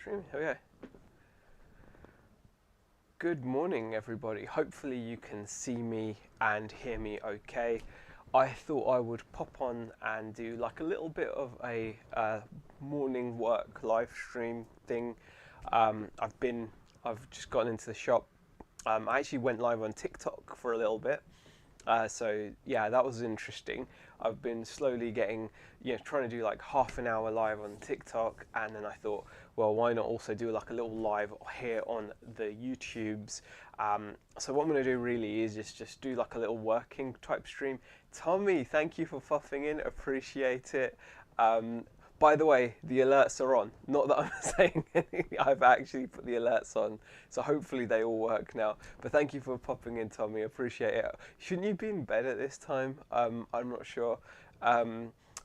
Stream. Okay. Good morning, everybody. Hopefully you can see me and hear me okay. I thought I would pop on and do like a little bit of a morning work live stream thing. I've just gotten into the shop. I actually went live on TikTok for a little bit. So yeah, that was interesting. I've been slowly getting, trying to do like half an hour live on TikTok, and then I thought, well, why not also do like a little live here on the YouTubes? So what I'm going to do really is just do like a little working type stream. Tommy, thank you for popping in, appreciate it. By the way, the alerts are on. Not that I'm saying anything, I've actually put the alerts on. So hopefully they all work now. But thank you for popping in, Tommy. Appreciate it. Shouldn't you be in bed at this time? I'm not sure.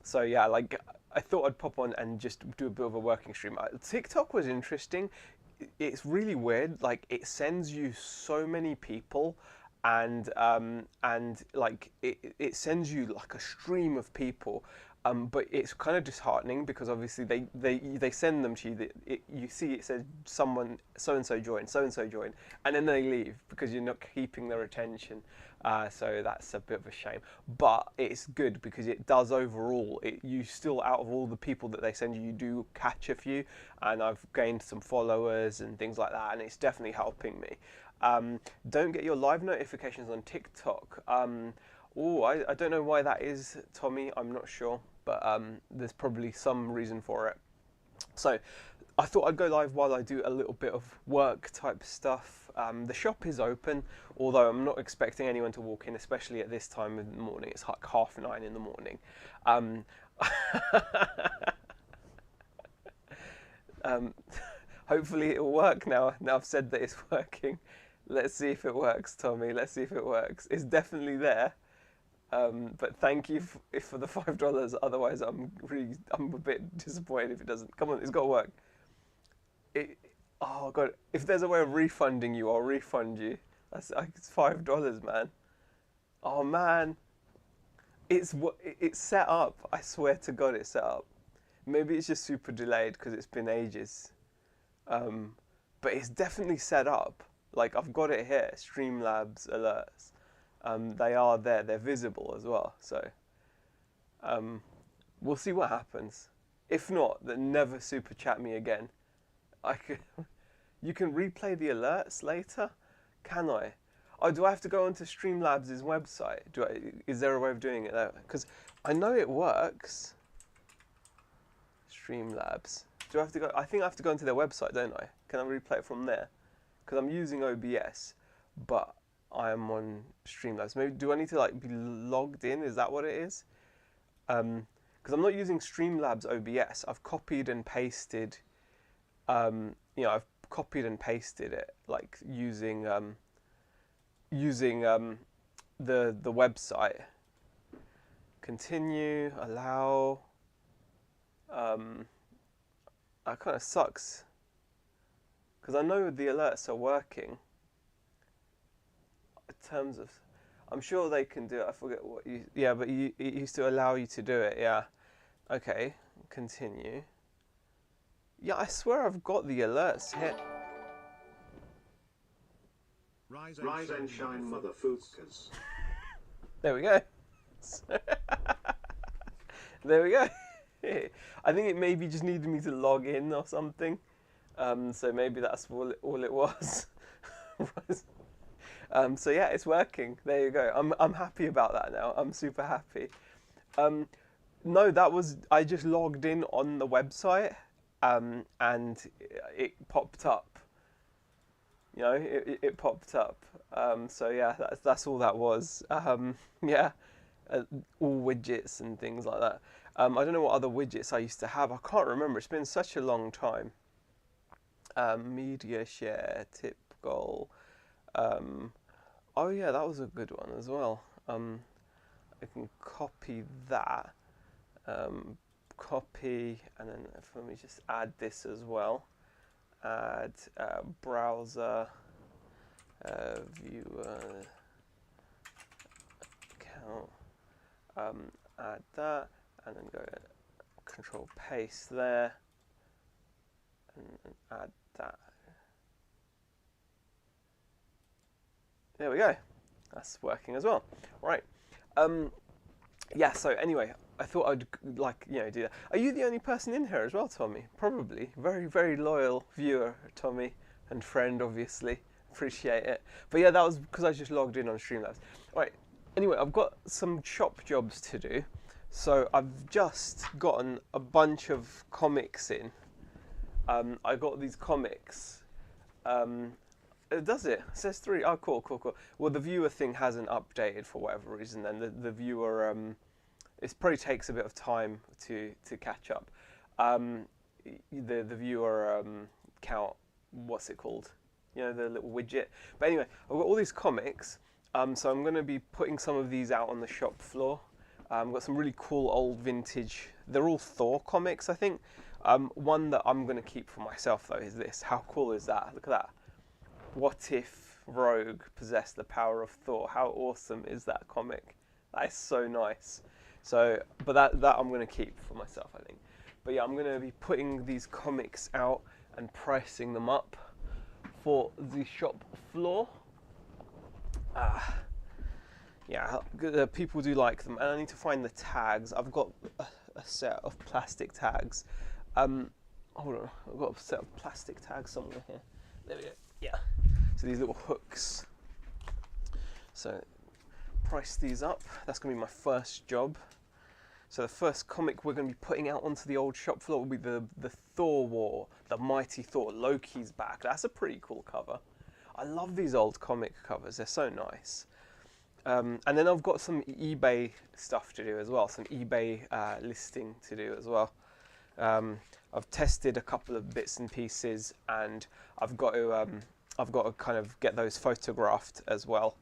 So yeah, like I thought I'd pop on and just do a bit of a working stream. TikTok was interesting. It's really weird. Like it sends you so many people, and like it sends you like a stream of people. But it's kind of disheartening because obviously they send them to you. You see it says someone so and so joined, and then they leave because you're not keeping their attention. So that's a bit of a shame. But it's good because it does overall. You still, out of all the people that they send you, you do catch a few, and I've gained some followers and things like that, and it's definitely helping me. Don't get your live notifications on TikTok. I don't know why that is, Tommy. I'm not sure, but there's probably some reason for it. So I thought I'd go live while I do a little bit of work type stuff. The shop is open, although I'm not expecting anyone to walk in, especially at this time in the morning. It's like 9:30 in the morning. Um, Hopefully it'll work now. Now I've said that it's working. Let's see if it works, Tommy. Let's see if it works. It's definitely there. But thank you for the $5. Otherwise, I'm a bit disappointed if it doesn't. Come on, it's got to work. Oh god, if there's a way of refunding you, I'll refund you. It's $5, man. Oh man, it's set up. I swear to God, it's set up. Maybe it's just super delayed because it's been ages. But it's definitely set up. Like I've got it here. Streamlabs alerts. They are there. They're visible as well. So we'll see what happens. If not, then never super chat me again. You can replay the alerts later. Can I? Oh, do I have to go onto Streamlabs' website? Is there a way of doing it there? Because I know it works. Streamlabs. Do I have to go? I think I have to go onto their website, don't I? Can I replay it from there? Because I'm using OBS, but I am on Streamlabs. Maybe do I need to like be logged in? Is that what it is? Because I'm not using Streamlabs OBS. I've copied and pasted. I've copied and pasted it like using the website. Continue. Allow. That kind of sucks. Because I know the alerts are working. In terms of, I'm sure they can do it. I forget what you. Yeah, but it used to allow you to do it. Yeah. Okay. Continue. Yeah, I swear I've got the alerts here. Rise and shine, motherfuckers. There we go. There we go. I think it maybe just needed me to log in or something. So maybe that's all it was. So yeah, it's working. There you go. I'm happy about that now. I'm super happy. No, I just logged in on the website, and it popped up. It popped up. So yeah, that's all that was. Yeah, all widgets and things like that. I don't know what other widgets I used to have. I can't remember. It's been such a long time. Media share, tip goal. Oh yeah, that was a good one as well. I can copy that. Copy, and then let me just add this as well. Add browser viewer account. Add that, and then go Control paste there. and add that. There we go. That's working as well. Right. Yeah, so anyway, I thought I'd do that. Are you the only person in here as well, Tommy? Probably. Very, very loyal viewer, Tommy, and friend, obviously. Appreciate it. But yeah, that was because I just logged in on Streamlabs. Right. Anyway, I've got some shop jobs to do. So I've just gotten a bunch of comics in. I got these comics. Does it? It says 3. Oh, cool. Well, the viewer thing hasn't updated for whatever reason. Then the viewer, it probably takes a bit of time to catch up. The viewer count. What's it called? You know, the little widget. But anyway, I've got all these comics. So I'm going to be putting some of these out on the shop floor. I've got some really cool old vintage. They're all Thor comics, I think. One that I'm going to keep for myself though is this. How cool is that? Look at that. What if Rogue possessed the power of Thor? How awesome is that comic? That is so nice. So, but that I'm going to keep for myself, I think. But yeah, I'm going to be putting these comics out and pricing them up for the shop floor. Yeah, people do like them, and I need to find the tags. I've got a set of plastic tags. Hold on, I've got a set of plastic tags somewhere here. There we go. Yeah. So these little hooks. So price these up. That's going to be my first job. So the first comic we're going to be putting out onto the old shop floor will be the Thor War, the Mighty Thor. Loki's back. That's a pretty cool cover. I love these old comic covers. They're so nice. And then I've got some eBay stuff to do as well. Some eBay listing to do as well. I've tested a couple of bits and pieces, and I've got to kind of get those photographed as well.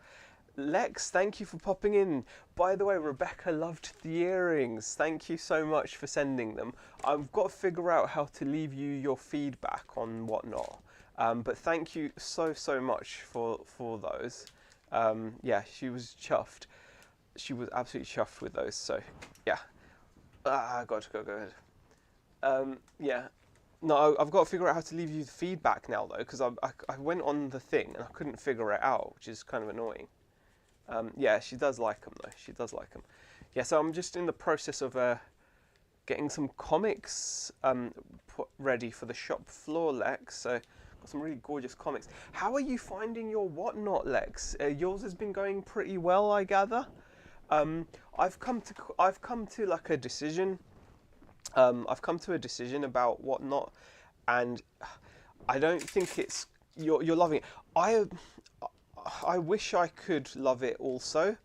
Lex, thank you for popping in. By the way, Rebecca loved the earrings. Thank you so much for sending them. I've got to figure out how to leave you your feedback on whatnot. But thank you so much for those. Yeah, she was chuffed. She was absolutely chuffed with those. So yeah, go ahead. Yeah. No, I've got to figure out how to leave you the feedback now though, because I went on the thing and I couldn't figure it out, which is kind of annoying. Yeah, she does like them though. She does like them. Yeah, so I'm just in the process of getting some comics put ready for the shop floor, Lex. So got some really gorgeous comics. How are you finding your whatnot, Lex? Yours has been going pretty well, I gather. I've come to like a decision. I've come to a decision about whatnot, and I don't think it's you're loving it. I wish I could love it also.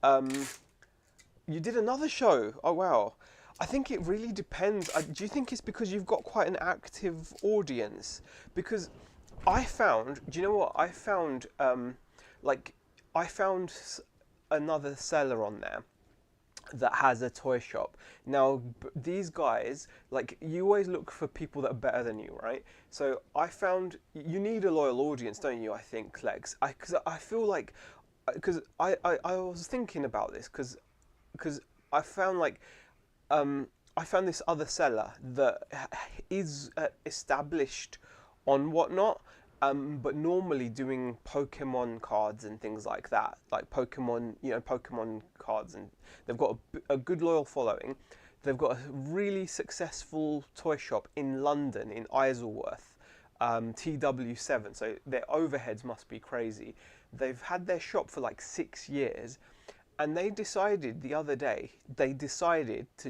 You did another show. Oh wow. I think it really depends. Do you think it's because you've got quite an active audience? Because I found, do you know what? I found another seller on there that has a toy shop. Now, these guys, like, you always look for people that are better than you, right? So I found you need a loyal audience, don't you? I think, Lex. Because I feel like, because I was thinking about this, because I found like, I found this other seller that is established on whatnot, but normally doing Pokemon cards and things like that, like Pokemon cards, and they've got a good loyal following. They've got a really successful toy shop in London, in Isleworth, TW7, so their overheads must be crazy. They've had their shop for like 6 years, and they decided the other day, to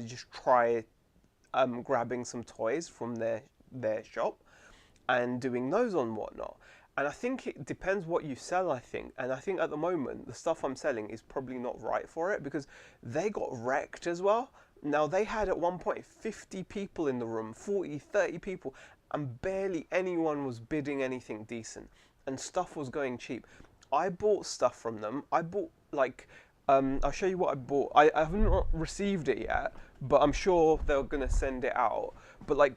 just try grabbing some toys from their shop and doing those on whatnot. And I think it depends what you sell, I think. And I think at the moment, the stuff I'm selling is probably not right for it, because they got wrecked as well. Now, they had at one point 50 people in the room, 40, 30 people, and barely anyone was bidding anything decent. And stuff was going cheap. I bought stuff from them. I bought, like, I'll show you what I bought. I haven't received it yet, but I'm sure they're going to send it out. But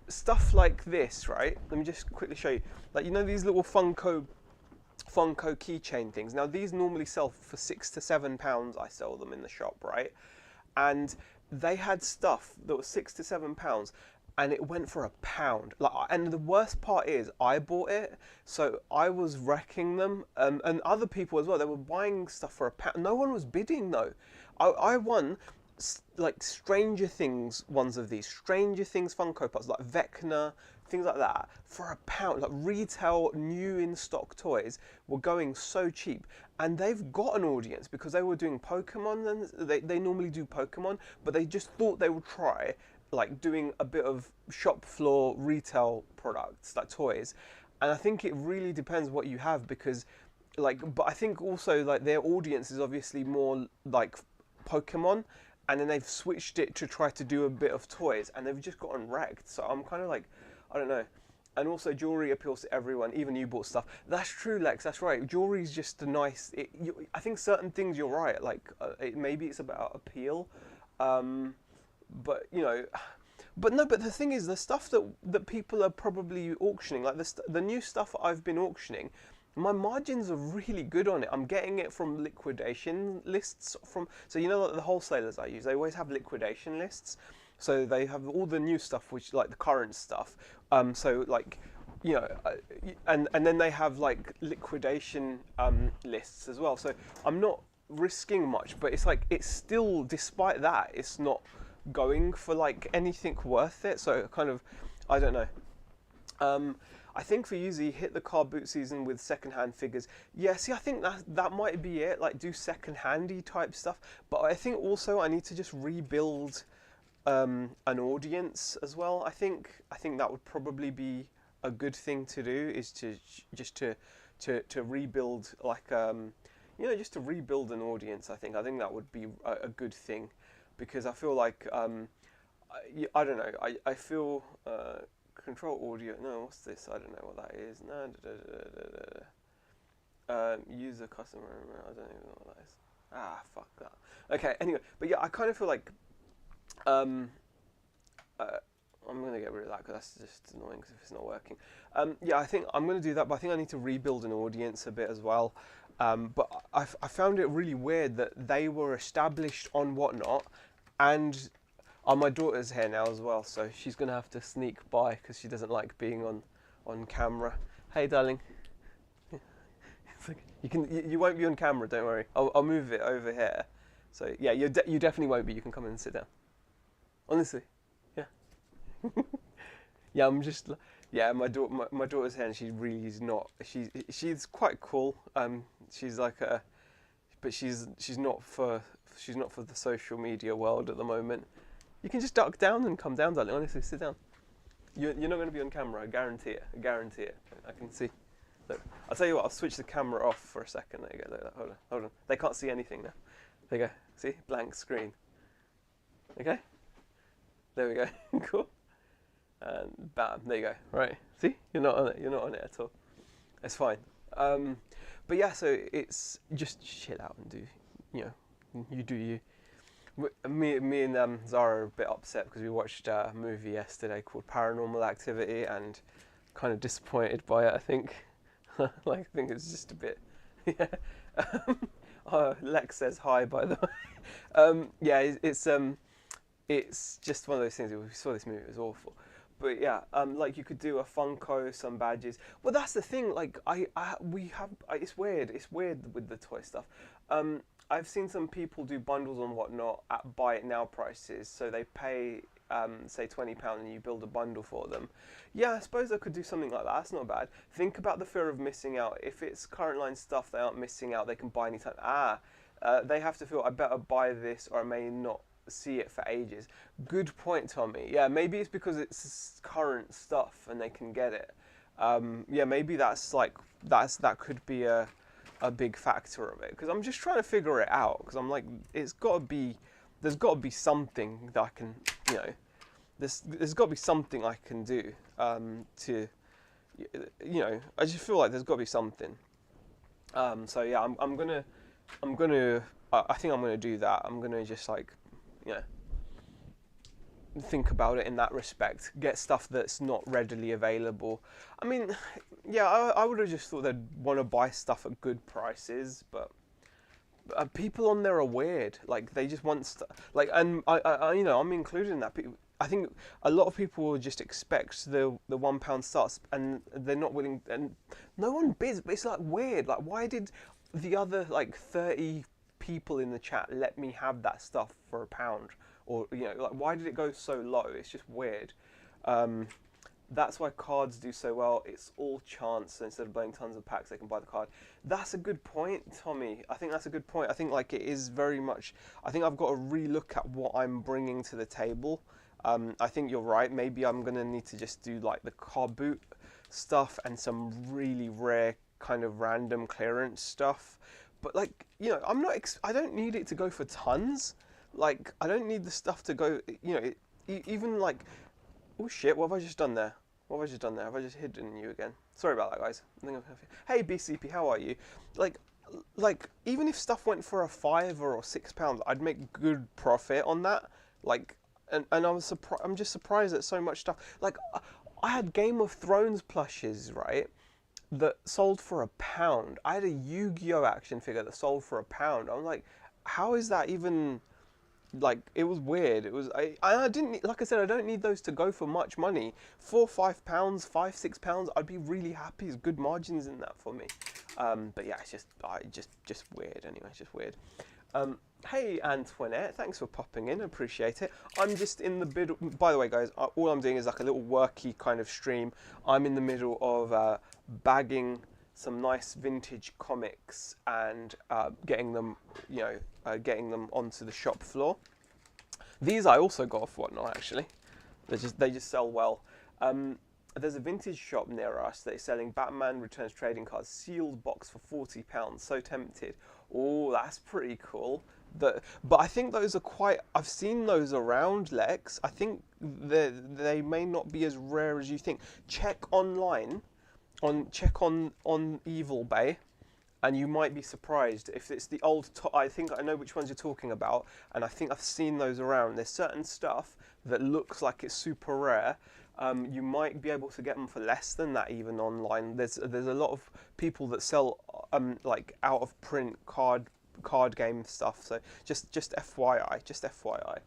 stuff like this, right? Let me just quickly show you. Like, you know these little Funko keychain things? Now, these normally sell for £6 to £7. I sell them in the shop, right? And they had stuff that was £6 to £7, and it went for £1. Like, and the worst part is, I bought it, so I was wrecking them, and other people as well. They were buying stuff for £1. No one was bidding though. I won like Stranger Things ones of these Stranger Things Funko Pops, like Vecna, things like that, for £1. Like retail new in stock toys were going so cheap, and they've got an audience because they were doing Pokemon, and they normally do Pokemon, but they just thought they would try like doing a bit of shop floor retail products like toys. And I think it really depends what you have, because like, but I think also like their audience is obviously more like Pokemon, and then they've switched it to try to do a bit of toys, and they've just gotten wrecked. So I'm kind of like, I don't know. And also, jewelry appeals to everyone, even you bought stuff. That's true, Lex. That's right. Jewelry is just a nice. I think certain things you're right. Like maybe it's about appeal, but you know, but no. But the thing is, the stuff that people are probably auctioning, like the new stuff I've been auctioning, my margins are really good on it. I'm getting it from liquidation lists so you know, like the wholesalers I use, they always have liquidation lists. So they have all the new stuff, which like the current stuff. So like, you know, and then they have like liquidation lists as well. So I'm not risking much, but it's like it's still, despite that, it's not going for like anything worth it. So kind of, I don't know. I think for you, hit the car boot season with secondhand figures. Yeah, see, I think that might be it. Like do secondhandy type stuff. But I think also I need to just rebuild an audience as well. I think that would probably be a good thing to do, is to just to rebuild like you know, just to rebuild an audience. I think that would be a good thing, because I feel like I don't know. I feel control audio. No, what's this? I don't know what that is. No, user customer. I don't even know what that is. Ah, fuck that. Okay. Anyway, but yeah, I kind of feel like I'm gonna get rid of that because that's just annoying if it's not working. Yeah, I think I'm gonna do that, but I think I need to rebuild an audience a bit as well. But I found it really weird that they were established on Whatnot, and my daughter's here now as well, so she's gonna have to sneak by because she doesn't like being on camera. Hey, darling. It's like, you won't be on camera. Don't worry. I'll move it over here. So yeah, you definitely won't be. You can come in and sit down. Honestly, yeah. Yeah, I'm just, yeah, my daughter's here, and she really is not. She's quite cool. She's like but she's not for the social media world at the moment. You can just duck down and come down, darling. Honestly, sit down. You're not going to be on camera. I guarantee it. I guarantee it. I can see. Look, I'll tell you what. I'll switch the camera off for a second. There you go. Look, hold on. They can't see anything now. There you go. See, blank screen. Okay. There we go. Cool. And bam, there you go. Right. See? You're not on it. You're not on it at all. It's fine. But yeah, so it's just chill out and do, you know, you do you. Me and Zara are a bit upset because we watched a movie yesterday called Paranormal Activity, and kind of disappointed by it, I think. Like, I think it's just a bit, yeah. Lex says hi, by the way. Yeah, it's just one of those things. We saw this movie; it was awful. But yeah, like you could do a Funko, some badges. Well, that's the thing. Like it's weird. It's weird with the toy stuff. I've seen some people do bundles and whatnot at buy it now prices. So they pay, say £20, and you build a bundle for them. Yeah, I suppose I could do something like that. That's not bad. Think about the fear of missing out. If it's current line stuff, they aren't missing out. They can buy anytime. They have to feel, I better buy this or I may not see it for ages. Good point, Tommy. Yeah, maybe it's because it's current stuff and they can get it. Yeah, maybe that could be a big factor of it, because I'm just trying to figure it out, because I'm like, there's got to be something that I can, you know, there's got to be something I can do to, you know, I just feel like there's got to be something. So yeah, I'm gonna I think I'm gonna do that. I'm gonna just like, you know, think about it in that respect. Get stuff that's not readily available. I mean, yeah, I would have just thought they'd want to buy stuff at good prices, but people on there are weird. Like, they just want stuff. Like, and I you know, I'm included in that. I think a lot of people will just expect the £1 starts, and they're not willing, and no one bids. But it's like weird. Like, why did the other like 30 people in the chat let me have that stuff for £1? Or like, why did it go so low? It's just weird. Um, that's why cards do so well. It's all chance. So instead of buying tons of packs, they can buy the card. That's a good point, Tommy. I think that's a good point. I think like it is very much. I think I've got to relook at what I'm bringing to the table. I think you're right. Maybe I'm gonna need to just do like the car boot stuff and some really rare kind of random clearance stuff. But like I'm not. I don't need it to go for tons. Like I don't need the stuff to go. Even like. Oh shit! What have I just done there? What have I just done there? Have I just hidden you again? Sorry about that, guys. Hey BCP, how are you? Like even if stuff went for a £5 or £6, I'd make good profit on that. Like, and I'm just surprised at so much stuff. Like, I had Game of Thrones plushes, right? That sold for £1. I had a Yu-Gi-Oh action figure that sold for £1. I'm like, how is that even? Like, it was weird. It was I didn't, like I said, I don't need those to go for much money. £4, £5, £5, £6, I'd be really happy. There's good margins in that for me. But yeah, it's just weird. Anyway, it's just weird. Hey Antoinette, thanks for popping in. Appreciate it. I'm just in the middle. By the way, guys, all I'm doing is like a little worky kind of stream. I'm in the middle of bagging some nice vintage comics and getting them, getting them onto the shop floor. These I also got off Whatnot actually. They just sell well. There's a vintage shop near us that's selling Batman Returns trading cards, sealed box for £40. So tempted. Oh, that's pretty cool. But I think those are quite. I've seen those around, Lex. I think they may not be as rare as you think. Check online. Check on Evil Bay, and you might be surprised if it's the old. I think I know which ones you're talking about, and I think I've seen those around. There's certain stuff that looks like it's super rare. You might be able to get them for less than that even online. There's a lot of people that sell like out of print card game stuff. So just FYI, just FYI.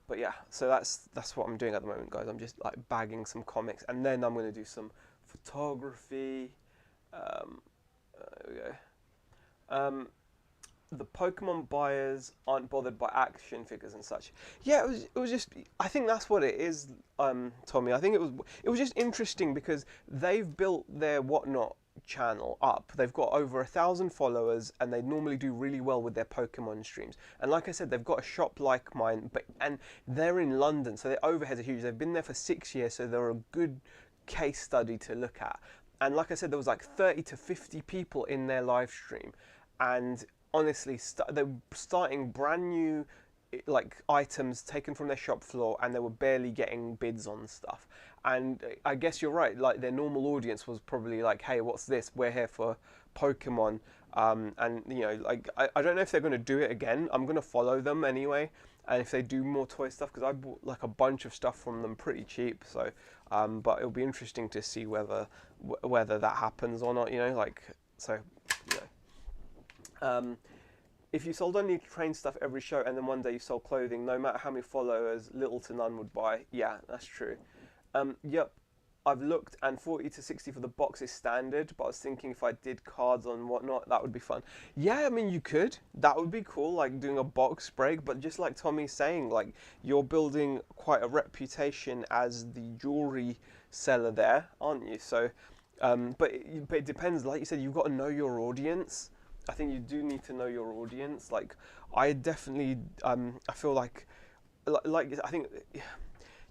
But yeah, so that's what I'm doing at the moment, guys. I'm just like bagging some comics, and then I'm going to do some photography. There we go. The Pokemon buyers aren't bothered by action figures and such. Yeah, it was just. I think that's what it is, Tommy. I think it was just interesting because they've built their Whatnot channel up. They've got over 1,000 followers, and they normally do really well with their Pokemon streams. And like I said, they've got a shop like mine, and they're in London, so their overheads are huge. They've been there for 6 years, so they're a good case study to look at. And like I said, there was like 30 to 50 people in their live stream, and honestly, they're starting brand new like items taken from their shop floor, and they were barely getting bids on stuff. And I guess you're right, like their normal audience was probably like, hey, what's this? We're here for Pokemon. And like I don't know if they're going to do it again. I'm going to follow them anyway, and if they do more toy stuff, because I bought like a bunch of stuff from them pretty cheap. So but it'll be interesting to see whether that happens or not, like, so if you sold only train stuff every show, and then one day you sold clothing, no matter how many followers, little to none would buy. Yeah, that's true. Yep, I've looked, and 40 to 60 for the box is standard, but I was thinking if I did cards on Whatnot, that would be fun. Yeah, I mean, you could. That would be cool, like doing a box break, but just like Tommy's saying, like, you're building quite a reputation as the jewelry seller there, aren't you? So, but it depends. Like you said, you've got to know your audience. I think you do need to know your audience. Like, I definitely, I feel like I think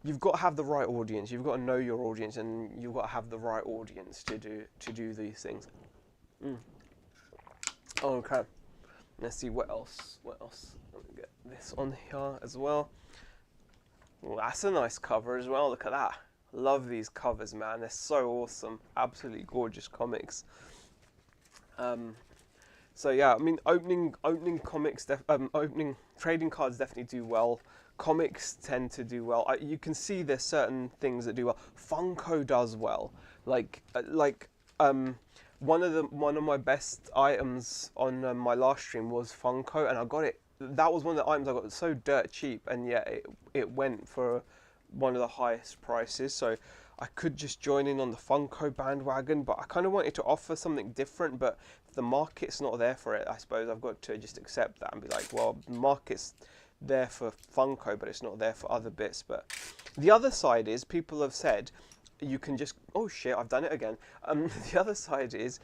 you've got to have the right audience. You've got to know your audience, and you've got to have the right audience to do these things. Okay, let's see what else. Let me get this on here as well. Well, that's a nice cover as well. Look at that. Love these covers, man. They're so awesome. Absolutely gorgeous comics. So yeah, I mean, opening comics, opening trading cards definitely do well. Comics tend to do well. You can see there's certain things that do well. Funko does well. One of my best items on my last stream was Funko, and I got it that was one of the items I got so dirt cheap, and yet it went for one of the highest prices. So I could just join in on the Funko bandwagon, but I kind of wanted to offer something different. But if the market's not there for it, I suppose I've got to just accept that and be like, well, the market's there for Funko, but it's not there for other bits. But the other side is people have said you can just, oh shit, I've done it again. The other side is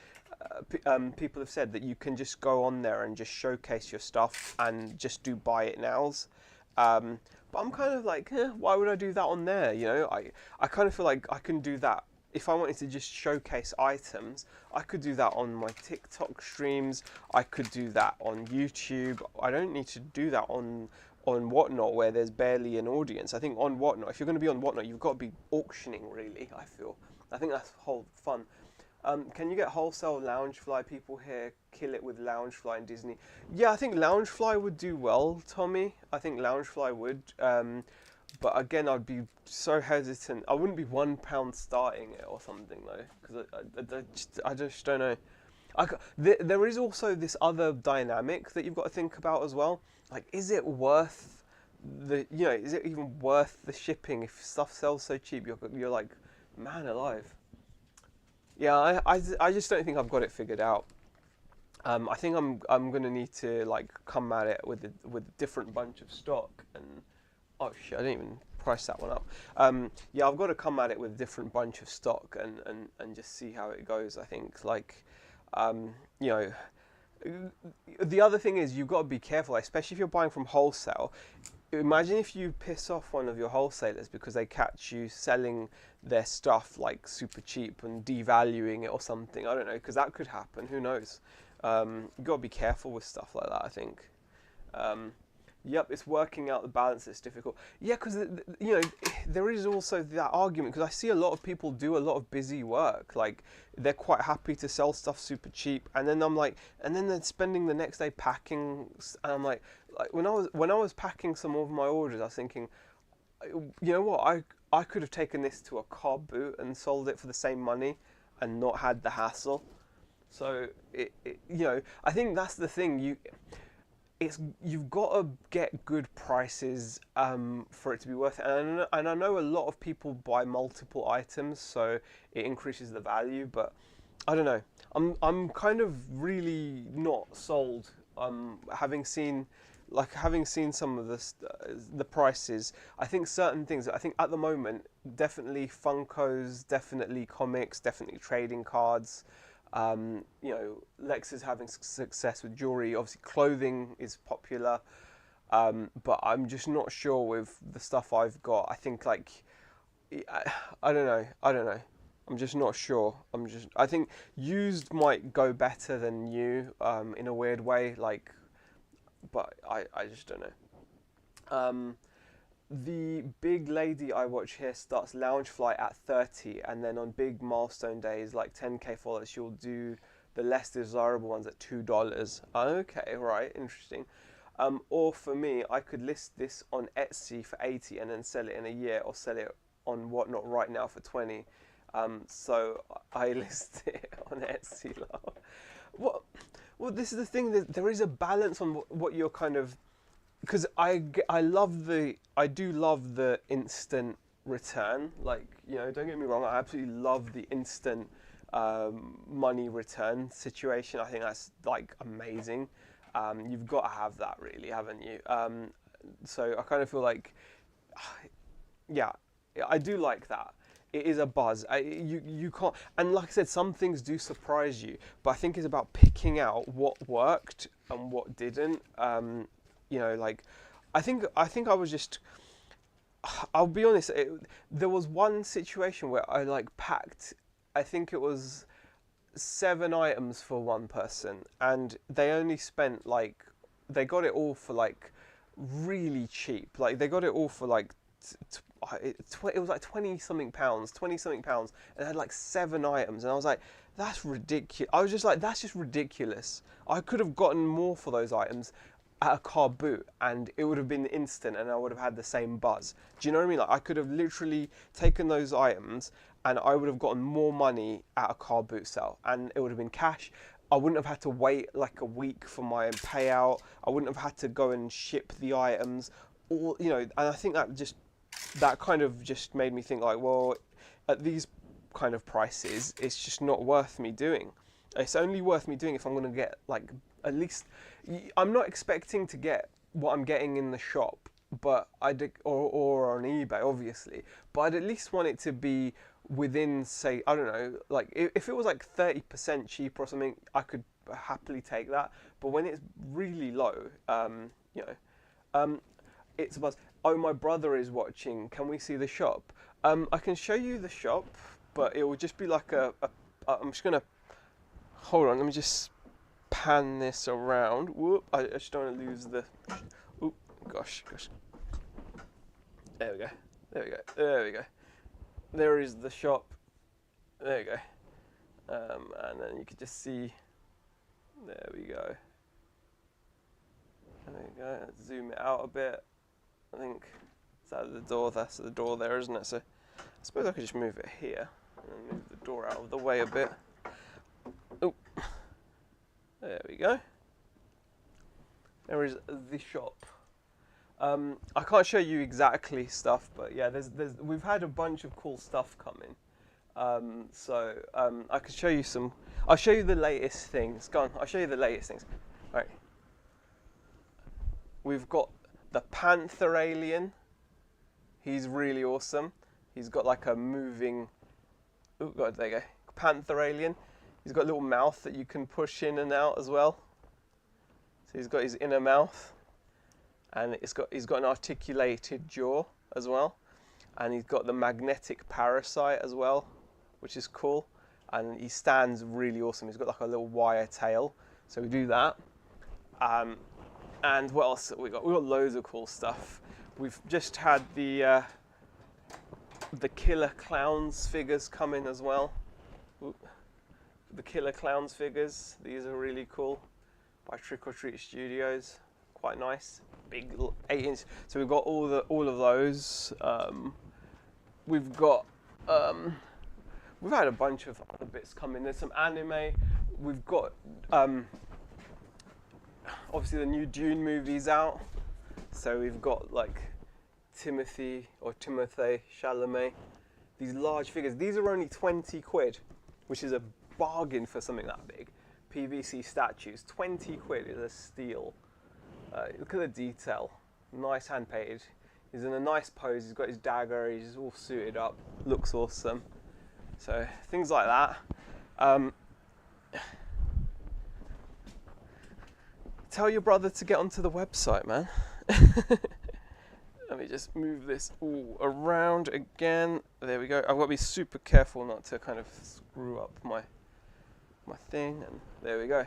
people have said that you can just go on there and just showcase your stuff and just do buy it nows. But I'm kind of like, why would I do that on there? You know, I kind of feel like I can do that. If I wanted to just showcase items, I could do that on my TikTok streams. I could do that on YouTube. I don't need to do that on Whatnot where there's barely an audience. I think on Whatnot, if you're going to be on Whatnot, you've got to be auctioning, really, I feel. I think that's the whole fun. Can you get wholesale Loungefly? People here kill it with Loungefly and Disney. Yeah, I think Loungefly would do well, Tommy. I think Loungefly would. But again, I'd be so hesitant. I wouldn't be £1 starting it or something though, because I just don't know. There is also this other dynamic that you've got to think about as well. Like, is it worth is it even worth the shipping if stuff sells so cheap? You're like, man alive. Yeah, I just don't think I've got it figured out. I think I'm gonna need to like come at it with a different bunch of stock and oh shit, I didn't even price that one up. Yeah, I've got to come at it with a different bunch of stock and just see how it goes. I think like you know. The other thing is you've got to be careful, especially if you're buying from wholesale. Imagine if you piss off one of your wholesalers because they catch you selling their stuff like super cheap and devaluing it or something. I don't know, because that could happen. Who knows? You've got to be careful with stuff like that, I think. Yep, it's working out the balance that's difficult. Yeah, because there is also that argument, because I see a lot of people do a lot of busy work. Like they're quite happy to sell stuff super cheap, and then I'm like, and then they're spending the next day packing, and I'm like when I was packing some of my orders, I was thinking, you know what, I could have taken this to a car boot and sold it for the same money, and not had the hassle. So I think that's the thing. You've got to get good prices for it to be worth it. And I know a lot of people buy multiple items, so it increases the value. But I don't know. I'm kind of really not sold. Having seen some of the prices, I think certain things. I think at the moment, definitely Funkos, definitely comics, definitely trading cards. Lex is having success with jewelry. Obviously, clothing is popular, but I'm just not sure with the stuff I've got. I think I don't know. I'm just not sure. I think used might go better than new, in a weird way. But I just don't know. The big lady I watch here starts Loungefly at 30, and then on big milestone days like 10k followers, she'll do the less desirable ones at $2. Okay, right, interesting. Or for me, I could list this on Etsy for 80 and then sell it in a year, or sell it on Whatnot right now for 20. So I list it on Etsy. Well, this is the thing. There is a balance on what you're kind of. Because I do love the instant return. Like, don't get me wrong, I absolutely love the instant money return situation. I think that's like amazing. You've got to have that, really, haven't you? So I kind of feel like, yeah, I do like that. It is a buzz. You can't, and like I said, some things do surprise you, but I think it's about picking out what worked and what didn't. I think I was just. I'll be honest. There was one situation where I packed. I think it was 7 items for one person, and they only spent they got it all for really cheap. Like they got it all for it was like 20 something pounds, and it had 7 items, and I was like, that's ridiculous. I was just like, that's just ridiculous. I could have gotten more for those items at a car boot, and it would have been instant, and I would have had the same buzz. Do you know what I mean? I could have literally taken those items, and I would have gotten more money at a car boot sale, and it would have been cash. I wouldn't have had to wait like a week for my payout. I wouldn't have had to go and ship the items, or and I think that kind of just made me think like, well, at these kind of prices, it's just not worth me doing. It's only worth me doing if I'm going to get like at least. I'm not expecting to get what I'm getting in the shop, but or on eBay, obviously. But I'd at least want it to be within, say, I don't know, like if it was like 30% cheaper or something, I could happily take that. But when it's really low, you know, it's a buzz. Oh, my brother is watching. Can we see the shop? I can show you the shop, but it will just be like I'm just gonna hold on. Let me just pan this around. Whoop! I just don't want to lose the. Oop! Gosh. There we go. There we go. There is the shop. There you go. And then you can just see. There we go. There we go. Let's zoom it out a bit. I think it's out of the door. That's the door there, isn't it? So I suppose I could just move it here and move the door out of the way a bit. Oh, there we go. There is the shop. I can't show you exactly stuff, but yeah, we've had a bunch of cool stuff coming. So I could show you some. I'll show you the latest things. Go on, I'll show you the latest things. All right. We've got the Panther alien. He's really awesome. He's got like a moving. Oh God, there you go. Panther alien. He's got a little mouth that you can push in and out as well. So he's got his inner mouth, and he's got an articulated jaw as well, and he's got the magnetic parasite as well, which is cool. And he stands really awesome. He's got like a little wire tail, so we do that. And what else have we got? We've got loads of cool stuff. We've just had the Killer Clowns figures come in as well. Oop. The Killer Clowns figures. These are really cool. By Trick or Treat Studios. Quite nice. Big 8-inch. So we've got all of those. We've got we've had a bunch of other bits come in. There's some anime. We've got obviously the new Dune movie's out. So we've got like Timothée Chalamet. These large figures. These are only 20 quid, which is a bargain for something that big. PVC statues, 20 quid is a steal. Look at the detail. Nice hand painted. He's in a nice pose. He's got his dagger. He's all suited up. Looks awesome. So things like that. Tell your brother to get onto the website, man. Let me just move this all around again. There we go. I've got to be super careful not to kind of screw up my thing. And there we go.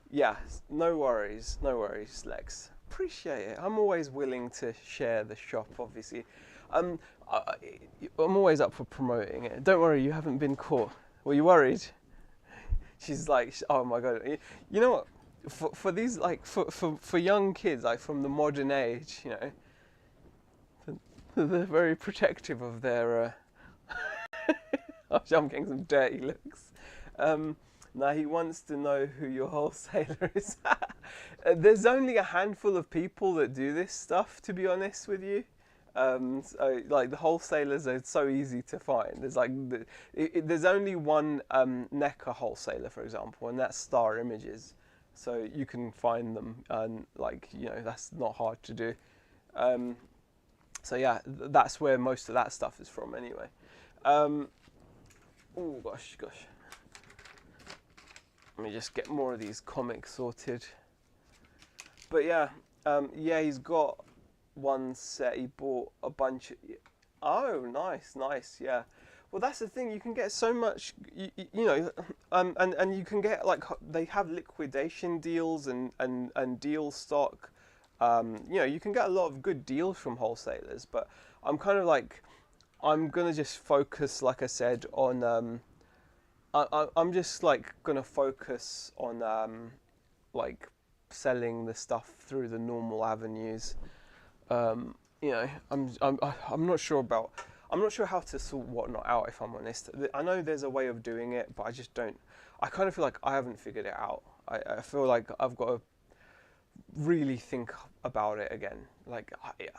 Yeah, no worries, Lex. Appreciate it. I'm always willing to share the shop, obviously. I'm always up for promoting it. Don't worry, you haven't been caught. Were you worried? She's like, oh my God. You know what? For these, like, for young kids, like from the modern age, you know, they're very protective of their. I'm getting some dirty looks. Now he wants to know who your wholesaler is. There's only a handful of people that do this stuff, to be honest with you. So like the wholesalers are so easy to find. There's like there's only one NECA wholesaler, for example, and that's Star Images. So you can find them, and like that's not hard to do. So yeah, that's where most of that stuff is from, anyway. Oh gosh. Let me just get more of these comics sorted. But yeah, he's got one set. He bought a bunch of. Oh, nice, yeah. Well, that's the thing. You can get so much, and you can get like they have liquidation deals and deal stock. You can get a lot of good deals from wholesalers. But I'm kind of like, I'm gonna just focus, like I said, on. I'm just like gonna focus on like selling the stuff through the normal avenues. I'm not sure about. I'm not sure how to sort Whatnot out, if I'm honest. I know there's a way of doing it, but I just don't. I kind of feel like I haven't figured it out. I feel like I've got to really think about it again. Like it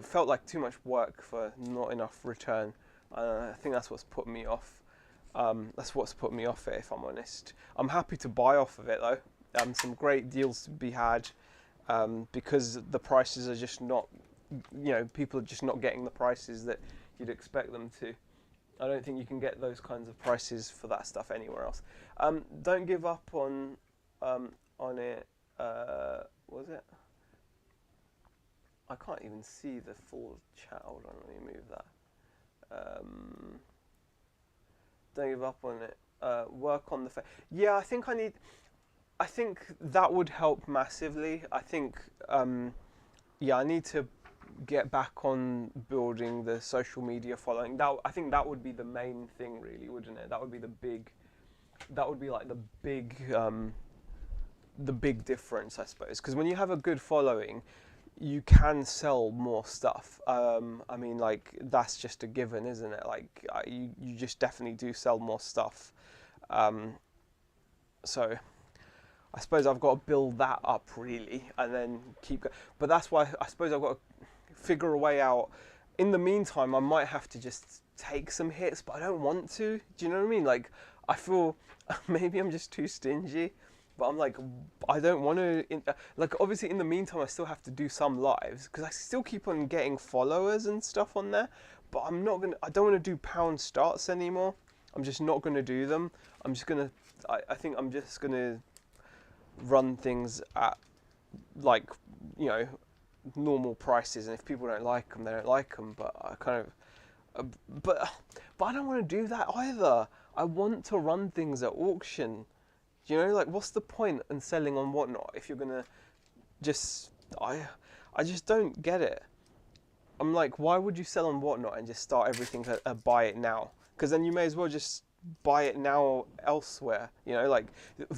felt like too much work for not enough return. I think that's what's put me off. That's what's put me off it, if I'm honest. I'm happy to buy off of it though. Some great deals to be had, because the prices are just not, people are just not getting the prices that you'd expect them to. I don't think you can get those kinds of prices for that stuff anywhere else. Don't give up on it. What was it? I can't even see the full chat. Hold on, let me move that. Don't give up on it. Work on the yeah, I think I think that would help massively. I think I need to get back on building the social media following. I think that would be the main thing, really, wouldn't it? That would be like the big difference, I suppose. Because when you have a good following, you can sell more stuff. I mean, like, that's just a given, isn't it? Like, you just definitely do sell more stuff. So I suppose I've got to build that up, really, and then keep going. But that's why I suppose I've got to figure a way out. In the meantime, I might have to just take some hits, but I don't want to. Do you know what I mean? Like, I feel maybe I'm just too stingy. But I'm like, I don't want to. Like, obviously, in the meantime, I still have to do some lives because I still keep on getting followers and stuff on there. But I'm not gonna. I don't want to do pound starts anymore. I'm just not gonna do them. I'm just gonna. I think I'm just gonna run things at, like, normal prices. And if people don't like them, they don't like them. But I kind of. But I don't want to do that either. I want to run things at auction. Like, what's the point in selling on Whatnot if you're gonna just... I just don't get it. I'm like, why would you sell on Whatnot and just start everything at buy it now? Because then you may as well just buy it now elsewhere, like,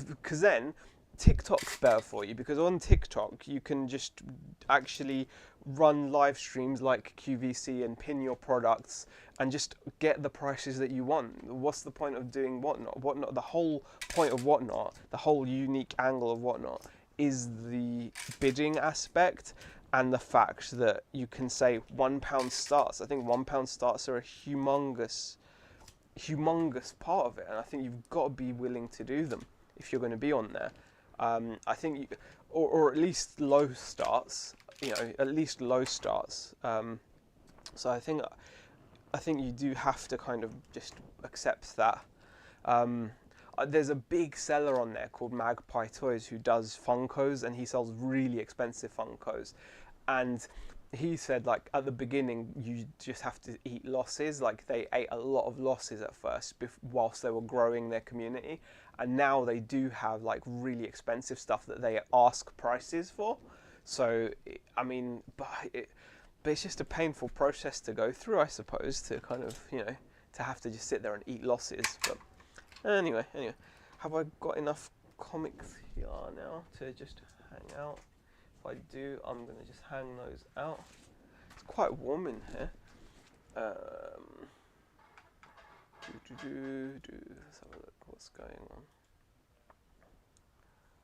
because then TikTok's better for you, because on TikTok you can just actually run live streams like QVC and pin your products and just get the prices that you want. What's the point of doing Whatnot? The whole point of Whatnot, the whole unique angle of Whatnot, is the bidding aspect and the fact that you can say £1 starts. I think £1 starts are a humongous part of it, and I think you've got to be willing to do them if you're going to be on there. I think, or at least low starts. At least low starts. So I think you do have to kind of just accept that. There's a big seller on there called Magpie Toys who does Funkos, and he sells really expensive Funkos. And he said, like, at the beginning, you just have to eat losses. Like, they ate a lot of losses at first whilst they were growing their community. And now they do have, like, really expensive stuff that they ask prices for. So, I mean, but it's just a painful process to go through, I suppose, to kind of, to have to just sit there and eat losses. But anyway, have I got enough comics here now to just hang out? If I do, I'm going to just hang those out. It's quite warm in here. Let's have a look what's going on.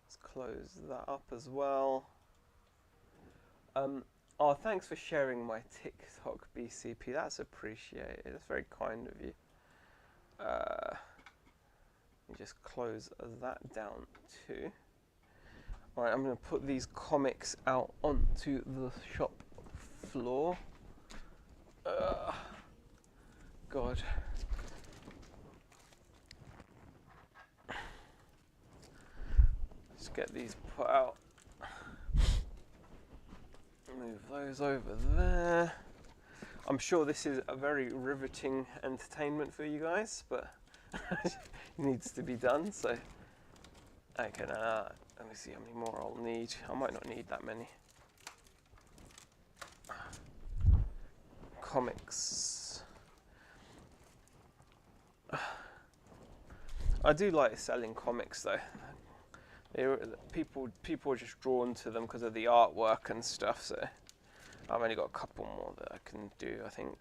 Let's close that up as well. Thanks for sharing my TikTok, BCP. That's appreciated. That's very kind of you. Let me just close that down too. Alright, I'm going to put these comics out onto the shop floor. God. Let's get these put out. Move those over there. I'm sure this is a very riveting entertainment for you guys, but it needs to be done, so... Okay, now, let me see how many more I'll need. I might not need that many. Comics. I do like selling comics, though. People are just drawn to them because of the artwork and stuff, so I've only got a couple more that I can do, I think.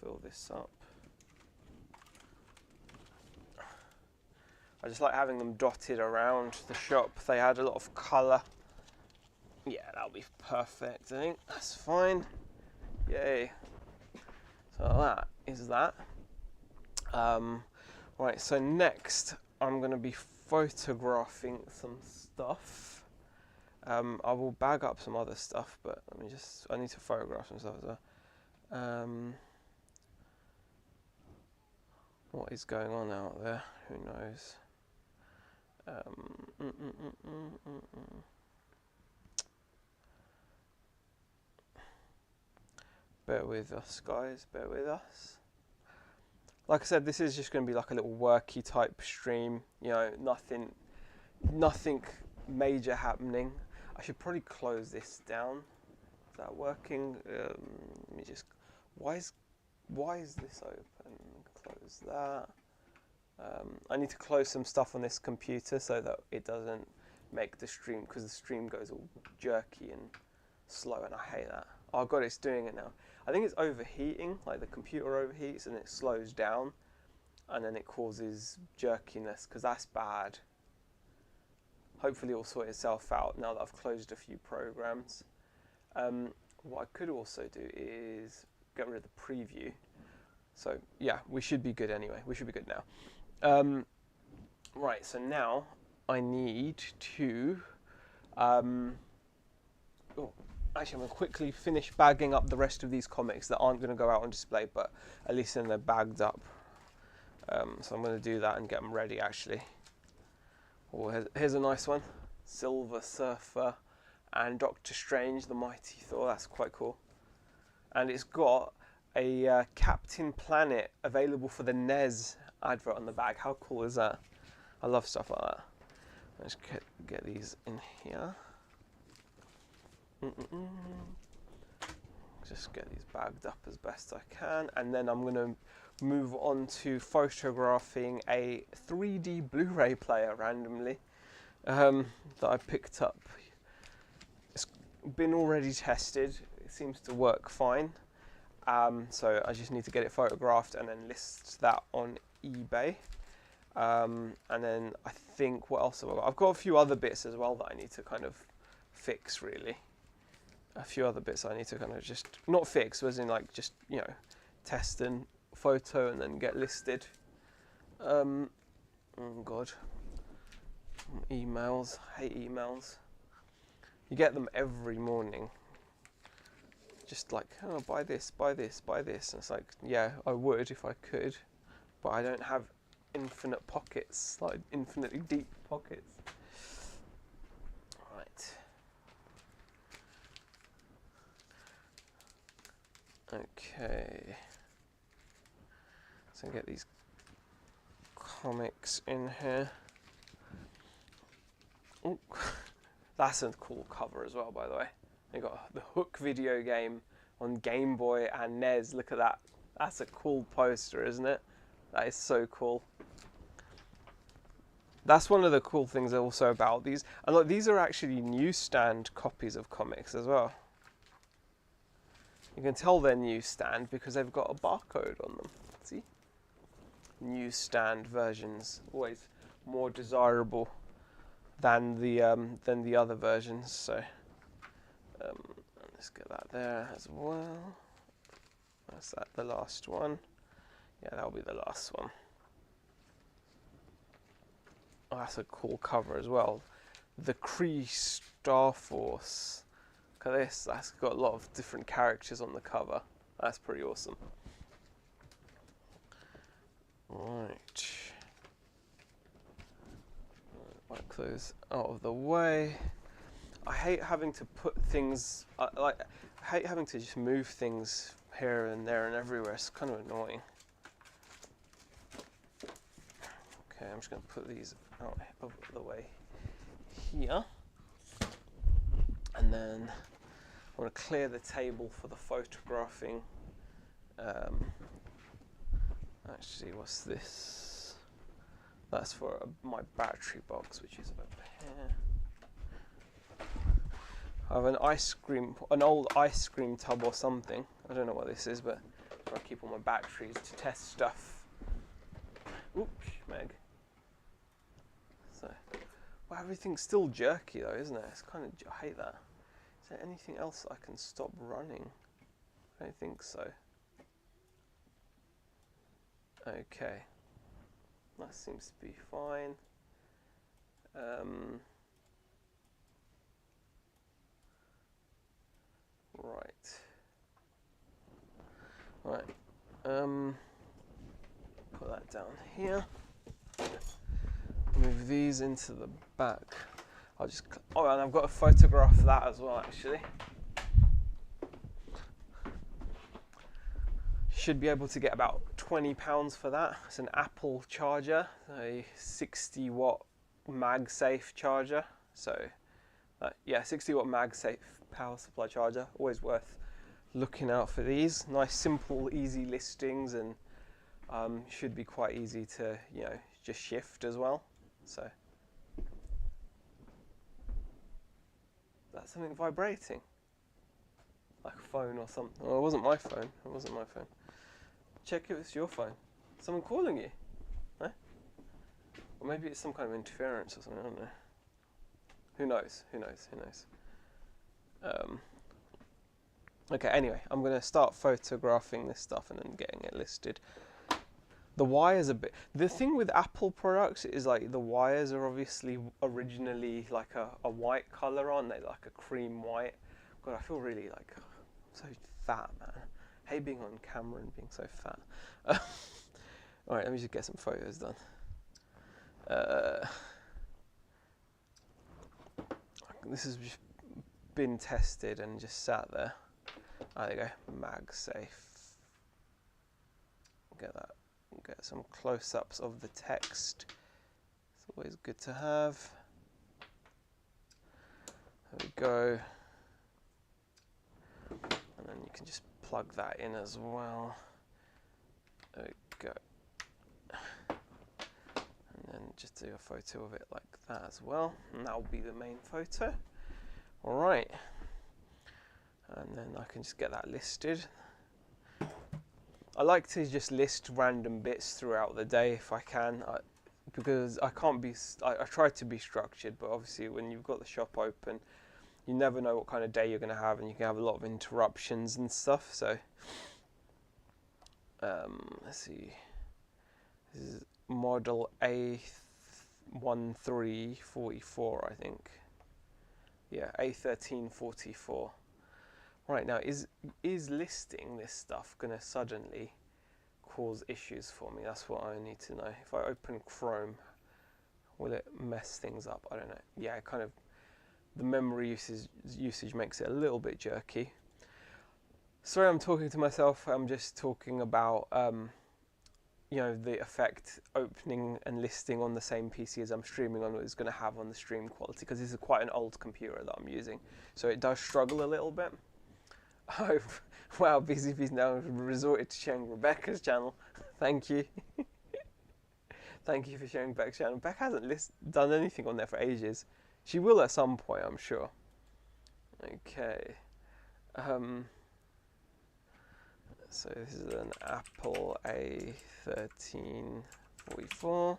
fill this up. I just like having them dotted around the shop. They had a lot of colour. Yeah, that'll be perfect, I think. That's fine. Yay. So that is that. Right, so next I'm going to be photographing some stuff. I will bag up some other stuff, but I need to photograph some stuff as well. What is going on out there? Who knows? Bear with us, guys. Bear with us. Like I said, this is just going to be like a little worky type stream. You know, nothing major happening. I should probably close this down. Is that working? Let me just. Why is this open? Close that. I need to close some stuff on this computer so that it doesn't make the stream, because the stream goes all jerky and slow, and I hate that. Oh god, it's doing it now. I think it's overheating, like the computer overheats and it slows down, and then it causes jerkiness, because that's bad. Hopefully it will sort itself out now that I've closed a few programs. What I could also do is get rid of the preview. So yeah, we should be good anyway. We should be good now. Right, so now I need to actually I'm going to quickly finish bagging up the rest of these comics that aren't going to go out on display, but at least then they're bagged up. So I'm going to do that and get them ready actually. Oh, here's a nice one. Silver Surfer and Doctor Strange, the Mighty Thor. That's quite cool. And it's got a Captain Planet available for the NES advert on the bag. How cool is that? I love stuff like that. Let's get these in here. Just get these bagged up as best I can, and then I'm going to move on to photographing a 3D Blu-ray player randomly that I picked up. It's been already tested. It seems to work fine. So I just need to get it photographed and then list that on eBay. And then I think, what else have I got? I've got a few other bits as well that I need to kind of fix, really. A few other bits I need to kind of just, not fix, as in like just, you know, test and photo and then get listed. Oh God. Emails. I hate emails. You get them every morning. Just like, oh, buy this, buy this, buy this. And it's like, yeah, I would if I could, but I don't have infinite pockets, like infinitely deep pockets. Right. Okay. So get these comics in here. Ooh. That's a cool cover as well, by the way. They got the Hook video game on Game Boy and NES. Look at that. That's a cool poster, isn't it? That is so cool. That's one of the cool things also about these. And look, these are actually newsstand copies of comics as well. You can tell they're newsstand because they've got a barcode on them. See? Newsstand versions, always more desirable than the other versions. So let's get that there as well. That's that, the last one. Yeah, that'll be the last one. Oh, that's a cool cover as well. The Kree Star Force. Look at this. That's got a lot of different characters on the cover. That's pretty awesome. Right. Wipe those out of the way. I hate having to put things, I hate having to just move things here and there and everywhere. It's kind of annoying. Okay, I'm just going to put these out of the way here. And then I want to clear the table for the photographing. Actually, what's this? That's for my battery box, which is over here. I have an old ice cream tub or something. I don't know what this is, but where I keep all my batteries to test stuff. Oops, Meg. So, well, everything's still jerky though, isn't it? It's kind of, I hate that. Is there anything else I can stop running? I don't think so. Okay, that seems to be fine. Right. Put that down here. Move these into the back. I'll just. Oh, and I've got to photograph that as well, actually. Should be able to get about £20 for that. It's an Apple charger, a 60-watt MagSafe charger. So, yeah, 60-watt MagSafe power supply charger. Always worth looking out for these. Nice, simple, easy listings, and should be quite easy to, just shift as well. So, that's something vibrating, like a phone or something. Oh, it wasn't my phone. It wasn't my phone. Check if it's your phone. Someone calling you? No? Or maybe it's some kind of interference or something, I don't know. Who knows? Who knows? Who knows? Okay, anyway, I'm going to start photographing this stuff and then getting it listed. The wires a bit... The thing with Apple products is like the wires are obviously originally like a white colour, aren't they? Like a cream white. God, I feel really like so fat, man. I hate being on camera and being so fat. Alright, let me just get some photos done. This has just been tested and just sat there. There you go, MagSafe. Get that. Get some close-ups of the text. It's always good to have. There we go. And then you can just plug that in as well. There we go. And then just do a photo of it like that as well. And that will be the main photo. Alright. And then I can just get that listed. I like to just list random bits throughout the day if I can, because I can't be. I try to be structured, but obviously when you've got the shop open, you never know what kind of day you're going to have, and you can have a lot of interruptions and stuff. So, let's see. This is model A1344, I think. Yeah, A1344. Right, now, is listing this stuff going to suddenly cause issues for me? That's what I need to know. If I open Chrome, will it mess things up? I don't know. Yeah, kind of, the memory usage makes it a little bit jerky. Sorry, I'm talking to myself. I'm just talking about, the effect opening and listing on the same PC as I'm streaming on is going to have on the stream quality, because this is quite an old computer that I'm using. So it does struggle a little bit. Oh, wow, BZB's now resorted to sharing Rebecca's channel. Thank you. Thank you for sharing Beck's channel. Beck hasn't done anything on there for ages. She will at some point, I'm sure. Okay. So this is an Apple A1344.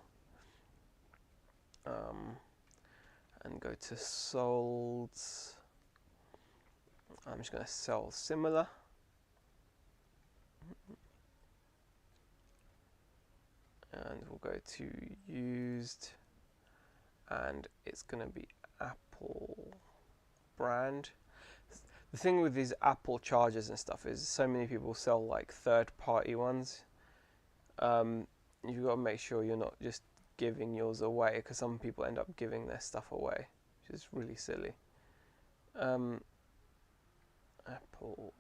And go to sold. I'm just going to sell similar. And we'll go to used. And it's going to be Apple brand. The thing with these Apple chargers and stuff is so many people sell like third-party ones. You've got to make sure you're not just giving yours away, because some people end up giving their stuff away, which is really silly. Apple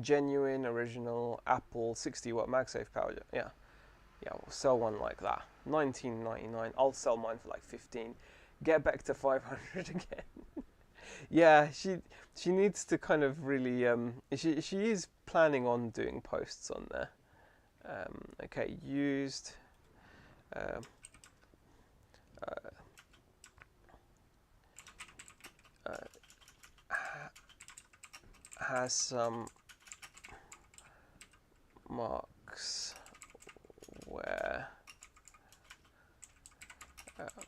genuine original Apple 60-watt MagSafe power. Yeah, we'll sell one like that. $19.99. I'll sell mine for like 15. Get back to 500 again. Yeah, she needs to kind of really. She is planning on doing posts on there. Okay, used. Has some marks where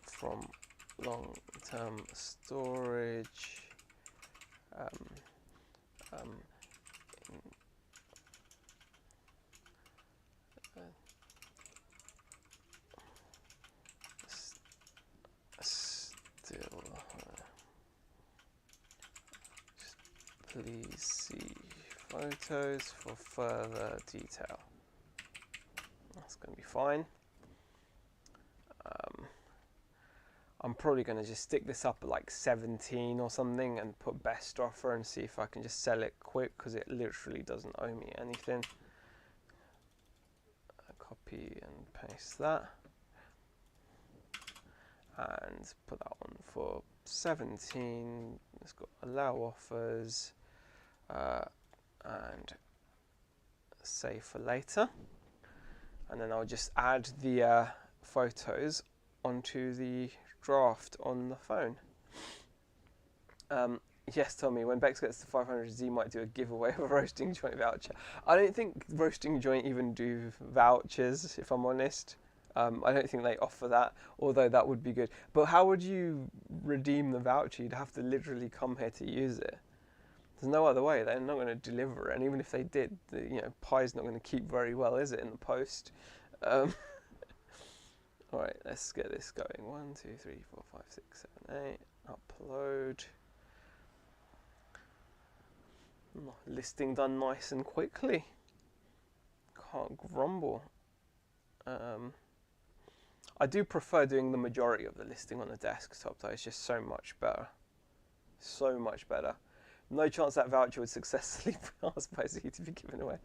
from long-term storage still please see photos for further detail. That's going to be fine. I'm probably going to just stick this up at like 17 or something and put best offer and see if I can just sell it quick, because it literally doesn't owe me anything. Copy and paste that and put that on for 17. It's got allow offers and save for later, and then I'll just add the photos onto the draft on the phone. Yes, Tommy, when Bex gets to 500, Z might do a giveaway of a roasting joint voucher. I don't think roasting joint even do vouchers, if I'm honest. I don't think they offer that, although that would be good. But how would you redeem the voucher? You'd have to literally come here to use it. There's no other way. They're not going to deliver it, and even if they did, pie's not going to keep very well, is it, in the post? All right, let's get this going. 1, 2, 3, 4, 5, 6, 7, 8. Upload. Listing done nice and quickly. Can't grumble. I do prefer doing the majority of the listing on the desktop, though. It's just so much better. So much better. No chance that voucher would successfully be asked by Z to be given away.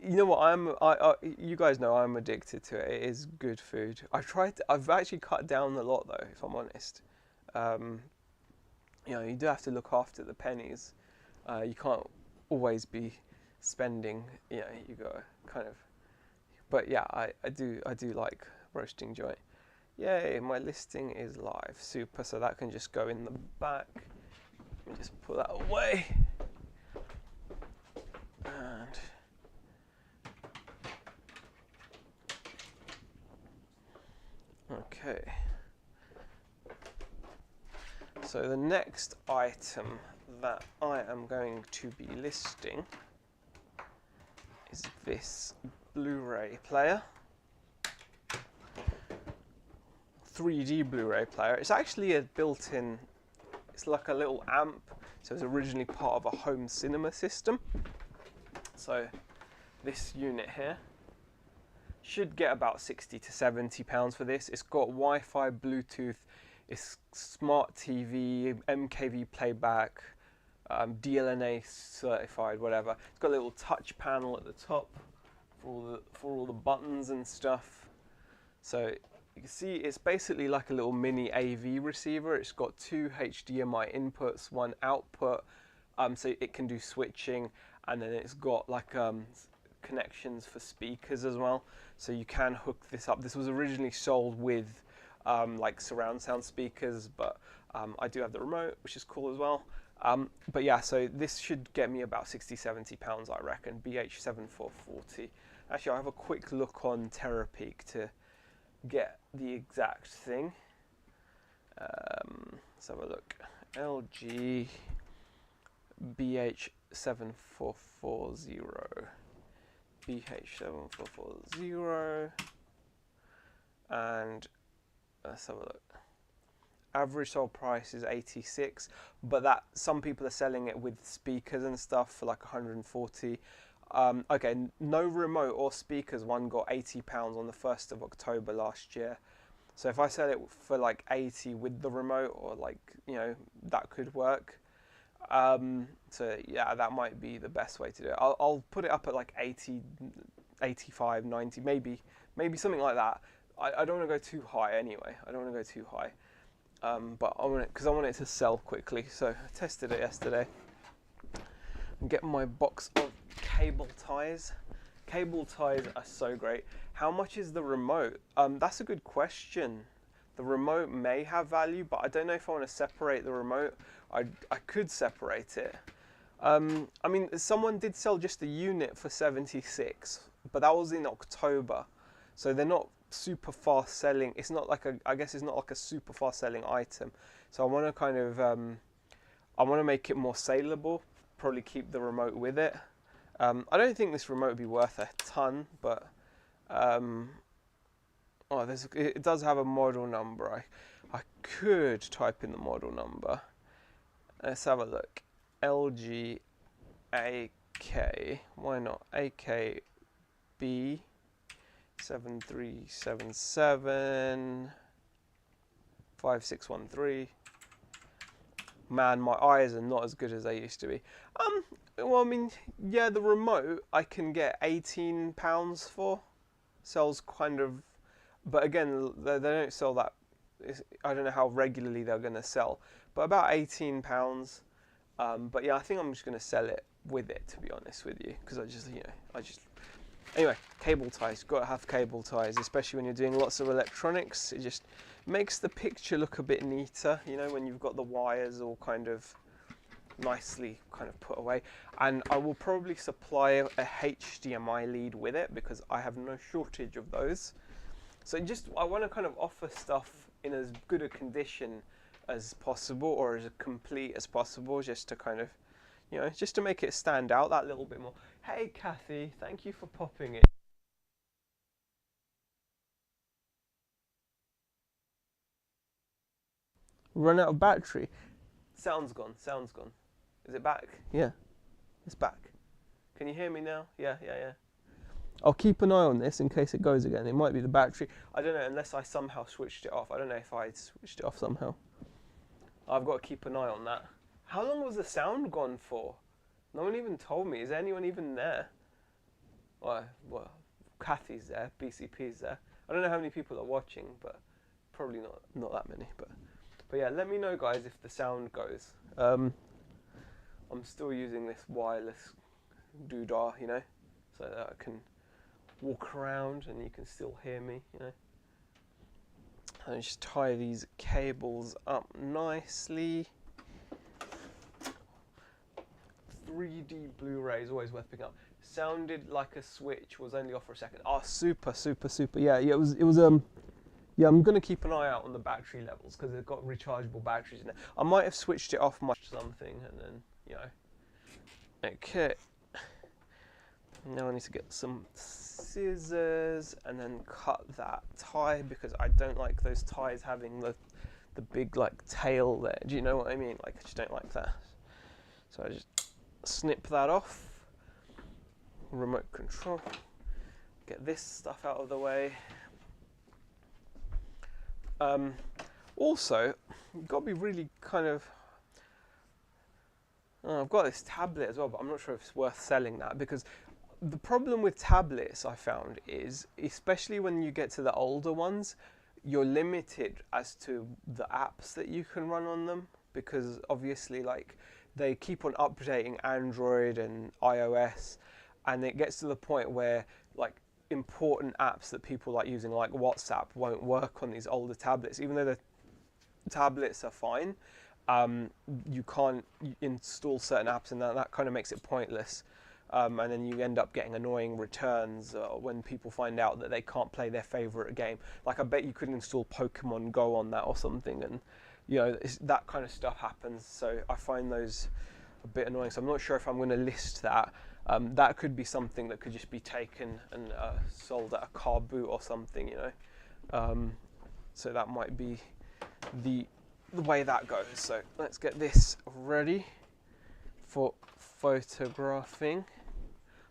You know what? You guys know I'm addicted to it. It is good food. I've actually cut down a lot, though, if I'm honest. You do have to look after the pennies. You can't always be spending. You got to kind of. But yeah, I do like roasting joint. Yay! My listing is live. Super. So that can just go in the back. Let me just put that away. And okay. So the next item that I am going to be listing is this Blu-ray player. 3D Blu-ray player. It's actually a built-in, it's like a little amp. So it was originally part of a home cinema system. So this unit here should get about 60 to 70 pounds for this. It's got Wi-Fi, Bluetooth, it's smart TV, MKV playback, DLNA certified, whatever. It's got a little touch panel at the top for all the buttons and stuff. So you can see it's basically like a little mini AV receiver. It's got 2 HDMI inputs, 1 output, so it can do switching, and then it's got like connections for speakers as well. So you can hook this up. This was originally sold with like surround sound speakers, but I do have the remote, which is cool as well. But yeah, so this should get me about 60-70 pounds, I reckon. BH7440. Actually, I'll have a quick look on Terapeak to get the exact thing. Let's have a look. LG BH7440. BH7440. And let's have a look. Average sold price is 86, but that some people are selling it with speakers and stuff for like 140. Okay, no remote or speakers. One got £80 on the 1st of October last year. So if I sell it for like 80 with the remote, or like, that could work. So yeah, that might be the best way to do it. I'll put it up at like 80, 85, 90, maybe something like that. I don't want to go too high anyway. I don't want to go too high. But I want it because I want it to sell quickly. So I tested it yesterday. I'm getting my box of cable ties. Cable ties are so great. How much is the remote? That's a good question. The remote may have value, but I don't know if I want to separate the remote. I could separate it. I mean, someone did sell just a unit for 76. but that was in October, so they're not super fast selling. It's not like I guess it's not like a super fast selling item. So I want to kind of I want to make it more saleable. Probably keep the remote with it. I don't think this remote would be worth a ton, but it does have a model number. I could type in the model number. Let's have a look. LG AK. Why not? AKB 7377 5613. Man, my eyes are not as good as they used to be. Well, I mean, yeah, the remote I can get £18 for. Sells kind of, but again, they don't sell that. I don't know how regularly they're going to sell, but about £18. But yeah, I think I'm just going to sell it with it, to be honest with you, because I just anyway, cable ties. Got to have cable ties, especially when you're doing lots of electronics. It just makes the picture look a bit neater, you know, when you've got the wires all kind of nicely kind of put away. And I will probably supply a HDMI lead with it because I have no shortage of those. So I want to kind of offer stuff in as good a condition as possible, or as complete as possible, just to kind of, you know, just to make it stand out that little bit more. Hey Kathy, thank you for popping in. Run out of battery. Sound's gone. Is it back? Yeah, it's back. Can you hear me now? Yeah. I'll keep an eye on this in case it goes again. It might be the battery. I don't know, unless I somehow switched it off. I don't know if I switched it off somehow. I've got to keep an eye on that. How long was the sound gone for? No one even told me. Is anyone even there? Well, Kathy's there. BCP's there. I don't know how many people are watching, but probably not that many. But yeah, let me know, guys, if the sound goes. I'm still using this wireless doodah, you know, so that I can walk around and you can still hear me, you know. And just tie these cables up nicely. 3D Blu-ray is always worth picking up. Sounded like a switch was only off for a second. Oh, super. Yeah, it was. Yeah, I'm gonna keep an eye out on the battery levels because they've got rechargeable batteries in it. I might have switched it off much something, and then, you know. Okay. Now I need to get some scissors and then cut that tie, because I don't like those ties having the big like tail there. Do you know what I mean? Like, I just don't like that. So I just snip that off. Remote control. Get this stuff out of the way. Also, you've got to be really kind of... I've got this tablet as well, but I'm not sure if it's worth selling that, because the problem with tablets, I found, is, especially when you get to the older ones, you're limited as to the apps that you can run on them, because obviously, like, they keep on updating Android and iOS, and it gets to the point where, like, important apps that people like using, like WhatsApp, won't work on these older tablets, even though the tablets are fine. You can't install certain apps, and that kind of makes it pointless. And then you end up getting annoying returns when people find out that they can't play their favorite game. Like, I bet you could install Pokemon Go on that or something, and you know, that kind of stuff happens. So I find those a bit annoying. So I'm not sure if I'm going to list that. That could be something that could just be taken and sold at a car boot or something, you know. So that might be the way that goes. So let's get this ready for photographing.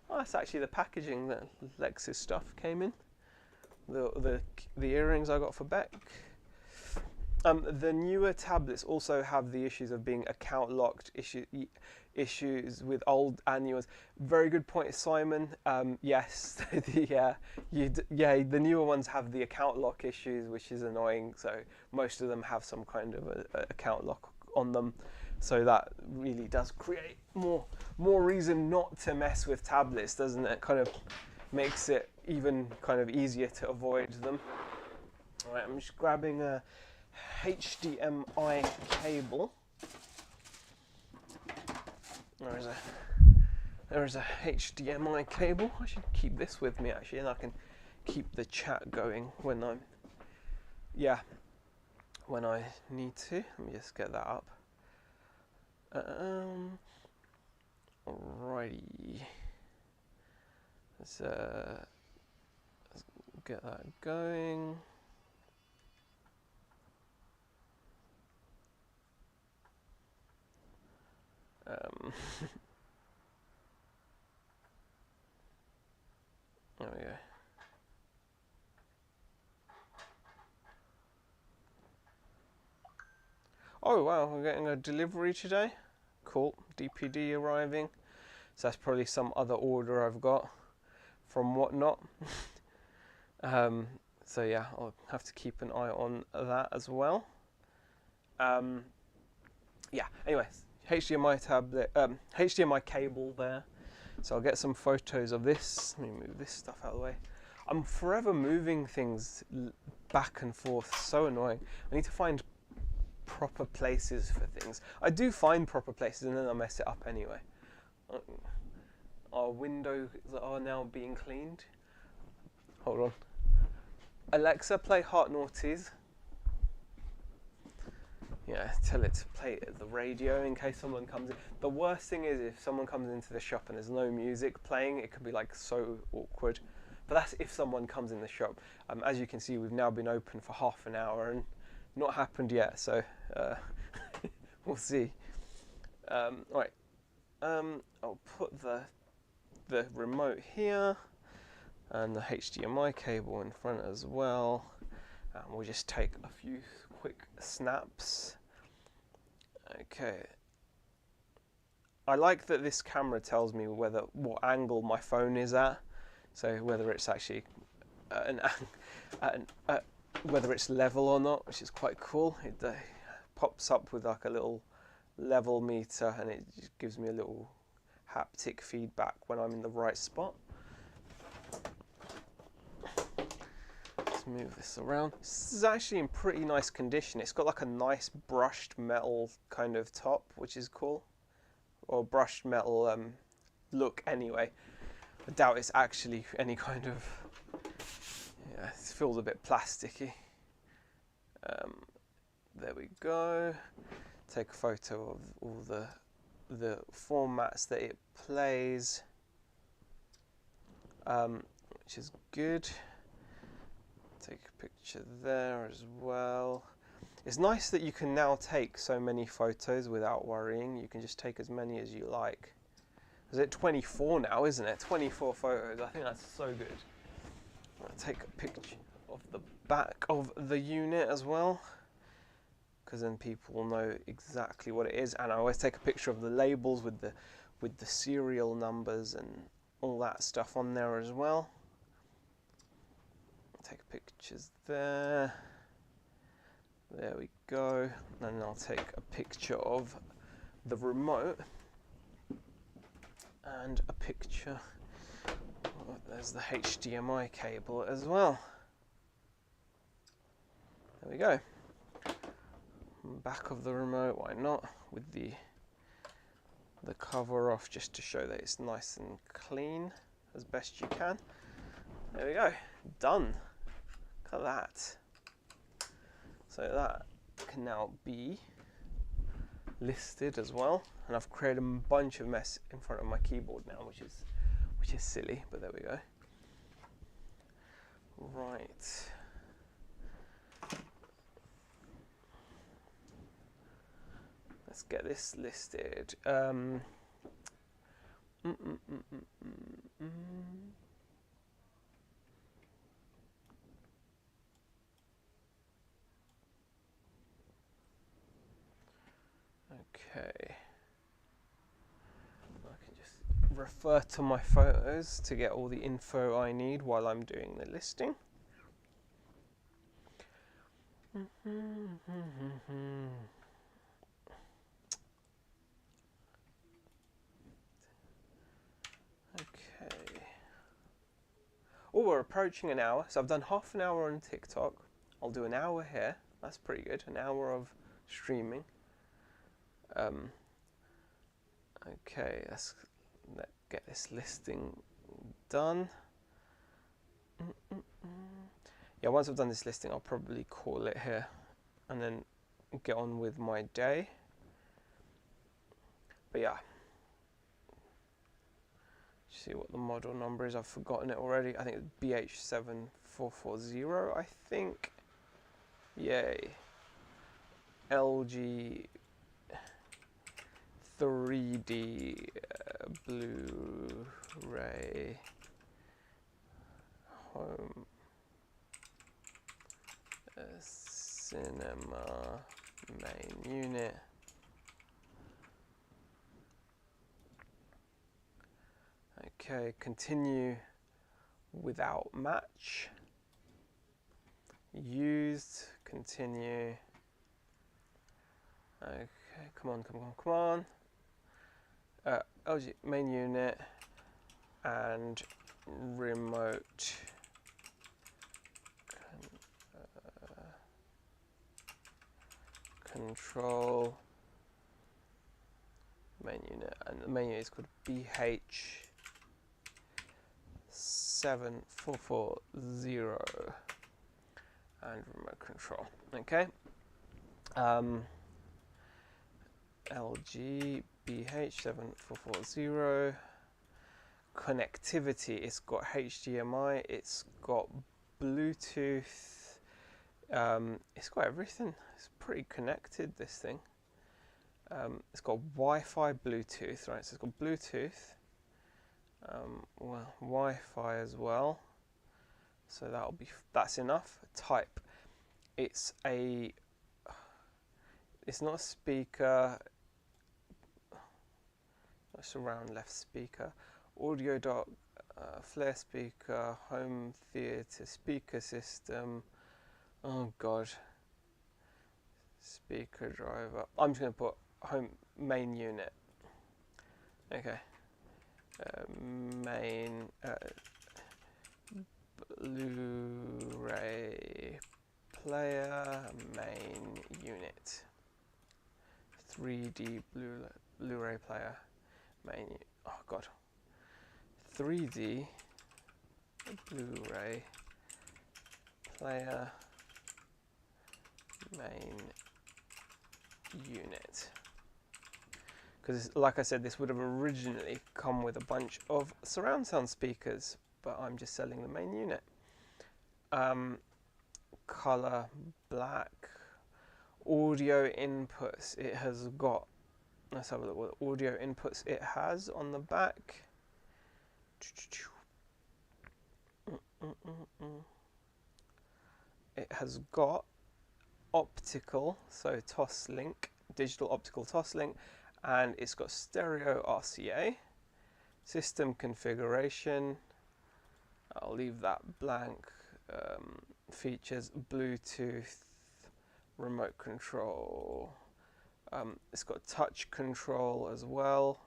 Oh, that's actually the packaging that Lex's stuff came in. The earrings I got for Beck. The newer tablets also have the issues of being account locked, issues with old and new ones. Very good point, Simon. Yes, the newer ones have the account lock issues, which is annoying. So most of them have some kind of a account lock on them. So that really does create more reason not to mess with tablets, doesn't it? Kind of makes it even kind of easier to avoid them. All right, I'm just grabbing a HDMI cable. There is a There is a HDMI cable. I should keep this with me actually, and I can keep the chat going when when I need to. Let me just get that up. Alrighty. Let's get that going. There we go. Oh wow, we're getting a delivery today. Cool. DPD arriving. So that's probably some other order I've got from whatnot. So yeah, I'll have to keep an eye on that as well. Yeah, anyways, HDMI cable there. So I'll get some photos of this. Let me move this stuff out of the way. I'm forever moving things back and forth. So annoying. I need to find proper places for things. I do find proper places and then I mess it up anyway. Our windows are now being cleaned. Hold on. Alexa, play Heart Naughties. Yeah, tell it to play the radio in case someone comes in. The worst thing is if someone comes into the shop and there's no music playing, it can be like so awkward. But that's if someone comes in the shop. As you can see, we've now been open for half an hour and not happened yet, so we'll see. Right, I'll put the remote here and the HDMI cable in front as well. And we'll just take a few quick snaps. Okay. I like that this camera tells me what angle my phone is at, so whether it's actually whether it's level or not, which is quite cool. It pops up with like a little level meter, and it just gives me a little haptic feedback when I'm in the right spot. Let's move this around. This is actually in pretty nice condition. It's got like a nice brushed metal kind of top, which is cool, or brushed metal look anyway. I doubt it's actually any kind of, yeah, it feels a bit plasticky. There we go. Take a photo of all the formats that it plays, which is good. Take a picture there as well. It's nice that you can now take so many photos without worrying. You can just take as many as you like. Is it 24 now, isn't it? 24 photos. I think that's so good. I'll take a picture of the back of the unit as well, because then people will know exactly what it is. And I always take a picture of the labels with the serial numbers and all that stuff on there as well. Take pictures there. There we go. And I'll take a picture of the remote and a picture. Oh, there's the HDMI cable as well. There we go. Back of the remote, why not? With the cover off, just to show that it's nice and clean as best you can. There we go. Done. Look at that. So that can now be listed as well, and I've created a bunch of mess in front of my keyboard now, which is silly, but there we go. Right. Let's get this listed. Okay. I can just refer to my photos to get all the info I need while I'm doing the listing. Okay. Oh, we're approaching an hour. So I've done half an hour on TikTok. I'll do an hour here. That's pretty good. An hour of streaming. Okay, get this listing done. Yeah, once I've done this listing, I'll probably call it here and then get on with my day. But yeah, see what the model number is. I've forgotten it already. I think it's BH7440, I think. Yay. LG 3D Blu-ray home cinema main unit. Okay, continue without match. Used, continue. Okay, come on. LG main unit and remote control main unit, and the main unit is called BH7440 and remote control. Okay. LG BH7440 connectivity. It's got HDMI. It's got Bluetooth. It's got everything. It's pretty connected, this thing. It's got Wi-Fi, Bluetooth, right? So it's got Bluetooth, well, Wi-Fi as well. So that's enough. Type. It's not a speaker. A surround left speaker. Audio dock, flare speaker, home theater speaker system. Oh god. Speaker driver. I'm just going to put home main unit. Okay. Main Blu-ray player main unit. 3D Blu-ray player main. Oh god. 3D Blu-ray player main unit. Because like I said, this would have originally come with a bunch of surround sound speakers, but I'm just selling the main unit. Color black. Audio inputs. It has got, let's have a look what audio inputs it has on the back. It has got optical, so Toslink, digital optical Toslink, and it's got stereo RCA. System configuration, I'll leave that blank. Features Bluetooth, remote control. It's got touch control as well.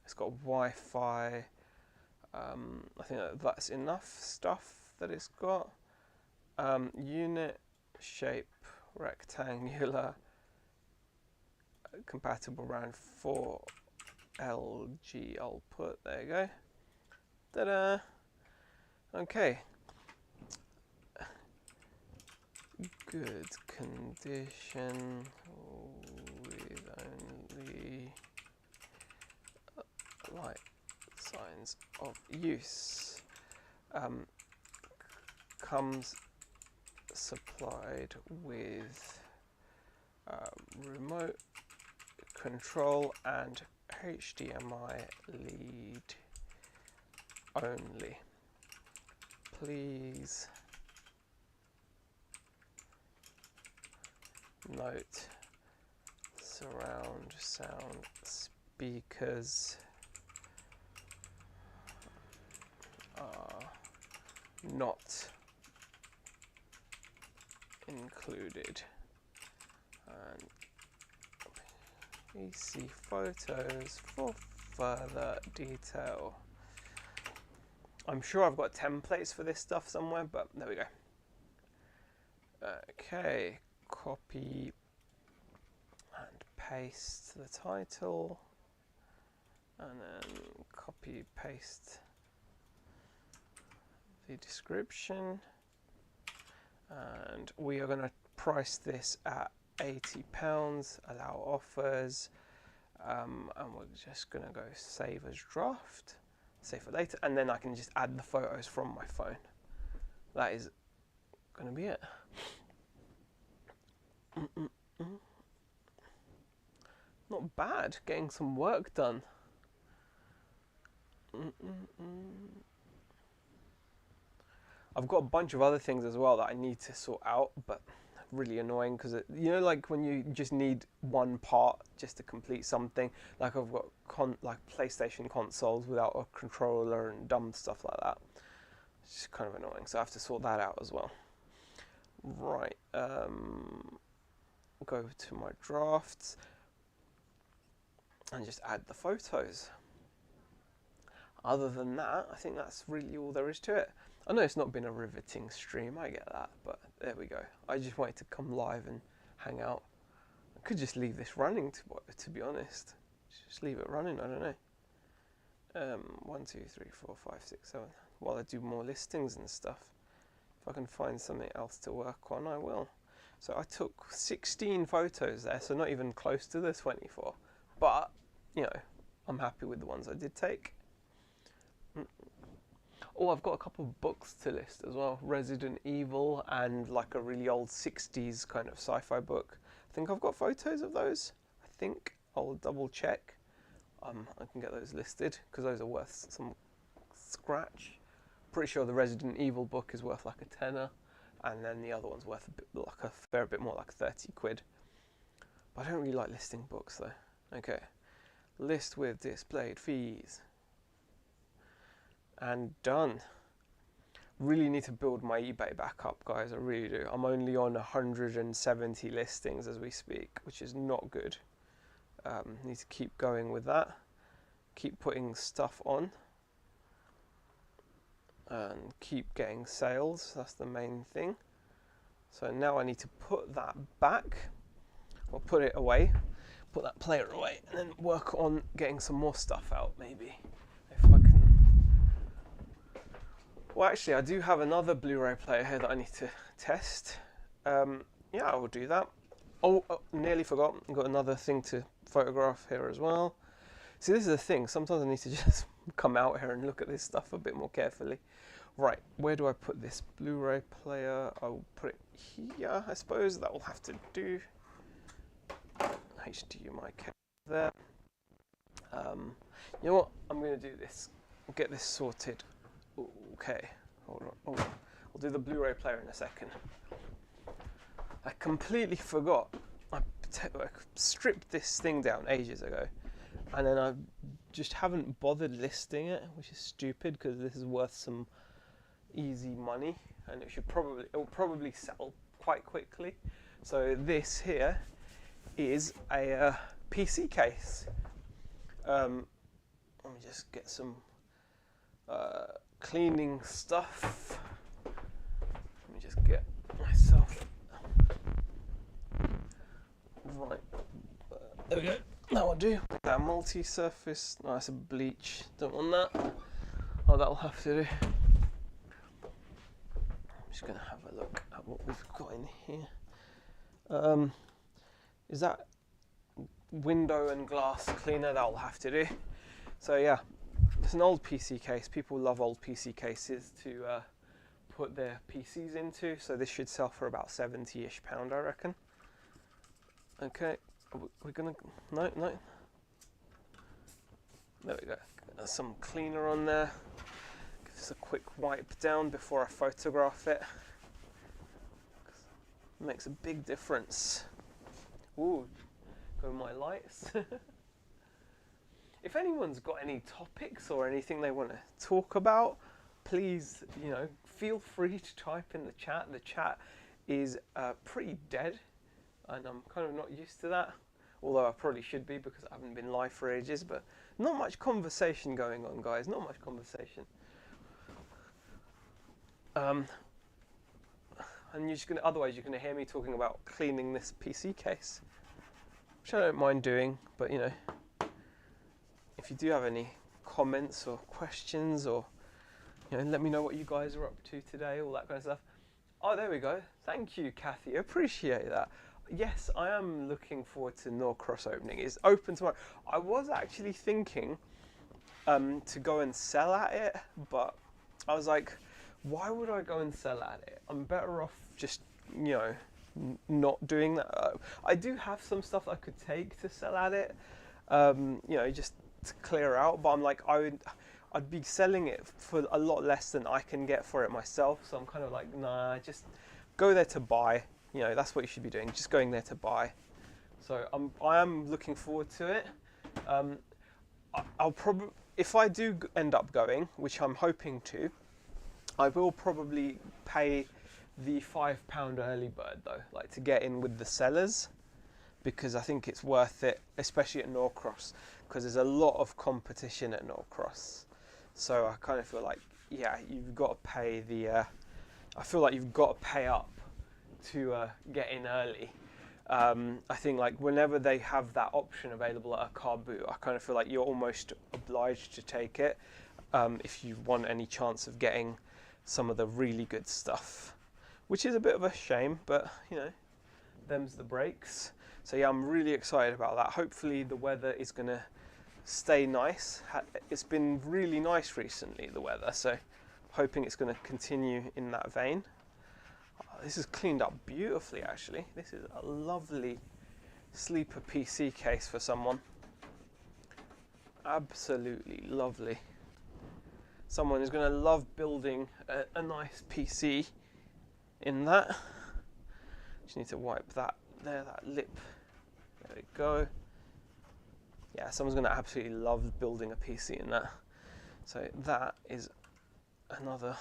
It's got Wi-Fi. I think that's enough stuff that it's got. Unit shape rectangular, compatible around 4 LG. I'll put, there you go. Ta-da! Okay. Good condition with only light signs of use. Comes supplied with remote control and HDMI lead only. Please note surround sound speakers are not included, and please see photos for further detail. I'm sure I've got templates for this stuff somewhere, but there we go. Okay, copy and paste the title and then copy paste the description, and we are going to price this at £80, allow offers, and we're just going to go save as draft, save for later, and then I can just add the photos from my phone. That is going to be it. Not bad, getting some work done. I've got a bunch of other things as well that I need to sort out, but really annoying because you know, like when you just need one part just to complete something. Like I've got like PlayStation consoles without a controller and dumb stuff like that. It's just kind of annoying, so I have to sort that out as well. Right, go to my drafts and just add the photos. Other than that, I think that's really all there is to it. I know it's not been a riveting stream, I get that, but there we go. I just wanted to come live and hang out. I could just leave this running, to be honest. Just leave it running, I don't know. 1, 2, 3, 4, 5, 6, 7. While I do more listings and stuff. If I can find something else to work on, I will. So I took 16 photos there, so not even close to the 24. But, you know, I'm happy with the ones I did take. Oh, I've got a couple of books to list as well. Resident Evil and like a really old 60s kind of sci-fi book. I think I've got photos of those. I think I'll double check. I can get those listed because those are worth some scratch. Pretty sure the Resident Evil book is worth like a tenner, and then the other one's worth a fair bit more, like 30 quid. But I don't really like listing books though. Okay, list with displayed fees. And done. Really need to build my eBay back up, guys. I really do. I'm only on 170 listings as we speak, which is not good. Need to keep going with that. Keep putting stuff on. And keep getting sales. That's the main thing. So now I need to put that back. Or put it away. Put that player away. And then work on getting some more stuff out, maybe. If I can. Well, actually, I do have another Blu-ray player here that I need to test. Yeah, I will do that. Oh, nearly forgot. I've got another thing to photograph here as well. See, this is the thing. Sometimes I need to just come out here and look at this stuff a bit more carefully. Right, where do I put this Blu-ray player? I'll put it here, I suppose. That will have to do. HDMI cable there. You know what? I'm going to do this. I'll get this sorted. Okay, hold on. Oh, I'll do the Blu-ray player in a second. I completely forgot. I stripped this thing down ages ago, and then I just haven't bothered listing it, which is stupid because this is worth some easy money, and it will probably sell quite quickly. So this here is a PC case. Let me just get some cleaning stuff. Let me just get myself right. There we go. That will do. That multi-surface. No, that's a bleach. Don't want that. Oh, that'll have to do. I'm just gonna have a look at what we've got in here. Is that window and glass cleaner? That'll have to do. So yeah. It's an old PC case. People love old PC cases to put their PCs into. So this should sell for about £70-ish, I reckon. Okay, we're gonna no. There we go. There's some cleaner on there. Give this a quick wipe down before I photograph it. It makes a big difference. Ooh, go my lights. If anyone's got any topics or anything they want to talk about, please, feel free to type in the chat. The chat is pretty dead, and I'm kind of not used to that. Although I probably should be because I haven't been live for ages. But not much conversation going on, guys. Not much conversation. And otherwise you're gonna hear me talking about cleaning this PC case, which I don't mind doing, but if you do have any comments or questions, or let me know what you guys are up to today, all that kind of stuff. Oh, there we go. Thank you, Kathy. Appreciate that. Yes, I am looking forward to Norcross opening. It's open tomorrow. I was actually thinking to go and sell at it, but I was like, why would I go and sell at it? I'm better off just, not doing that. I do have some stuff I could take to sell at it, just to clear out, but I'm like, I'd be selling it for a lot less than I can get for it myself. So I'm kind of like, nah, just go there to buy. That's what you should be doing. Just going there to buy. So I am looking forward to it. I'll probably, if I do end up going, which I'm hoping to, I will probably pay the £5 early bird though, like to get in with the sellers, because I think it's worth it, especially at Norcross, because there's a lot of competition at Norcross. So I kind of feel like, you've got to pay I feel like you've got to pay up to get in early. I think like whenever they have that option available at a car boot, I kind of feel like you're almost obliged to take it if you want any chance of getting some of the really good stuff, which is a bit of a shame, but them's the breaks. So yeah, I'm really excited about that. Hopefully the weather is going to stay nice. It's been really nice recently, the weather, so hoping it's going to continue in that vein. This is cleaned up beautifully, actually. This is a lovely sleeper PC case for someone. Absolutely lovely. Someone is going to love building a nice PC in that. Just need to wipe that there, that lip. There we go. Yeah, someone's going to absolutely love building a PC in that. So that is another.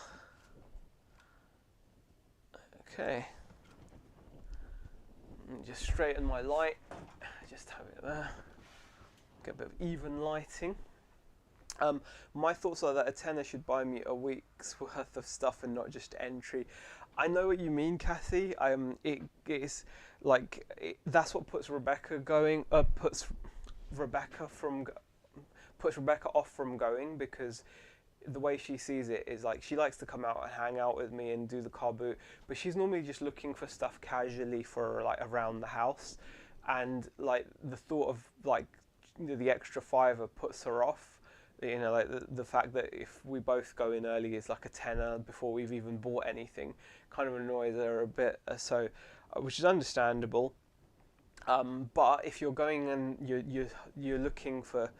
Okay. Just straighten my light. Just have it there. Get a bit of even lighting. My thoughts are that a tenner should buy me a week's worth of stuff and not just entry. I know what you mean, Kathy. It is like that's what puts Rebecca going. Puts Rebecca off from going, because the way she sees it is like she likes to come out and hang out with me and do the car boot, but she's normally just looking for stuff casually for like around the house, and like the thought of like the extra fiver puts her off. Like the fact that if we both go in early is like a tenner before we've even bought anything, kind of annoys her a bit. So, which is understandable. But if you're going and you're looking for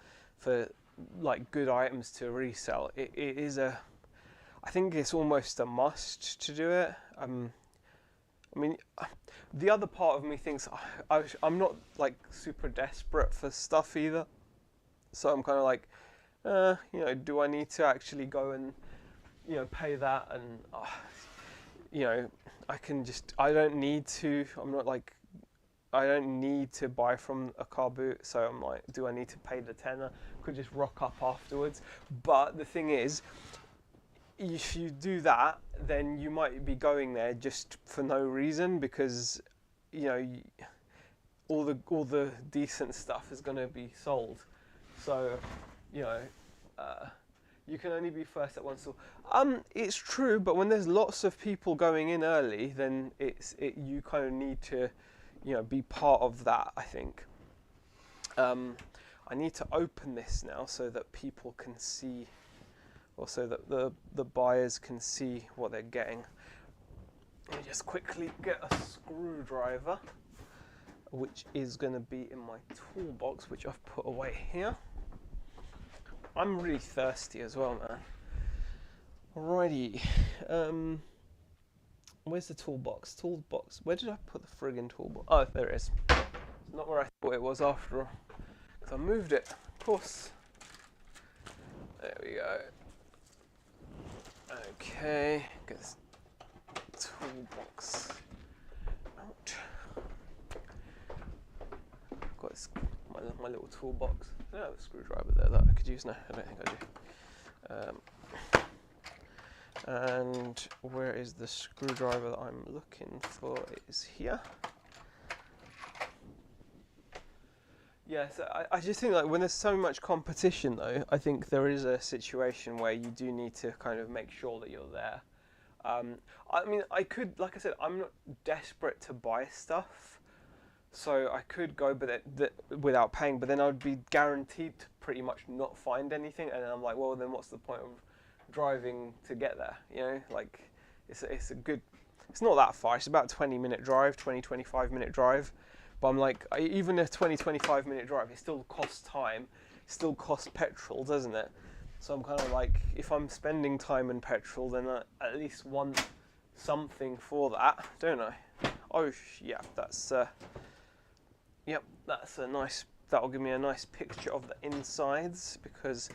like good items to resell, it is I think it's almost a must to do it. I mean, the other part of me thinks I'm not like super desperate for stuff either, so I'm kind of like, do I need to actually go and pay that? And I don't need to. I don't need to buy from a car boot, so I'm like, do I need to pay the tenner? Could just rock up afterwards. But the thing is, if you do that, then you might be going there just for no reason, because all the decent stuff is going to be sold. So you can only be first at one store. It's true, but when there's lots of people going in early, then you kind of need to be part of that, I think. I need to open this now so that people can see, or so that the buyers can see what they're getting. Let me just quickly get a screwdriver, which is going to be in my toolbox, which I've put away here. I'm really thirsty as well, man. Alrighty. Where's the toolbox? Toolbox. Where did I put the friggin' toolbox? Oh, there it is. It's not where I thought it was after all. Because I moved it, of course. There we go. Okay. Get this toolbox out. Got this, my little toolbox. I don't have a screwdriver there that I could use now. I don't think I do. And where is the screwdriver that I'm looking for? It is here. Yeah, so I just think like when there's so much competition though, I think there is a situation where you do need to kind of make sure that you're there. Um, I mean, I could, like I said, I'm not desperate to buy stuff, so I could go but without paying, but then I'd be guaranteed to pretty much not find anything, and then I'm like, well, then what's the point of driving to get there? You know, like it's a good, it's not that far. It's about a 20-minute drive, 25-minute drive. But I'm like, even a 25-minute drive, it still costs time, still costs petrol, doesn't it? So I'm kind of like, if I'm spending time and petrol, then I at least want something for that, don't I? Oh, yeah, that's a nice, that'll give me a nice picture of the insides because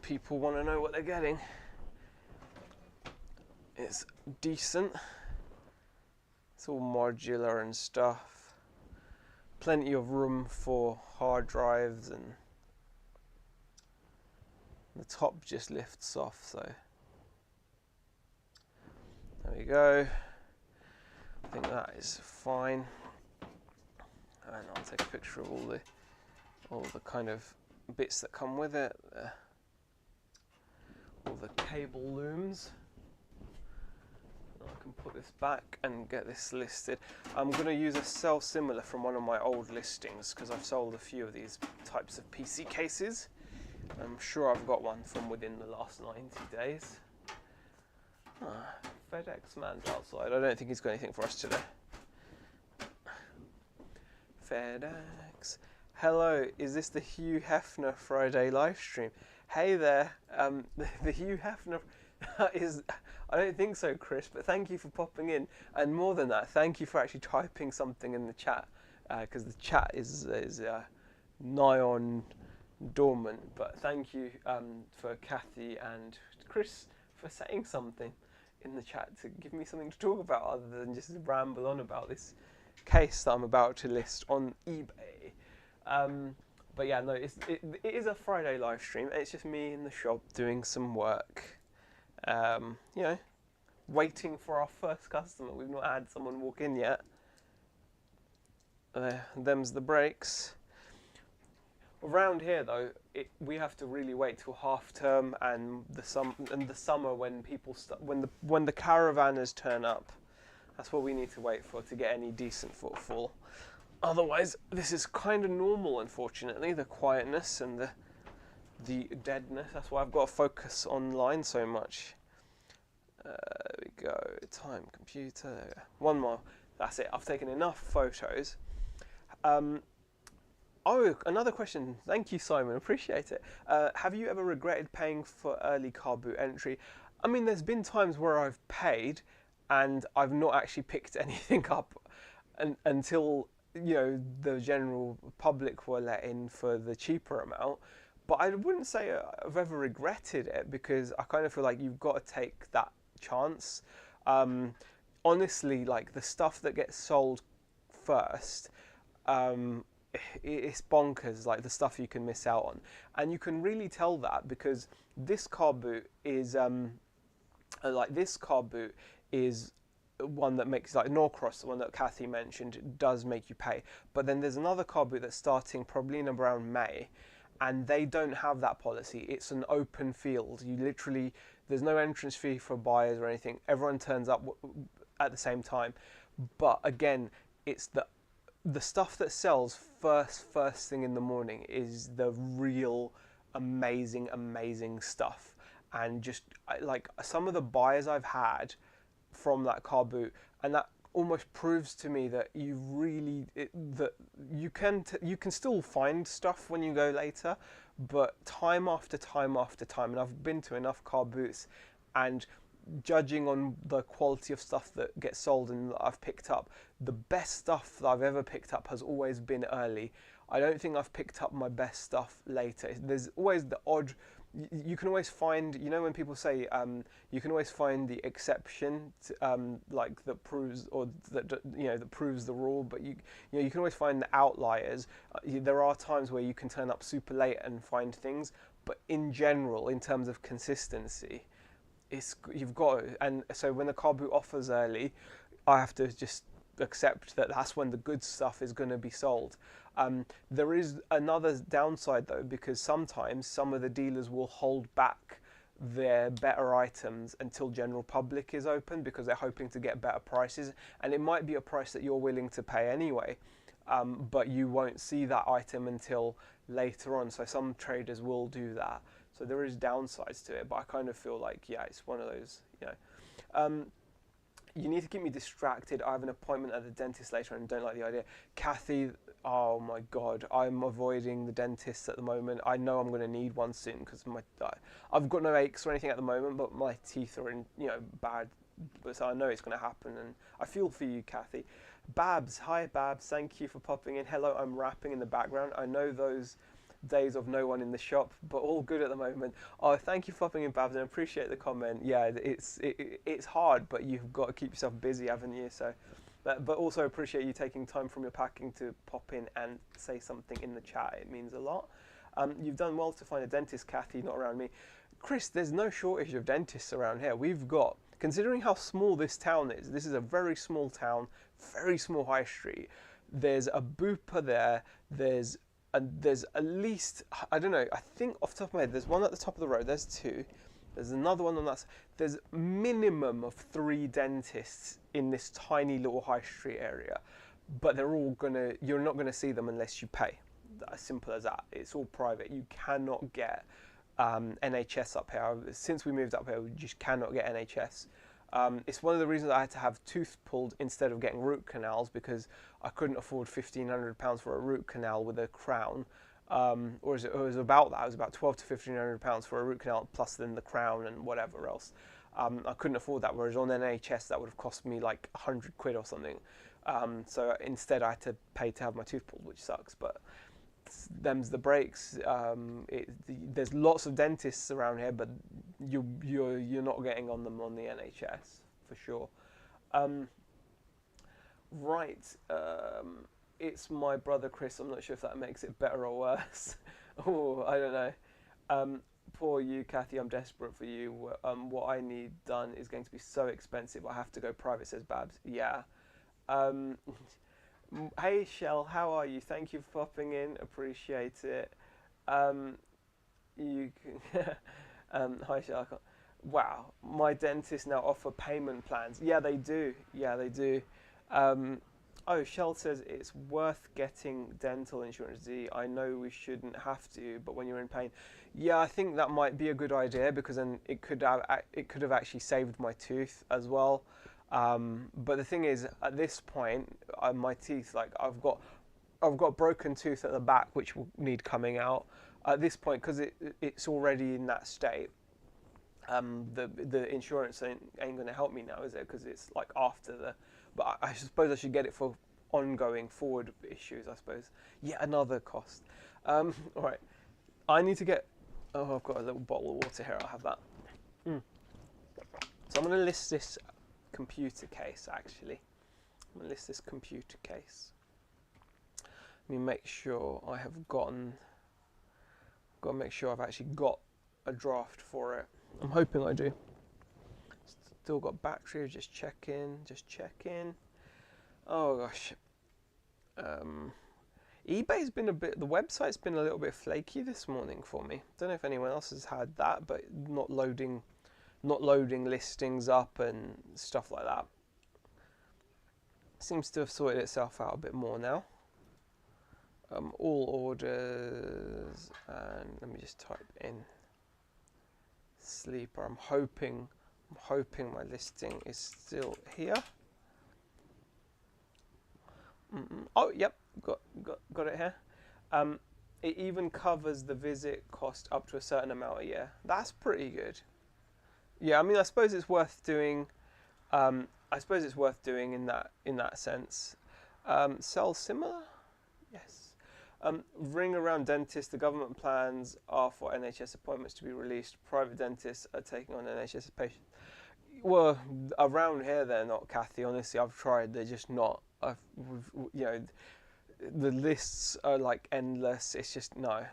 people want to know what they're getting. It's decent. It's all modular and stuff. Plenty of room for hard drives, and the top just lifts off, so there we go. I think that is fine. And I'll take a picture of all the kind of bits that come with it. All the cable looms. I can put this back and get this listed. I'm going to use a cell similar from one of my old listings because I've sold a few of these types of PC cases. I'm sure I've got one from within the last 90 days. FedEx man's outside. I don't think he's got anything for us today. FedEx. Hello, is this the Hugh Hefner Friday live stream? Hey there. The Hugh Hefner is... I don't think so, Chris, but thank you for popping in. And more than that, thank you for actually typing something in the chat, because the chat is nigh on dormant. But thank you for Kathy and Chris for saying something in the chat to give me something to talk about other than just ramble on about this case that I'm about to list on eBay. But yeah, no, it is a Friday live stream. It's just me in the shop doing some work. You know, waiting for our first customer. We've not had someone walk in yet. Them's the breaks. Around here, though, we have to really wait till half term and the summer when people when the caravanners turn up. That's what we need to wait for to get any decent footfall. Otherwise, this is kind of normal, unfortunately. The quietness and the deadness. That's why I've got to focus online so much. There we go. Time computer. There we go. One more. That's it. I've taken enough photos. Oh, another question. Thank you, Simon. Appreciate it. Have you ever regretted paying for early car boot entry? I mean, there's been times where I've paid and I've not actually picked anything up until, you know, the general public were let in for the cheaper amount. But I wouldn't say I've ever regretted it because I kind of feel like you've got to take that chance. Honestly, like the stuff that gets sold first, it's bonkers, like the stuff you can miss out on. And you can really tell that because this car boot is one that makes, like Norcross, the one that Kathy mentioned, does make you pay. But then there's another car boot that's starting probably in around May, and they don't have that policy. It's an open field. You literally, there's no entrance fee for buyers or anything. Everyone turns up at the same time. But again, it's the stuff that sells first thing in the morning is the real amazing stuff. And just like some of the buyers I've had from that car boot, and that almost proves to me that that you can still find stuff when you go later, but time after time after time, and I've been to enough car boots, and judging on the quality of stuff that gets sold and that I've picked up, the best stuff that I've ever picked up has always been early. I don't think I've picked up my best stuff later. There's always the odd. You can always find, you know, when people say you can always find the exception, like that proves, or that, you know, that proves the rule. But you can always find the outliers. There are times where you can turn up super late and find things, but in general, in terms of consistency, you've got to. And so when the car boot offers early, I have to just accept that that's when the good stuff is going to be sold. There is another downside though, because sometimes some of the dealers will hold back their better items until general public is open because they're hoping to get better prices, and it might be a price that you're willing to pay anyway, but you won't see that item until later on. So some traders will do that. So there is downsides to it, but I kind of feel like, yeah, it's one of those, you know. You need to keep me distracted. I have an appointment at the dentist later and don't like the idea. Kathy, oh my God, I'm avoiding the dentist at the moment. I know I'm going to need one soon because I've got no aches or anything at the moment, but my teeth are in, you know, bad. So I know it's going to happen, and I feel for you, Kathy. Babs, hi Babs, thank you for popping in. Hello, I'm rapping in the background. I know those days of no one in the shop, but all good at the moment. Oh, thank you for popping in, Babs, and I appreciate the comment. Yeah, it's hard, but you've got to keep yourself busy, haven't you? So, but also appreciate you taking time from your packing to pop in and say something in the chat. It means a lot. You've done well to find a dentist, Kathy, not around me. Chris, there's no shortage of dentists around here. We've got, considering how small this town is, this is a very small town, very small high street. There's a Bupa there. There's at least, I don't know, I think off the top of my head, there's one at the top of the road, there's two, there's another one on that side. There's minimum of 3 dentists in this tiny little high street area, but you're not gonna see them unless you pay. As simple as that. It's all private. You cannot get NHS up here. Since we moved up here, we just cannot get NHS. It's one of the reasons I had to have tooth pulled instead of getting root canals, because I couldn't afford £1,500 for a root canal with a crown. It was about that. It was about £1,200 to £1,500 for a root canal, plus then the crown and whatever else. I couldn't afford that, whereas on NHS that would have cost me like £100 or something. So instead I had to pay to have my tooth pulled, which sucks, but them's the breaks. There's lots of dentists around here, but you're not getting on them on the NHS for sure. Right, it's my brother Chris. I'm not sure if that makes it better or worse. Oh, I don't know. Poor you, Kathy. I'm desperate for you. What I need done is going to be so expensive. I have to go private, says Babs. Yeah. Hey Shell, how are you? Thank you for popping in. Appreciate it. You can hi Shell. Wow, my dentist now offer payment plans. Yeah, they do. Yeah, they do. Oh, Shell says it's worth getting dental insurance. Z, I know we shouldn't have to, but when you're in pain, yeah, I think that might be a good idea, because then it could have actually saved my tooth as well. But the thing is, at this point, my teeth, like I've got broken tooth at the back, which will need coming out. At this point, because it's already in that state, the insurance ain't going to help me now, is it? Because it's like after the. But I suppose I should get it for ongoing forward issues, I suppose. Yet another cost. All right, I need to get. Oh, I've got a little bottle of water here. I'll have that. So I'm going to list this computer case, actually. I'm going to list this computer case. Let me make sure I have got to make sure I've actually got a draft for it. I'm hoping I do. Still got battery, just check in. Oh gosh. eBay's been the website's been a little bit flaky this morning for me. Don't know if anyone else has had that, but not loading listings up and stuff like that. Seems to have sorted itself out a bit more now. All orders, and let me just type in sleeper. I'm hoping my listing is still here. Oh, yep, got it here. It even covers the visit cost up to a certain amount a year. That's pretty good. Yeah, I mean, I suppose it's worth doing. In that sense. Sell similar? Yes. Ring around dentists. The government plans are for NHS appointments to be released. Private dentists are taking on NHS patients. Well, around here they're not, Kathy. Honestly, I've tried. They're just not. The lists are like endless. It's just not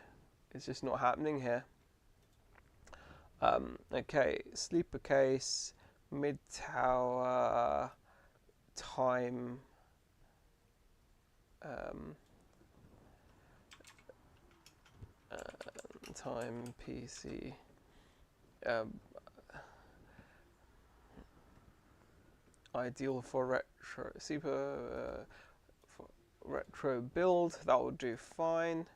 happening here. Okay, sleeper case, mid tower, time. um, time PC. Um, Ideal for retro for retro build. That will do fine.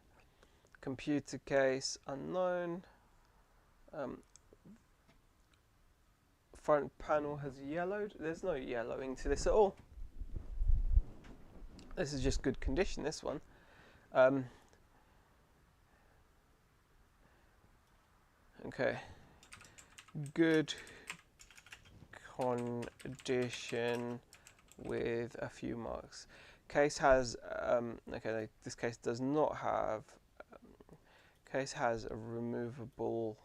Computer case unknown. Front panel has yellowed. There's no yellowing to this at all. This is just good condition, this one. Okay. Good condition with a few marks. Case has, okay, this case does not have, case has a removable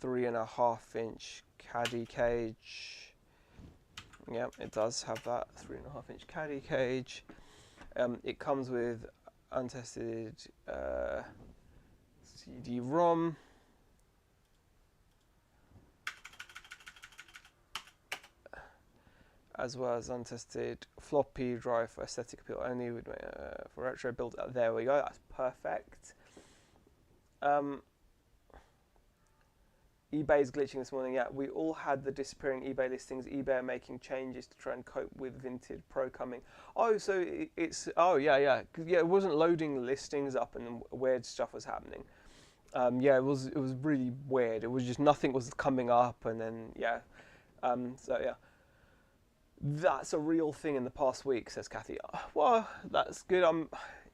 3.5-inch caddy cage. Yep, it does have that 3.5-inch caddy cage. It comes with untested CD-ROM. As well as untested floppy drive for aesthetic appeal only for retro build. There we go, that's perfect. eBay is glitching this morning. Yeah, we all had the disappearing eBay listings. eBay are making changes to try and cope with Vinted Pro coming. Oh, so it's, oh yeah, it wasn't loading listings up and weird stuff was happening. Yeah, it was really weird. It was just nothing was coming up, and then yeah, so yeah. That's a real thing in the past week, says Kathy. Well, that's good.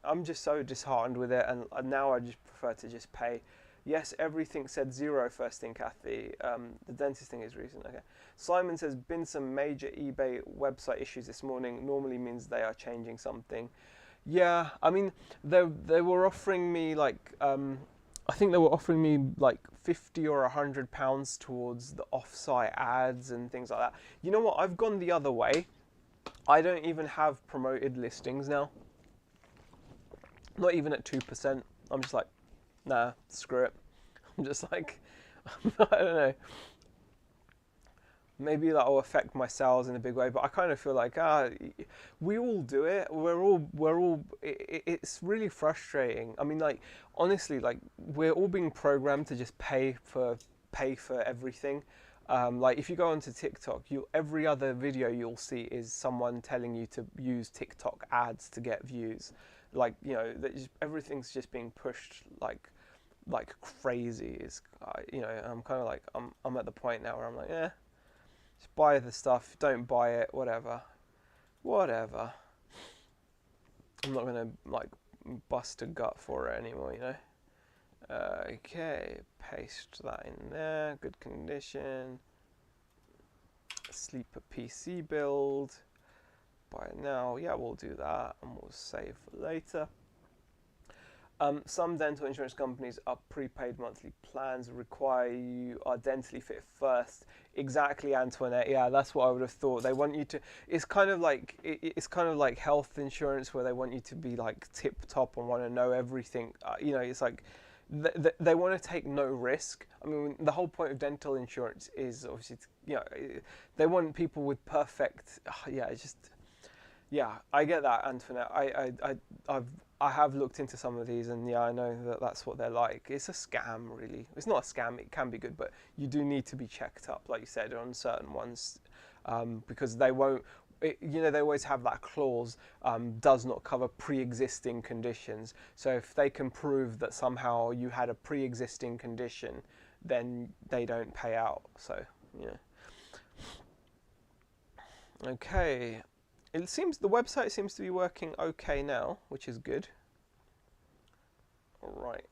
I'm just so disheartened with it, and now I just prefer to just pay. Yes, everything said 0 first thing, Kathy. The dentist thing is recent. Okay. Simon says, been some major eBay website issues this morning. Normally means they are changing something. Yeah, I mean, they were offering me like, I think they were offering me like £50 or £100 towards the off-site ads and things like that. You know what? I've gone the other way. I don't even have promoted listings now. Not even at 2%. I'm just like, nah, screw it. I'm just like, I don't know. Maybe that will affect my sales in a big way, but I kind of feel like, we all do it. It's really frustrating. I mean, like, honestly, like, we're all being programmed to just pay for everything. Like, if you go onto TikTok, every other video you'll see is someone telling you to use TikTok ads to get views. Like, you know, everything's just being pushed like crazy. Is I'm kind of like, I'm at the point now where I'm like, just buy the stuff, don't buy it, whatever. I'm not gonna like bust a gut for it anymore, you know. Okay, paste that in there. Good condition. Sleeper PC build. Buy it now. Yeah, we'll do that, and we'll save for later. Some dental insurance companies are prepaid monthly plans require you are dentally fit first. Exactly, Antoinette. Yeah, that's what I would have thought. They want you to. It's kind of like health insurance where they want you to be like tip top and want to know everything. It's like they want to take no risk. I mean, the whole point of dental insurance is obviously they want people with perfect. Yeah, I get that, Antoinette. I have looked into some of these, and yeah, I know that that's what they're like. It's a scam, really. It's not a scam. It can be good, but you do need to be checked up, like you said, on certain ones, because they won't. They always have that clause, does not cover pre-existing conditions. So if they can prove that somehow you had a pre-existing condition, then they don't pay out. So yeah. Okay. The website seems to be working okay now, which is good. All right,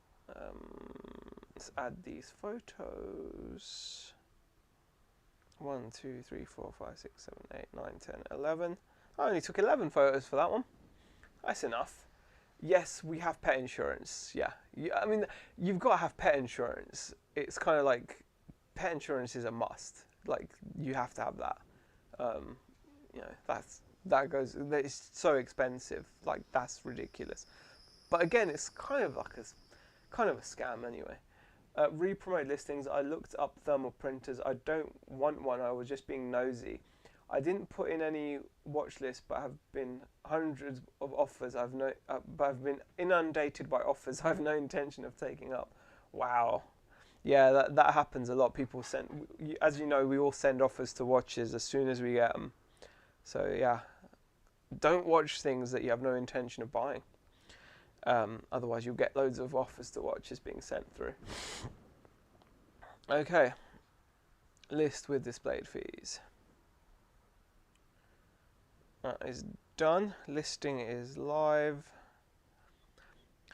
let's add these photos. 1, 2, 3, 4, 5, 6, 7, 8, 9, 10, 11. I only took 11 photos for that one. That's enough. Yes, we have pet insurance. Yeah, I mean, you've got to have pet insurance. It's kind of like pet insurance is a must. Like, you have to have that. It's so expensive. Like, that's ridiculous. But again, it's kind of a scam anyway. Re-promote listings. I looked up thermal printers. I don't want one. I was just being nosy. I didn't put in any watch list, but have been hundreds of offers. But I've been inundated by offers. I have no intention of taking up. Wow. Yeah, that happens a lot. People send, as you know, we all send offers to watches as soon as we get them. So yeah, don't watch things that you have no intention of buying. Otherwise, you'll get loads of offers to watches being sent through. Okay, list with displayed fees. That is done. Listing is live.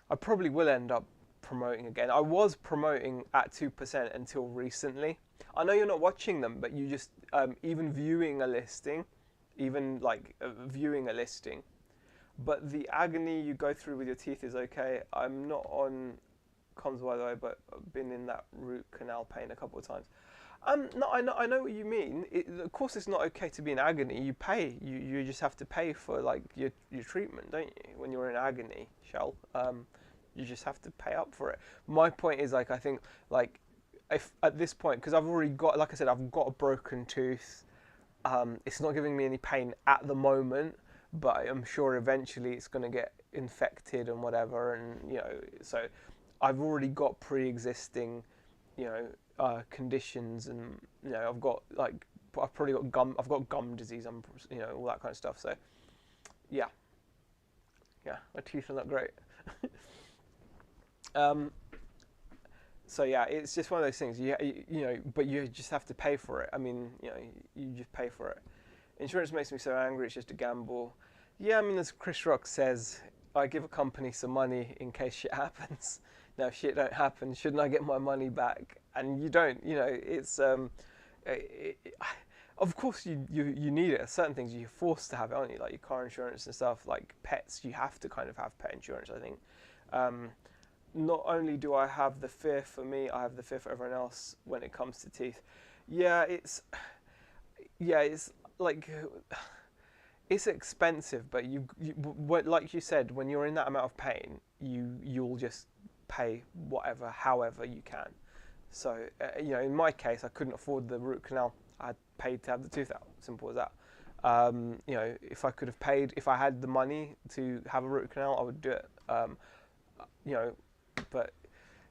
I probably will end up promoting again. I was promoting at 2% until recently. I know you're not watching them, but you just even viewing a listing, viewing a listing. But the agony you go through with your teeth is okay. I'm not on comms, by the way, but I've been in that root canal pain a couple of times. No, I know what you mean. Of course, it's not okay to be in agony. You pay. You just have to pay for like your treatment, don't you? When you're in agony, you just have to pay up for it. My point is, like, I think, like, if at this point, because I've already got, like I said, I've got a broken tooth. It's not giving me any pain at the moment, but I'm sure eventually it's going to get infected and whatever, and so I've already got pre-existing, conditions, and I've probably got gum disease, all that kind of stuff. So yeah, my teeth are not great. So yeah, it's just one of those things. But you just have to pay for it. I mean, you just pay for it. Insurance makes me so angry. It's just a gamble. Yeah, I mean, as Chris Rock says, I give a company some money in case shit happens. Now, if shit don't happen, shouldn't I get my money back? And you don't. It's of course you need it. Certain things you're forced to have it, aren't you? Like your car insurance and stuff. Like pets, you have to kind of have pet insurance, I think. Not only do I have the fear for me, I have the fear for everyone else when it comes to teeth. Yeah, it's like it's expensive, but like you said, when you're in that amount of pain, you'll just pay however you can. So in my case, I couldn't afford the root canal. I paid to have the tooth out. Simple as that. If I had the money to have a root canal, I would do it. But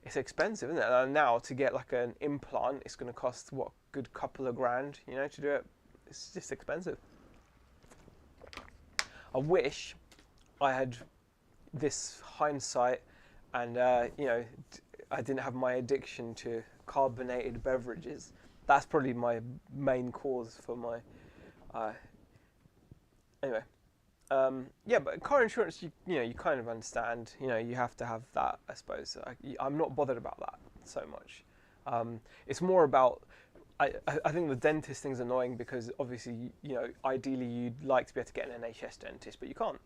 it's expensive, isn't it? And now to get like an implant, it's going to cost a good couple of grand, to do it. It's just expensive. I wish I had this hindsight, and I didn't have my addiction to carbonated beverages. That's probably my main cause for my. Anyway. But car insurance, you kind of understand. You have to have that, I suppose. I'm not bothered about that so much. It's more about. I think the dentist thing's annoying because obviously, ideally you'd like to be able to get an NHS dentist, but you can't.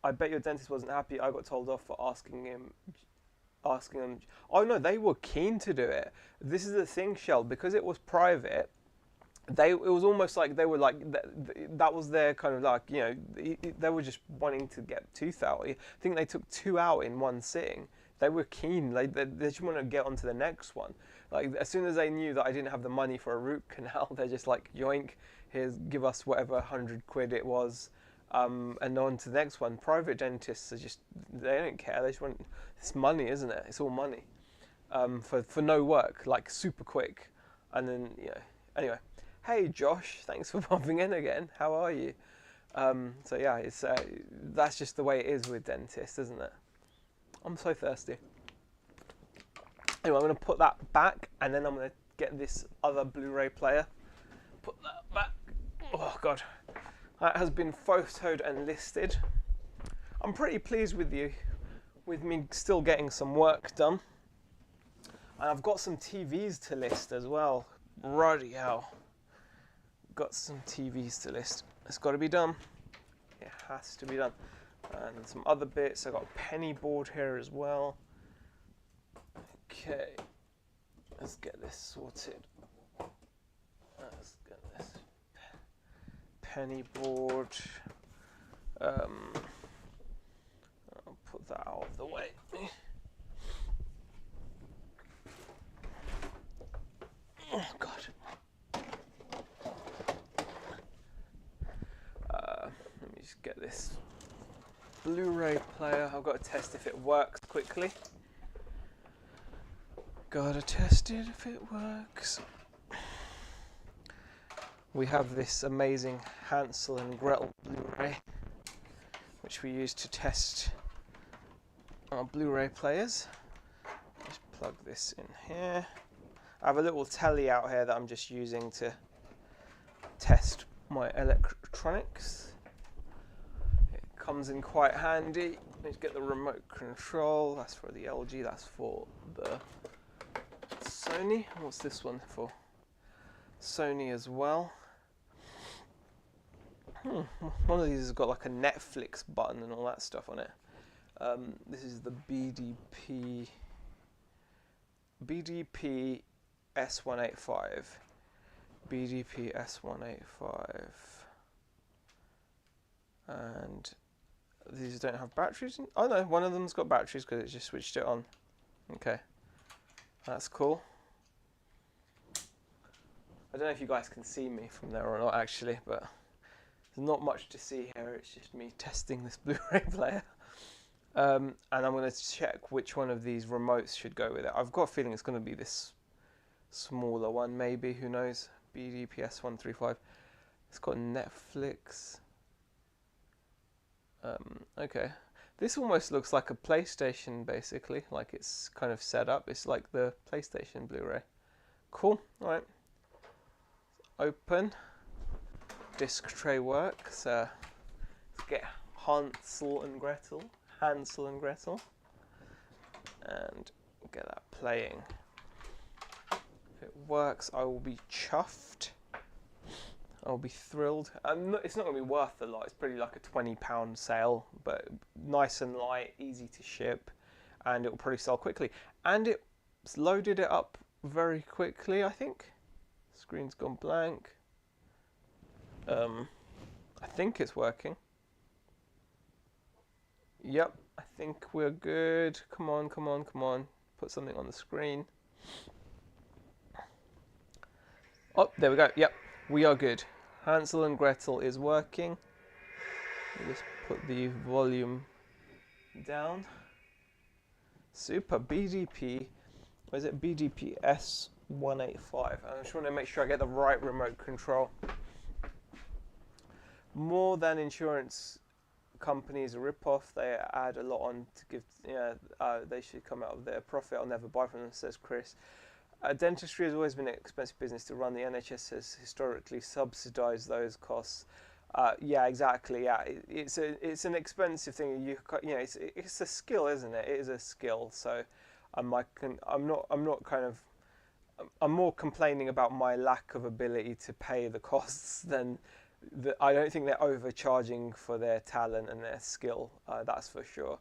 I bet your dentist wasn't happy. I got told off for asking them. Oh no, they were keen to do it. This is the thing, Shell, because it was private. It was almost like they were like that was their kind of like they were just wanting to get tooth out. I think they took 2 out in one sitting. They were keen. They just want to get on to the next one. Like as soon as they knew that I didn't have the money for a root canal, they're just like, yoink, give us whatever 100 quid it was, and on to the next one. Private dentists are they don't care. They just want, it's money, isn't it? It's all money, for no work, like super quick, and then anyway. Hey Josh, thanks for popping in again. How are you? So yeah, it's that's just the way it is with dentists, isn't it? I'm so thirsty. Anyway, I'm going to put that back, and then I'm going to get this other Blu-ray player. Put that back. Oh god, that has been photoed and listed. I'm pretty pleased with me still getting some work done, and I've got some TVs to list as well. Bloody hell. Got some TVs to list. It's got to be done. It has to be done. And some other bits. I got a penny board here as well. Okay, let's get this sorted. Let's get this penny board. I'll put that out of the way. Oh God. this Blu-ray player. I've got to test if it works quickly. Gotta test it if it works. We have this amazing Hansel and Gretel Blu-ray, which we use to test our Blu-ray players. Just plug this in here. I have a little telly out here that I'm just using to test my electronics. It comes in quite handy. Let's get the remote control. That's for the LG, that's for the Sony. What's this one for? Sony as well. One of these has got like a Netflix button and all that stuff on it. This is the BDP S185. BDP S185. And these don't have batteries. Oh no, one of them's got batteries because it just switched it on. Okay, that's cool. I don't know if you guys can see me from there or not actually, but there's not much to see here. It's just me testing this Blu-ray player. And I'm going to check which one of these remotes should go with it. I've got a feeling it's going to be this smaller one, maybe, who knows. BDPS 135. It's got Netflix. Okay. This almost looks like a PlayStation, basically. Like it's kind of set up. It's like the PlayStation Blu-ray. Cool. Alright. Open. Disc tray works. Let's get Hansel and Gretel. And get that playing. If it works, I will be chuffed. I'll be thrilled. It's not going to be worth a lot. It's pretty like a £20 sale, but nice and light, easy to ship, and it will probably sell quickly. And it's loaded it up very quickly, I think. Screen's gone blank. I think it's working. Yep, I think we're good. Come on, come on, come on. Put something on the screen. Oh, there we go. Yep, we are good. Hansel and Gretel is working. Just put the volume down. Super. BDP. What is it? BDP S185. I just want to make sure I get the right remote control. More than insurance companies a rip-off. They add a lot on to give. They should come out of their profit. I'll never buy from them, says Chris. Dentistry has always been an expensive business to run. The NHS has historically subsidised those costs. Yeah, exactly. Yeah, it's an expensive thing. It's a skill, isn't it? It is a skill. So, I'm more complaining about my lack of ability to pay the costs than. I don't think they're overcharging for their talent and their skill. That's for sure.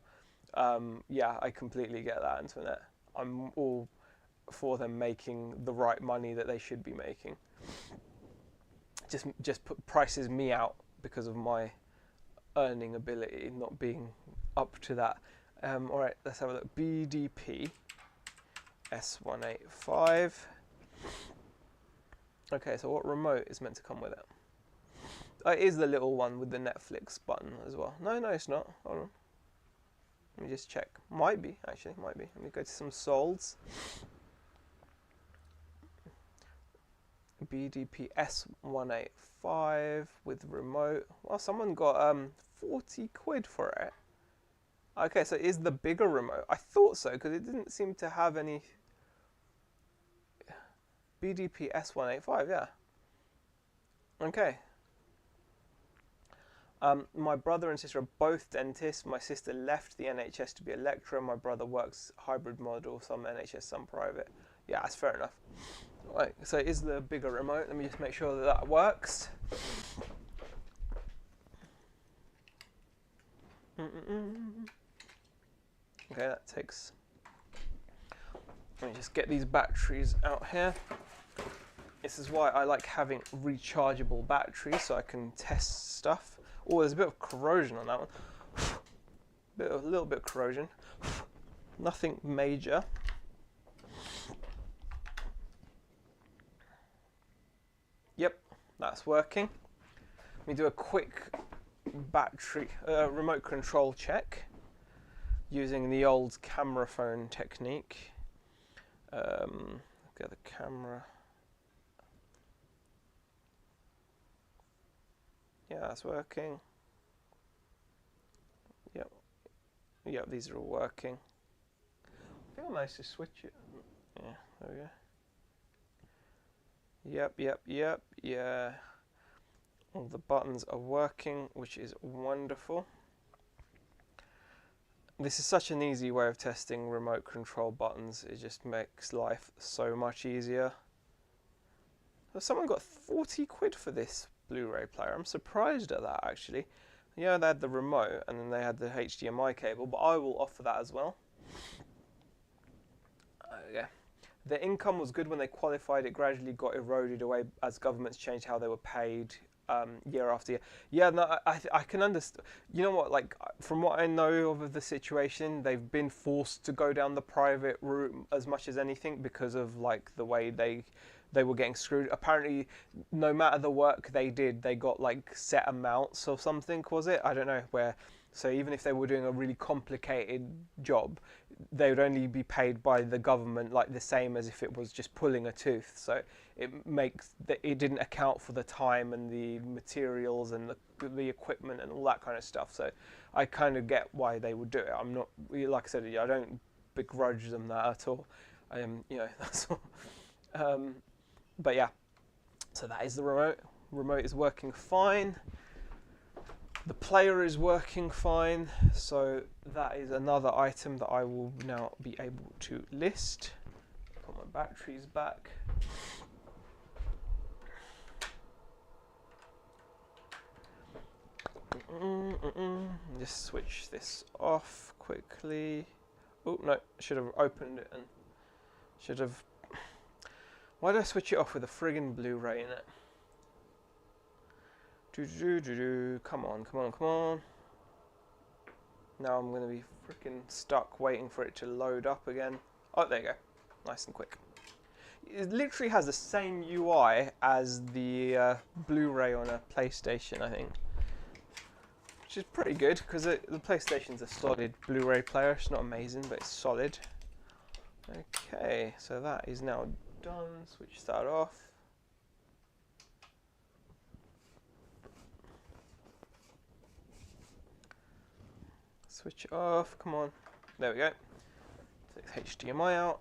Yeah, I completely get that, Antoinette. I'm all for them making the right money that they should be making. Just prices me out because of my earning ability not being up to that. All right, let's have a look. BDP S185. Okay, so what remote is meant to come with it? It is the little one with the Netflix button as well. No, it's not. Hold on. Let me just check. Might be, actually. Might be. Let me go to some solds. BDP S185 with remote. Well, someone got 40 quid for it. Okay, so it is the bigger remote. I thought so, because it didn't seem to have any... BDP S185, yeah. Okay. My brother and sister are both dentists. My sister left the NHS to be a lecturer. My brother works hybrid model, some NHS, some private. Yeah, that's fair enough. Right, so it is the bigger remote. Let me just make sure that that works. Okay, that takes... Let me just get these batteries out here. This is why I like having rechargeable batteries, so I can test stuff. Oh, there's a bit of corrosion on that one. A little bit of corrosion. Nothing major. Yep, that's working. Let me do a quick battery remote control check using the old camera phone technique. Get the camera. Yeah, that's working. Yep, these are all working. I think I managed to switch it. Yeah, there we go. Yep, yeah. All the buttons are working, which is wonderful. This is such an easy way of testing remote control buttons. It just makes life so much easier. So someone got 40 quid for this Blu-ray player. I'm surprised at that, actually. Yeah, they had the remote and then they had the HDMI cable, but I will offer that as well. Yeah. Their income was good when they qualified. It gradually got eroded away as governments changed how they were paid year after year. Yeah, no, I can understand. You know what? Like, from what I know of the situation, they've been forced to go down the private route as much as anything because of like the way they were getting screwed. Apparently, no matter the work they did, they got like set amounts or something. Was it? I don't know where. So even if they were doing a really complicated job, they would only be paid by the government like the same as if it was just pulling a tooth. So it didn't account for the time and the materials and the equipment and all that kind of stuff. So I kind of get why they would do it. I'm not, like I said, I don't begrudge them that at all. That's all. But yeah, so that is the remote. Remote is working fine. The player is working fine, so that is another item that I will now be able to list. Put my batteries back. Just switch this off quickly. Oh no, should have opened it and should have... Why did I switch it off with a friggin' Blu-ray in it? Come on. Now I'm going to be freaking stuck waiting for it to load up again. Oh, there you go. Nice and quick. It literally has the same UI as the Blu-ray on a PlayStation, I think. Which is pretty good, because the PlayStation's a solid Blu-ray player. It's not amazing, but it's solid. Okay, so that is now done. Switch that off. Switch it off, come on. There we go. Take HDMI out.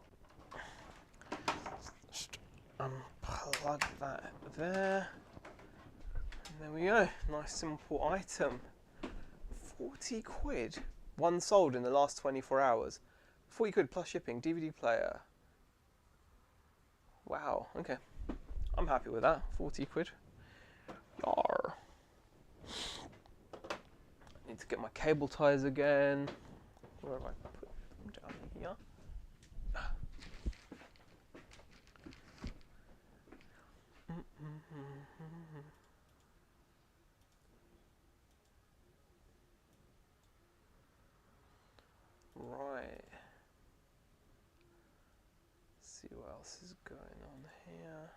Just unplug that there. And there we go. Nice simple item. 40 quid. One sold in the last 24 hours. 40 quid plus shipping. DVD player. Wow, okay. I'm happy with that. 40 quid. Yarr. Need to get my cable ties again. Where have I put them? Down here. Right. Let's see what else is going on here.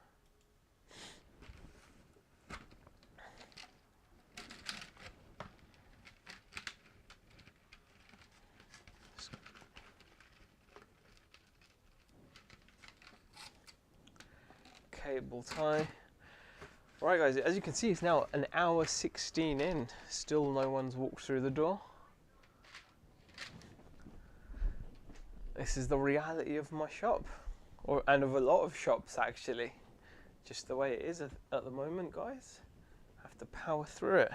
Cable tie. Right guys, as you can see, it's now an hour 16 in. Still no one's walked through the door. This is the reality of my shop, and of a lot of shops actually. Just the way it is at the moment, guys. Have to power through it.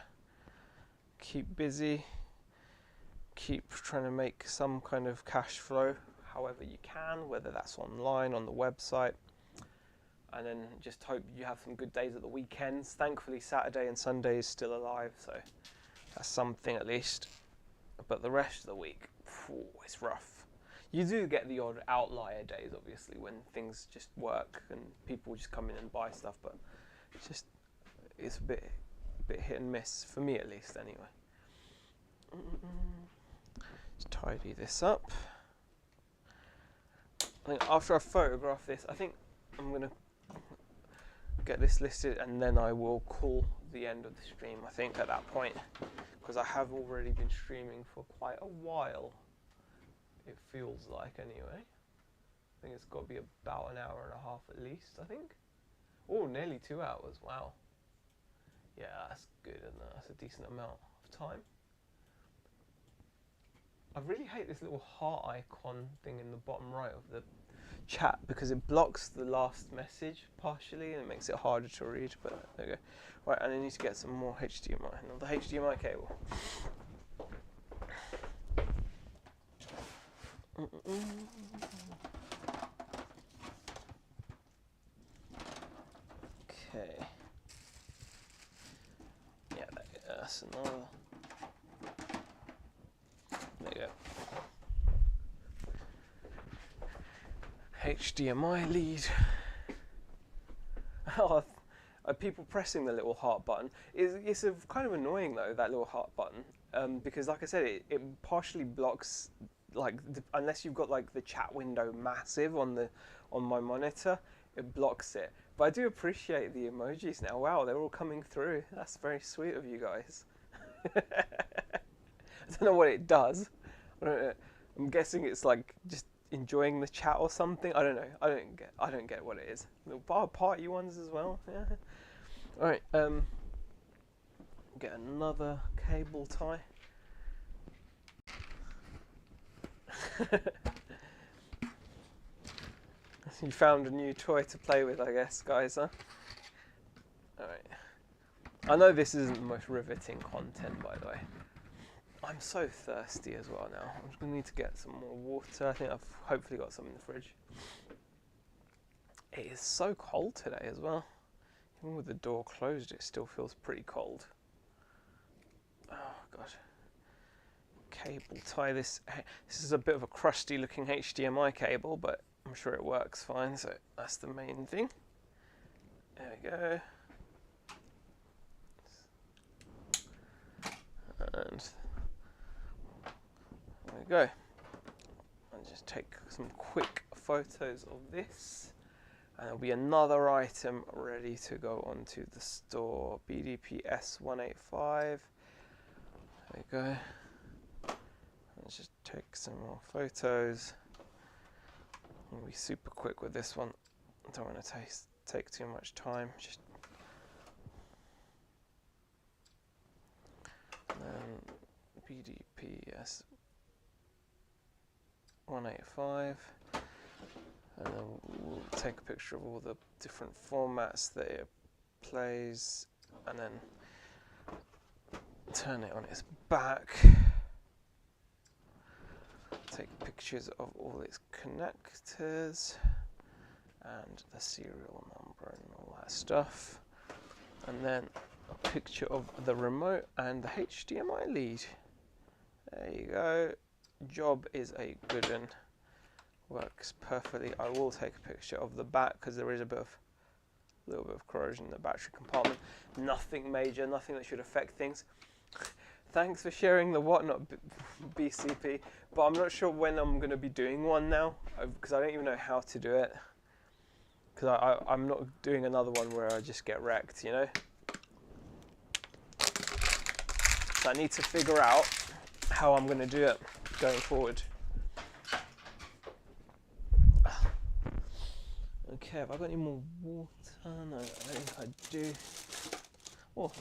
Keep busy. Keep trying to make some kind of cash flow however you can, whether that's online, on the website. And then just hope you have some good days at the weekends. Thankfully, Saturday and Sunday is still alive, so that's something at least. But the rest of the week, it's rough. You do get the odd outlier days, obviously, when things just work and people just come in and buy stuff. But it's a bit hit and miss for me, at least, anyway. Just tidy this up. I think after I photograph this, I think I'm gonna get this listed, and then I will call the end of the stream, I think, at that point, because I have already been streaming for quite a while, it feels like, anyway. I think it's got to be about an hour and a half at least, I think. Oh, nearly 2 hours, wow. Yeah, that's good, isn't it? That's a decent amount of time. I really hate this little heart icon thing in the bottom right of the chat, because it blocks the last message partially and it makes it harder to read, but there you go. Right, and I need to get some more HDMI, another HDMI cable. Okay. Yeah, that's another. There you go. HDMI lead. Oh, are people pressing the little heart button? It's kind of annoying though, that little heart button, because like I said, it partially blocks, like unless you've got like the chat window massive on my monitor, it blocks it. But I do appreciate the emojis now. Wow, they're all coming through. That's very sweet of you guys. I don't know what it does. I'm guessing it's like just enjoying the chat or something. I don't know. I don't get what it is. Little party ones as well. Yeah. All right. Get another cable tie. You found a new toy to play with, I guess, guys, huh? All right. I know this isn't the most riveting content, by the way. I'm so thirsty as well now. I'm just going to need to get some more water. I think I've hopefully got some in the fridge. It is so cold today as well. Even with the door closed, it still feels pretty cold. Oh, God. Cable tie this. This is a bit of a crusty looking HDMI cable, but I'm sure it works fine, so that's the main thing. There we go. And there we go. I'll just take some quick photos of this, and there'll be another item ready to go onto the store. BDPS 185. There we go. Let's just take some more photos. I'll be super quick with this one. I don't want to take too much time. Just BDPS 185, and then we'll take a picture of all the different formats that it plays, and then turn it on its back. Take pictures of all its connectors and the serial number and all that stuff, and then a picture of the remote and the HDMI lead. There you go. Job is a good one. Works perfectly. I will take a picture of the back because there is a little bit of corrosion in the battery compartment. Nothing major, nothing that should affect things. Thanks for sharing the whatnot, BCP, but I'm not sure when I'm going to be doing one now, because I don't even know how to do it, because I'm not doing another one where I just get wrecked, you know? So I need to figure out how I'm going to do it going forward. Okay, have I got any more water? No, I think I do. Oh.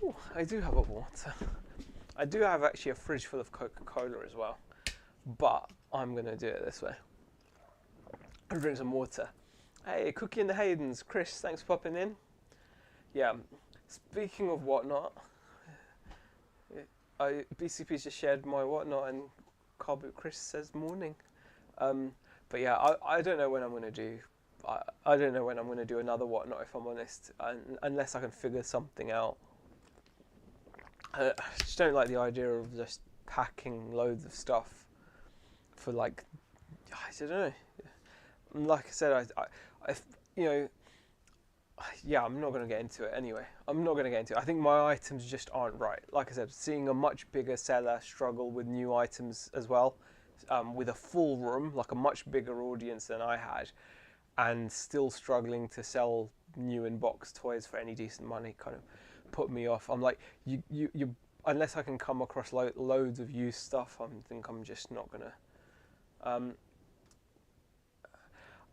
Ooh, I do have a water. I do have actually a fridge full of Coca-Cola as well, but I'm going to do it this way. I'll drink some water. Hey, Cookie and the Haydens. Chris, thanks for popping in. Yeah, speaking of whatnot, BCP's just shared my whatnot, and Carboot Chris says morning. But yeah, I don't know when I'm going to do. I don't know when I'm going to do another whatnot, if I'm honest, unless I can figure something out. I just don't like the idea of just packing loads of stuff for, like, I don't know. Like I said, you know, yeah, I'm not going to get into it anyway. I'm not going to get into it. I think my items just aren't right. Like I said, seeing a much bigger seller struggle with new items as well with a full room, like a much bigger audience than I had, and still struggling to sell new in box toys for any decent money kind of put me off. I'm like, you unless I can come across loads of used stuff, I think I'm just not gonna. Um,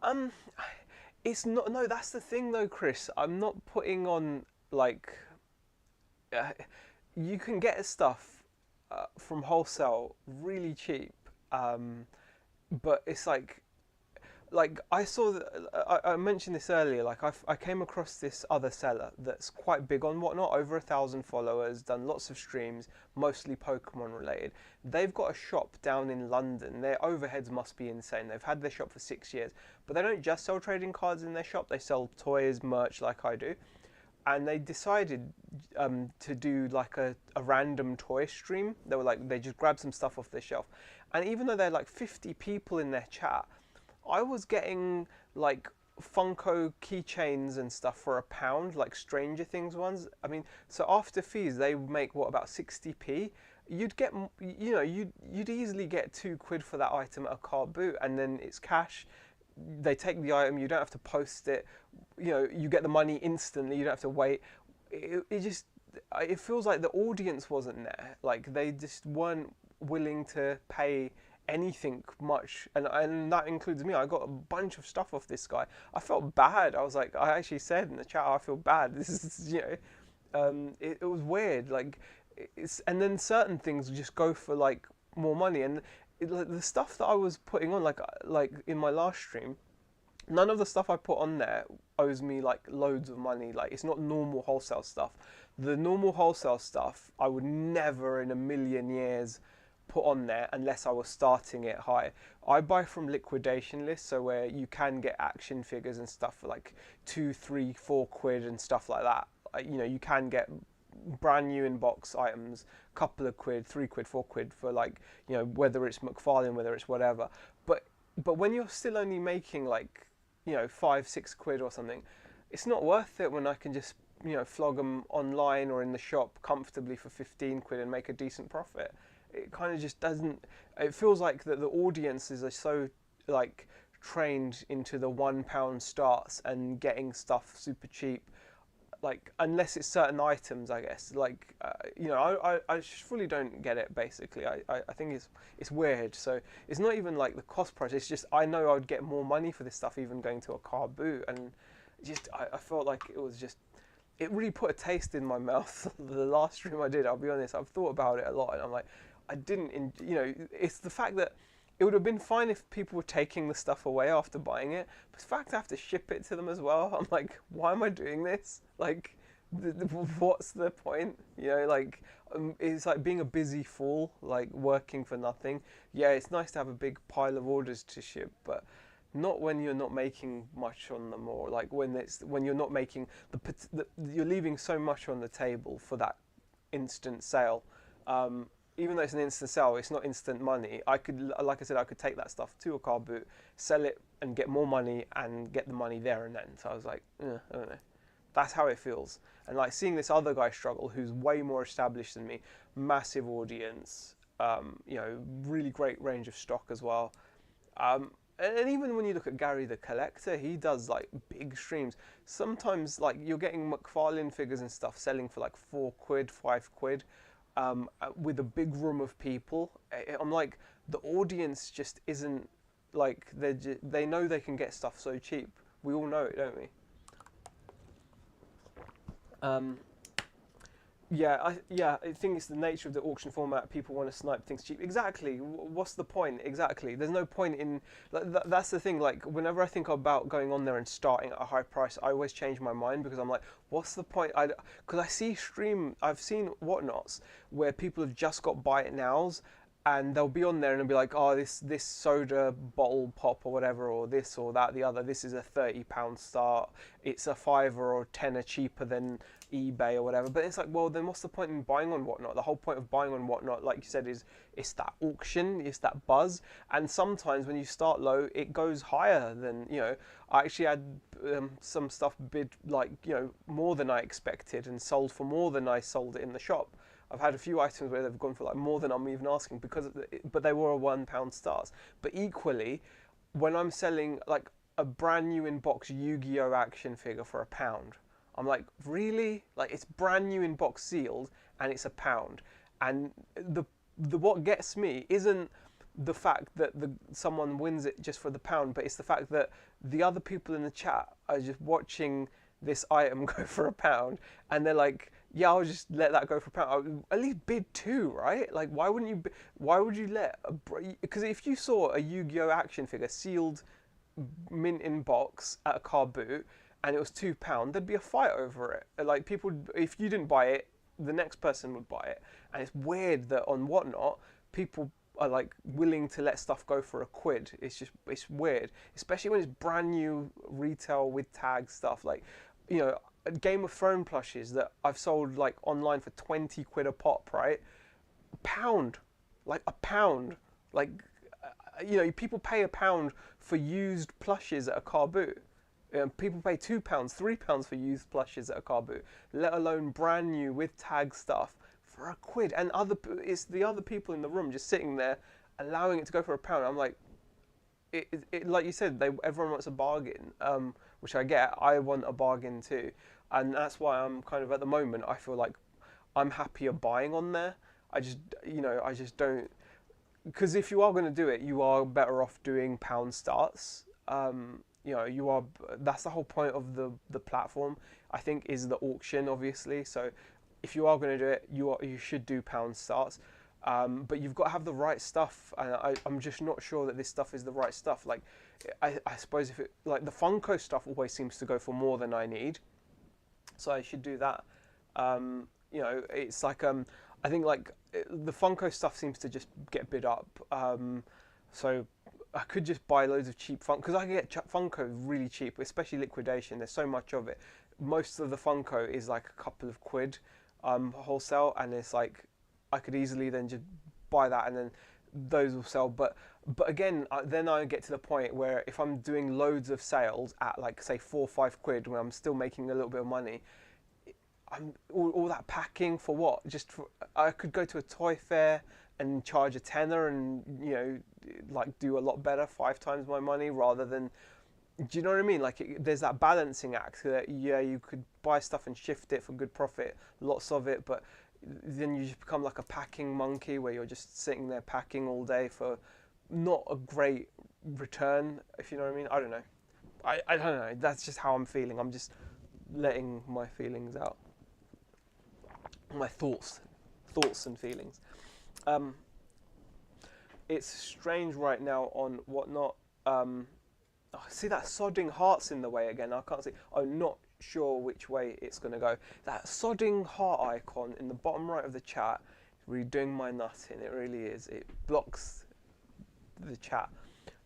um, it's not. No, that's the thing though, Chris. I'm not putting on like. Uh, you can get stuff from wholesale really cheap, um, but it's like I saw that I mentioned this earlier. Like I came across this other seller that's quite big on Whatnot, over 1,000 followers, done lots of streams, mostly Pokemon related. They've got a shop down in London. Their overheads must be insane. They've had their shop for 6 years, but they don't just sell trading cards in their shop. They sell toys, merch, like I do. And they decided to do like a random toy stream. They were like, they just grabbed some stuff off their shelf, and even though they're like 50 people in their chat, I was getting like Funko keychains and stuff for £1, like Stranger Things ones. I mean, so after fees, they make what, about 60p. You'd get, you'd easily get £2 for that item at a car boot, and then it's cash. They take the item, you don't have to post it. You get the money instantly. You don't have to wait. It feels like the audience wasn't there. Like they just weren't willing to pay anything much, and that includes me. I got a bunch of stuff off this guy. I felt bad. I was like, I actually said in the chat, I feel bad. This is, it was weird. Like, and then certain things just go for like more money, and the stuff that I was putting on, like in my last stream, none of the stuff I put on there owes me like loads of money. Like it's not normal wholesale stuff. The normal wholesale stuff I would never in a million years put on there unless I was starting it high. I buy from liquidation lists, so where you can get action figures and stuff for like 2, 3, 4 quid and stuff like that. You can get brand new in box items, couple of quid, 3 quid, 4 quid for like, whether it's McFarlane, whether it's whatever. But when you're still only making like, 5, 6 quid or something, it's not worth it when I can just, flog them online or in the shop comfortably for 15 quid and make a decent profit. It kind of just doesn't. It feels like that the audiences are so like trained into the £1 starts and getting stuff super cheap. Like unless it's certain items, I guess. Like I just fully don't get it. Basically, I think it's weird. So it's not even like the cost price. It's just I know I would get more money for this stuff even going to a car boot, and just I felt like it was just. It really put a taste in my mouth. The last stream I did, I'll be honest, I've thought about it a lot, and I'm like, I didn't, it's the fact that it would have been fine if people were taking the stuff away after buying it, but the fact I have to ship it to them as well, I'm like, why am I doing this? Like, what's the point? It's like being a busy fool, like working for nothing. Yeah, it's nice to have a big pile of orders to ship, but not when you're not making much on them, or like when you're not making you're leaving so much on the table for that instant sale. Even though it's an instant sale, it's not instant money. Like I said, I could take that stuff to a car boot, sell it, and get more money, and get the money there and then. So I was like, I don't know. That's how it feels. And like seeing this other guy struggle, who's way more established than me, massive audience, really great range of stock as well. And even when you look at Gary the Collector, he does like big streams. Sometimes like you're getting McFarlane figures and stuff selling for like 4 quid, 5 quid. With a big room of people. I'm like, the audience just isn't like they know they can get stuff so cheap. We all know it, don't we? I think it's the nature of the auction format. People want to snipe things cheap. Exactly. What's the point? Exactly. There's no point in. That's the thing. Like whenever I think about going on there and starting at a high price, I always change my mind because I'm like, what's the point? Because I've seen whatnots where people have just got buy it nows, and they'll be on there and they'll be like, oh, this soda bottle pop or whatever, or this or that, the other. This is a £30 start. It's a £5 or £10 cheaper than eBay or whatever. But it's like, well, then what's the point in buying on Whatnot? The whole point of buying on Whatnot, like you said, is it's that auction, it's that buzz. And sometimes when you start low, it goes higher than, I actually had some stuff bid like, more than I expected and sold for more than I sold it in the shop. I've had a few items where they've gone for like more than I'm even asking but they were £1 stars. But equally, when I'm selling like a brand new in box Yu-Gi-Oh action figure for £1, I'm like, really? Like, it's brand new in box sealed and it's £1. And the what gets me isn't the fact that someone wins it just for the pound, but it's the fact that the other people in the chat are just watching this item go for £1, and they're like, yeah, I'll just let that go for £1. At least bid two, right? Like, why wouldn't you? Why would you let? Because if you saw a Yu-Gi-Oh action figure sealed, mint in box at a car boot, and it was £2, there'd be a fight over it. Like, people, if you didn't buy it, the next person would buy it. And it's weird that on Whatnot, people are like willing to let stuff go for £1. It's weird, especially when it's brand new retail with tag stuff. Like, Game of Thrones plushes that I've sold like online for £20 a pop, right? Pound, like £1, like people pay £1 for used plushes at a car boot. People pay £2, £3 for used plushes at a car boot, let alone brand new with tag stuff for £1. And it's the other people in the room just sitting there, allowing it to go for £1. I'm like, like you said, everyone wants a bargain, which I get. I want a bargain too, and that's why I'm kind of at the moment. I feel like I'm happier buying on there. I just don't, because if you are going to do it, you are better off doing pound starts. That's the whole point of the platform, I think, is the auction, obviously. So if you are going to do it, you should do pound starts. But you've got to have the right stuff, and I'm just not sure that this stuff is the right stuff. Like, I suppose if like the Funko stuff always seems to go for more than I need, so I should do that. It's like I think like the Funko stuff seems to just get bid up. So I could just buy loads of cheap Funko, because I can get Funko really cheap, especially liquidation. There's so much of it. Most of the Funko is like a couple of quid wholesale, and it's like I could easily then just buy that, and then those will sell. But again, then I get to the point where if I'm doing loads of sales at like say £4 or £5, when I'm still making a little bit of money, I'm all that packing for what? I could go to a toy fair and charge a tenner, and like do a lot better, 5 times my money, rather than. Do you know what I mean? Like, there's that balancing act that you could buy stuff and shift it for good profit, lots of it, but then you just become like a packing monkey where you're just sitting there packing all day for not a great return, if you know what I mean. I don't know. I don't know. That's just how I'm feeling. I'm just letting my feelings out. My thoughts and feelings. It's strange right now on Whatnot. See that sodding heart's in the way again. I can't see. I'm not sure which way it's going to go. That sodding heart icon in the bottom right of the chat is really doing my nut in. It really is. It blocks the chat.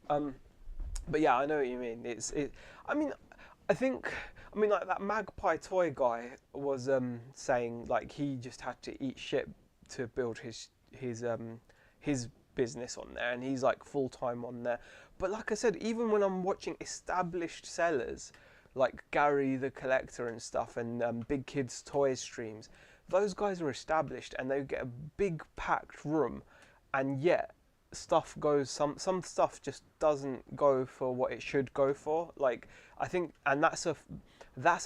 But yeah, I know what you mean. I think like that Magpie toy guy was saying like he just had to eat shit to build his business on there, and he's like full time on there. But like I said, even when I'm watching established sellers like Gary the Collector and stuff, and Big Kids Toys streams, those guys are established and they get a big packed room, and yet stuff goes, some stuff just doesn't go for what it should go for. Like, I think, and that's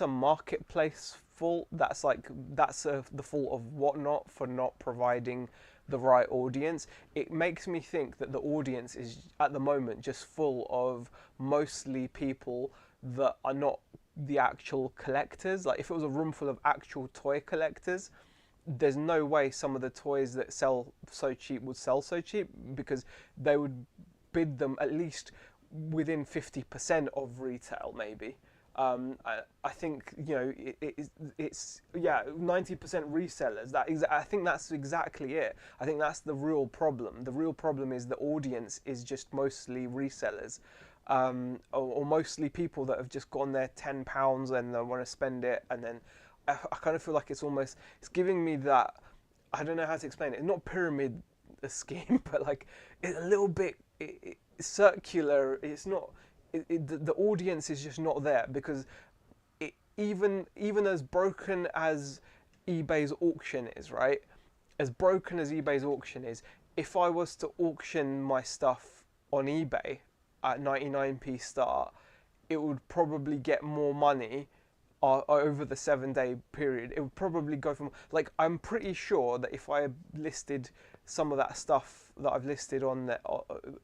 a marketplace fault. That's the fault of Whatnot for not providing the right audience. It makes me think that the audience is at the moment just full of mostly people that are not the actual collectors. Like, if it was a room full of actual toy collectors, there's no way some of the toys that sell so cheap would sell so cheap, because they would bid them at least within 50% of retail, maybe. I think it's 90% resellers. I think that's exactly it. I think that's the real problem. The real problem is the audience is just mostly resellers, or mostly people that have just gone there £10 and they want to spend it, and then I kind of feel like it's giving me that, I don't know how to explain it. It's not pyramid scheme, but like it's a little bit circular. It's not. The audience is just not there, because even as broken as eBay's auction is, right? as broken as eBay's auction is, if I was to auction my stuff on eBay at 99p start, it would probably get more money over the 7 day period. It would probably go from, like, I'm pretty sure that if I listed some of that stuff that I've listed on that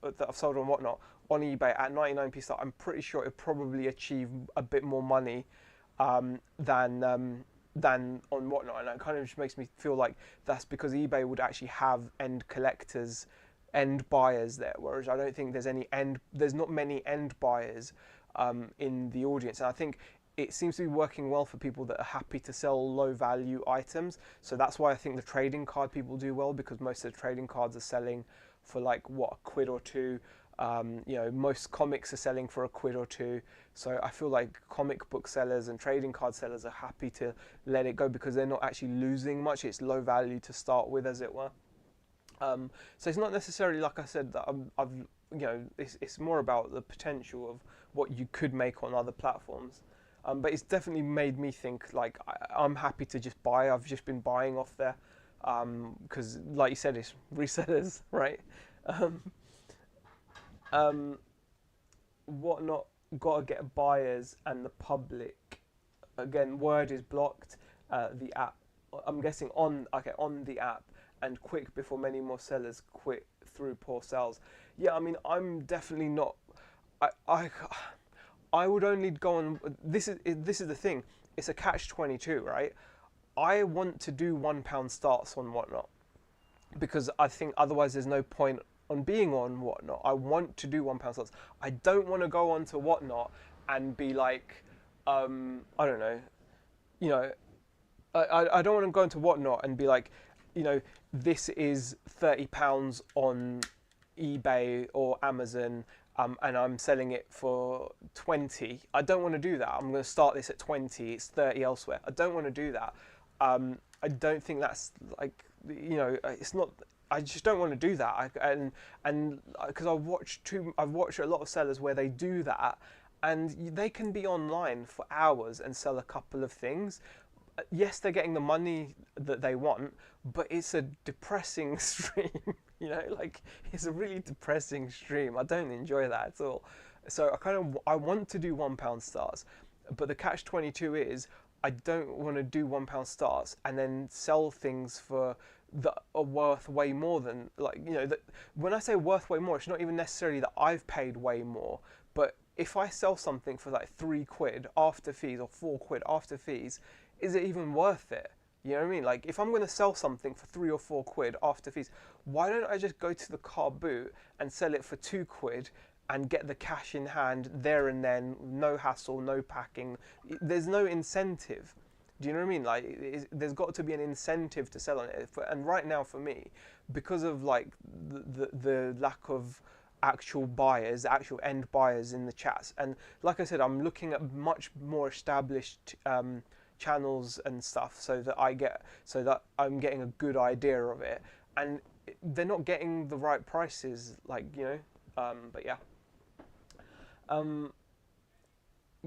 I've sold on Whatnot on eBay at 99p start, I'm pretty sure it would probably achieve a bit more money than on Whatnot, and it kind of just makes me feel like that's because eBay would actually have end collectors, end buyers there, whereas I don't think there's not many end buyers in the audience, and I think it seems to be working well for people that are happy to sell low value items. So that's why I think the trading card people do well, because most of the trading cards are selling for like what, a quid or two. Most comics are selling for a quid or two. So I feel like comic book sellers and trading card sellers are happy to let it go because they're not actually losing much. It's low value to start with, as it were. So it's not necessarily, like I said, that it's more about the potential of what you could make on other platforms. But it's definitely made me think, like, I'm happy to just buy. I've just been buying off there because, like you said, it's resellers, right? Um, um, Whatnot got to get buyers and the public. Again, Word is blocked. The app, I'm guessing on the app, and quick before many more sellers quit through poor sales. Yeah, I mean, I'm definitely not. I I would only go on. This is the thing. It's a catch-22, right? I want to do £1 starts on Whatnot because I think otherwise there's no point on being on Whatnot. I want to do £1 starts. I don't want to go on to Whatnot and be like, I don't know, you know, I don't want to go into Whatnot and be like, this is £30 on eBay or Amazon, and I'm selling it for 20. I don't want to do that. I'm going to start this at 20. It's 30 elsewhere. I don't want to do that. I don't think that's like, it's not. I just don't want to do that. And because I've watched a lot of sellers where they do that, and they can be online for hours and sell a couple of things. Yes, they're getting the money that they want, but it's a depressing stream. Like, it's a really depressing stream. I don't enjoy that at all. So I want to do £1 starts, but the catch-22 is I don't want to do £1 starts and then sell things for that are worth way more than, like, that. When I say worth way more, it's not even necessarily that I've paid way more, but if I sell something for like £3 after fees or £4 after fees, is it even worth it? You know what I mean? Like, if I'm going to sell something for £3 or £4 after fees, why don't I just go to the car boot and sell it for £2 and get the cash in hand there and then, no hassle, no packing? There's no incentive. Do you know what I mean? Like, there's got to be an incentive to sell on it. And right now, for me, because of like the lack of actual buyers, actual end buyers in the chats, and like I said, I'm looking at much more established channels and stuff so that I'm getting a good idea of it, and they're not getting the right prices, like, but yeah.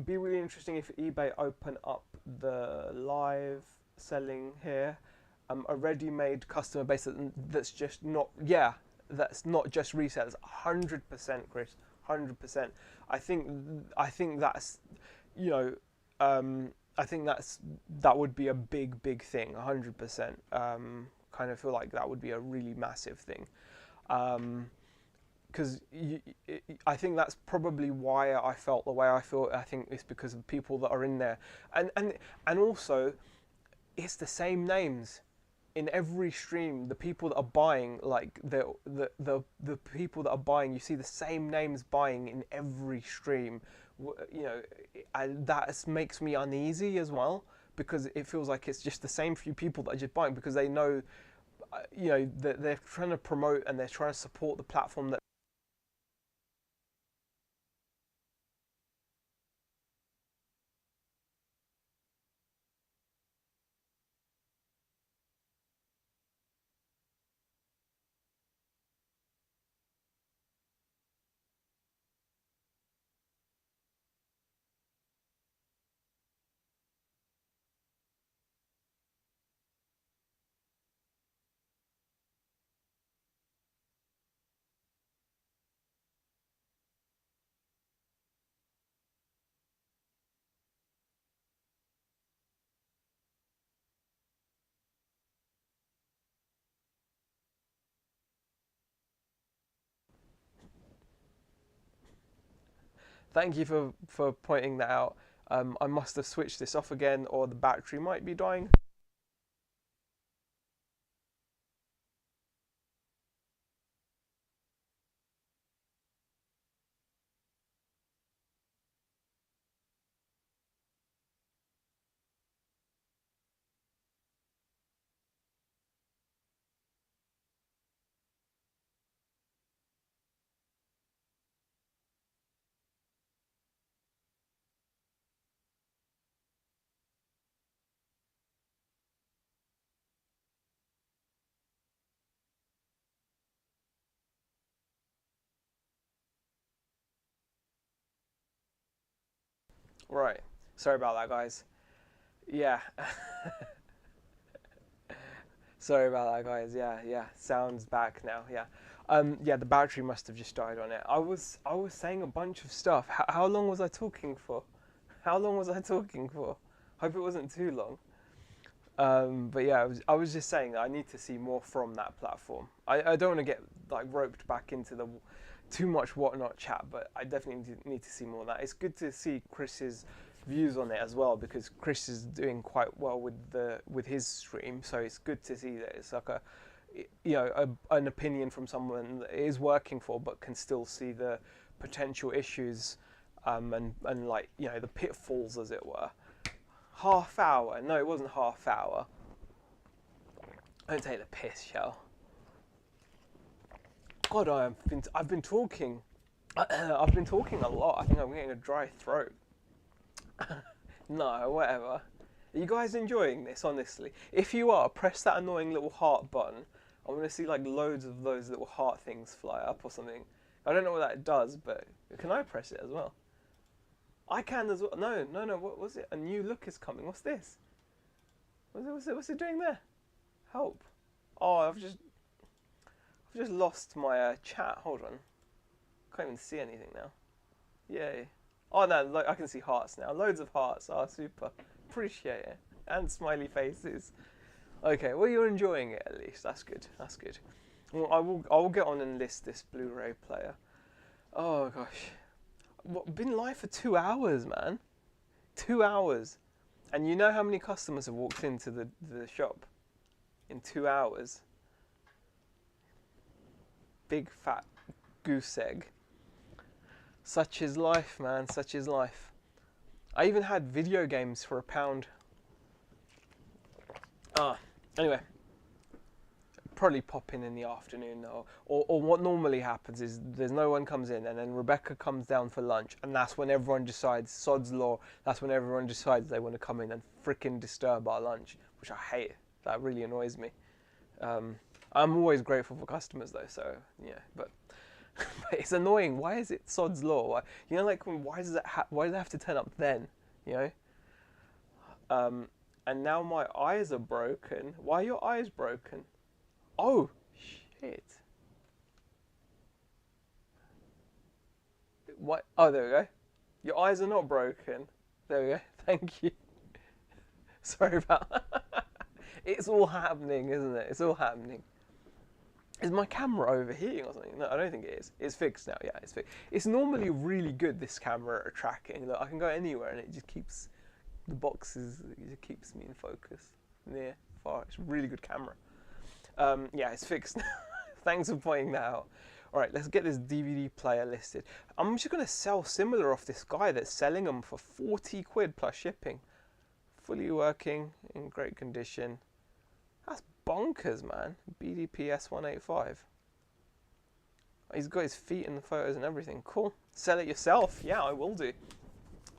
Be really interesting if eBay open up the live selling here, a ready-made customer base that's just not, yeah, that's not just resellers. 100%, Chris, 100%. I think that's, you know I think that would be a big thing. 100%. Kind of feel like that would be a really massive thing. Because I think that's probably why I felt the way I feel. I think it's because of people that are in there, and also it's the same names in every stream. The people that are buying, like the people that are buying, you see the same names buying in every stream. And that makes me uneasy as well, because it feels like it's just the same few people that are just buying because they know, that they're trying to promote and they're trying to support the platform that. Thank you for pointing that out. I must have switched this off again, or the battery might be dying. Right. Sorry about that, guys. Yeah. Sorry about that, guys. Yeah, yeah. Sound's back now. Yeah. Yeah. The battery must have just died on it. I was saying a bunch of stuff. How long was I talking for? How long was I talking for? Hope it wasn't too long. But yeah, I was just saying that I need to see more from that platform. I don't want to get like roped back into the too much whatnot chat, but I definitely need to see more of that. It's good to see Chris's views on it as well, because Chris is doing quite well with his stream, so it's good to see that it's like an opinion from someone that is working for but can still see the potential issues, and like the pitfalls, as it were. Half hour? No, it wasn't half hour. Don't take the piss, Shell. God, I've been talking. I've been talking a lot. I think I'm getting a dry throat. No, whatever. Are you guys enjoying this? Honestly, if you are, press that annoying little heart button. I want to see like loads of those little heart things fly up or something. I don't know what that does, but can I press it as well? I can as well. No, no, no. What was it? A new look is coming. What's this? What's it doing there? Help! Oh, I've just lost my chat. Hold on. Can't even see anything now. Yay! Oh no, I can see hearts now. Loads of hearts. Oh, super. Appreciate it. And smiley faces. Okay, well you're enjoying it at least. That's good. That's good. Well, I will get on and list this Blu-ray player. Oh gosh, been live for 2 hours, man. 2 hours. And you know how many customers have walked into the shop in 2 hours? Big fat goose egg. Such is life, man. Such is life. I even had video games for £1. Anyway. Probably pop in the afternoon, or what normally happens is there's no one comes in, and then Rebecca comes down for lunch, and that's when everyone decides, sod's law, that's when everyone decides they want to come in and frickin' disturb our lunch, which I hate. That really annoys me. I'm always grateful for customers though, so yeah, but it's annoying. Why is it sod's law? Like why does it have to turn up then? And now my eyes are broken. Why are your eyes broken? Oh, shit. What? Oh, there we go. Your eyes are not broken. There we go. Thank you. Sorry about that. It's all happening, isn't it? It's all happening. Is my camera overheating or something? No, I don't think it is. It's fixed now. Yeah, it's fixed. It's normally really good, this camera at tracking. Look, I can go anywhere and it just keeps the boxes. It just keeps me in focus, near, far. It's a really good camera. Yeah, it's fixed now. Thanks for pointing that out. All right, let's get this DVD player listed. I'm just going to sell similar off this guy that's selling them for 40 quid plus shipping. Fully working, in great condition. That's bonkers, man. BDPS 185. He's got his feet in the photos and everything. Cool. Sell it yourself. Yeah, I will do.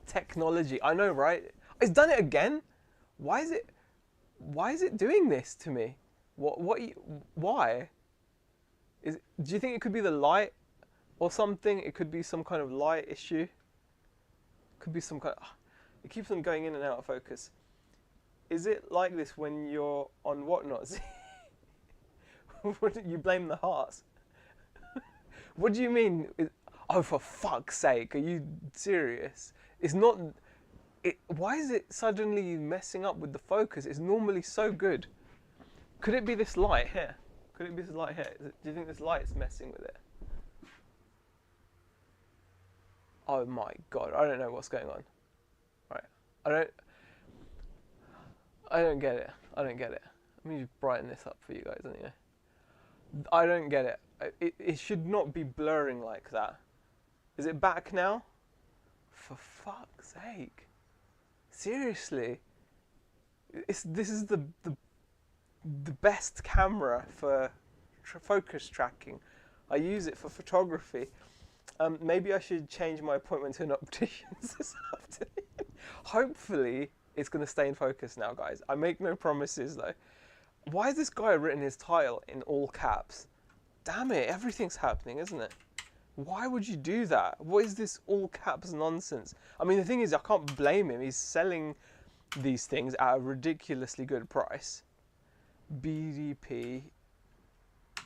Technology. I know, right? It's done it again? Why is it doing this to me? Why? Do you think it could be the light or something? It could be some kind of light issue. Could be some kind of... It keeps on going in and out of focus. Is it like this when you're on whatnot? You blame the hearts. What do you mean? Oh, for fuck's sake, are you serious? It's not... Why is it suddenly messing up with the focus? It's normally so good. Could it be this light here? Could it be this light here? Do you think this light's messing with it? Oh my god, I don't know what's going on. Right, I don't, I don't get it. I don't get it. Let me just brighten this up for you guys anyway. I don't get it. It should not be blurring like that. Is it back now? For fuck's sake. Seriously. This is the best camera for focus tracking. I use it for photography. Maybe I should change my appointment to an optician's this afternoon. Hopefully, it's going to stay in focus now, guys. I make no promises, though. Why has this guy written his title in all caps? Damn it, everything's happening, isn't it? Why would you do that? What is this all caps nonsense? I mean, the thing is, I can't blame him. He's selling these things at a ridiculously good price. BDP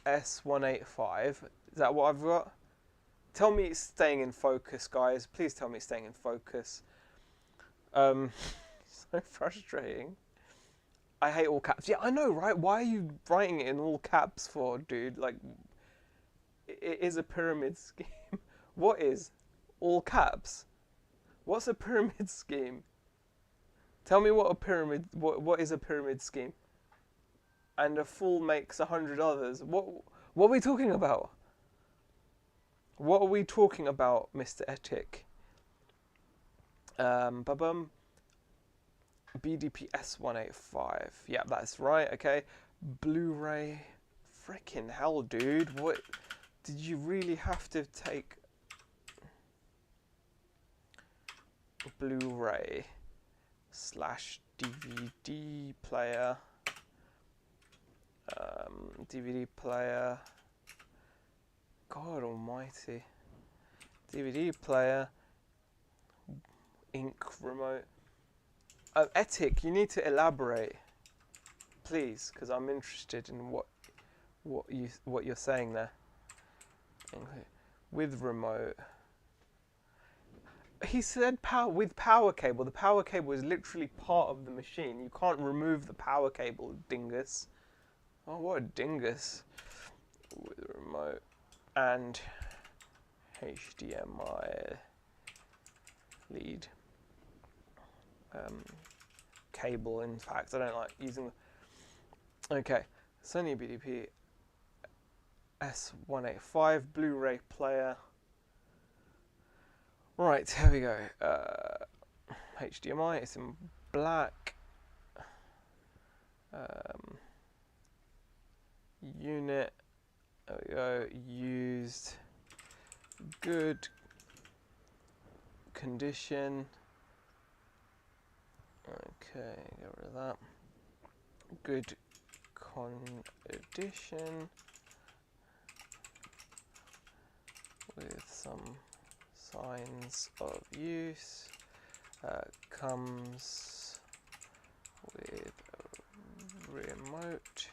S185. Is that what I've got? Tell me it's staying in focus, guys. Please tell me it's staying in focus. So frustrating. I hate all caps. Yeah, I know, right? Why are you writing it in all caps for, dude? Like, it is a pyramid scheme. What is all caps? What's a pyramid scheme? Tell me what a pyramid. What is a pyramid scheme? And a fool makes 100 others. What are we talking about? What are we talking about, Mr. Etic? Babum. BDP S185. Yeah, that's right. Okay. Blu-ray. Frickin' hell, dude. What? Did you really have to take Blu-ray / DVD player? DVD player. God almighty. DVD player. Ink remote. Etic, you need to elaborate, please, because I'm interested in what you're saying there. With remote. He said with power cable. The power cable is literally part of the machine. You can't remove the power cable, dingus. Oh, what a dingus. With remote and HDMI lead. Cable, in fact. I don't like using the... Okay. Sony BDP S185 Blu-ray player. Right, here we go. HDMI, it's in black. Unit, there we go. Used, good condition. Okay, get rid of that. Good condition with some signs of use. Comes with a remote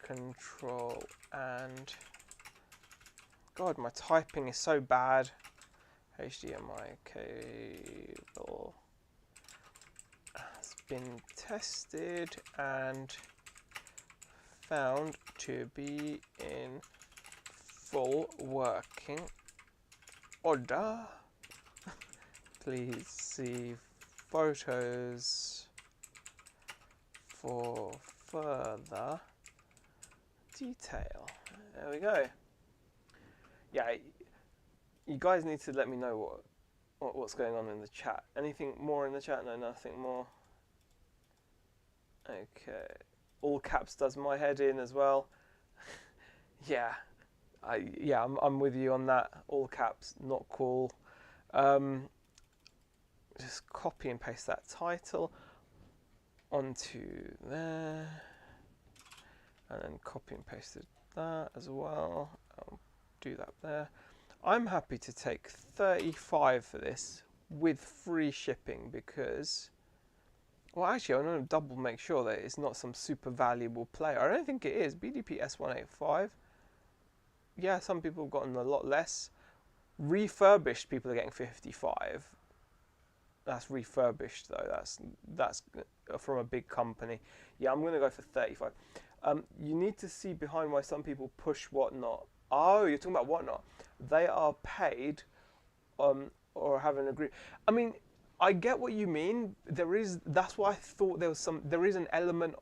control and... God, my typing is so bad. HDMI cable has been tested and found to be in full working order. Please see photos for further detail. There we go. Yeah, you guys need to let me know what's going on in the chat. Anything more in the chat? No, nothing more. Okay. All caps does my head in as well. Yeah. I'm with you on that. All caps, not cool. Just copy and paste that title onto there. And then copy and paste that as well. I'll do that there. I'm happy to take 35 for this with free shipping because... Well, actually, I'm going to double make sure that it's not some super valuable player. I don't think it is. BDP S185. Yeah, some people have gotten a lot less. Refurbished people are getting 55. That's refurbished though. That's from a big company. Yeah, I'm going to go for 35. You need to see behind why some people push Whatnot. Oh, you're talking about Whatnot. They are paid or have an agree. I mean, I get what you mean. That's why I thought there is an element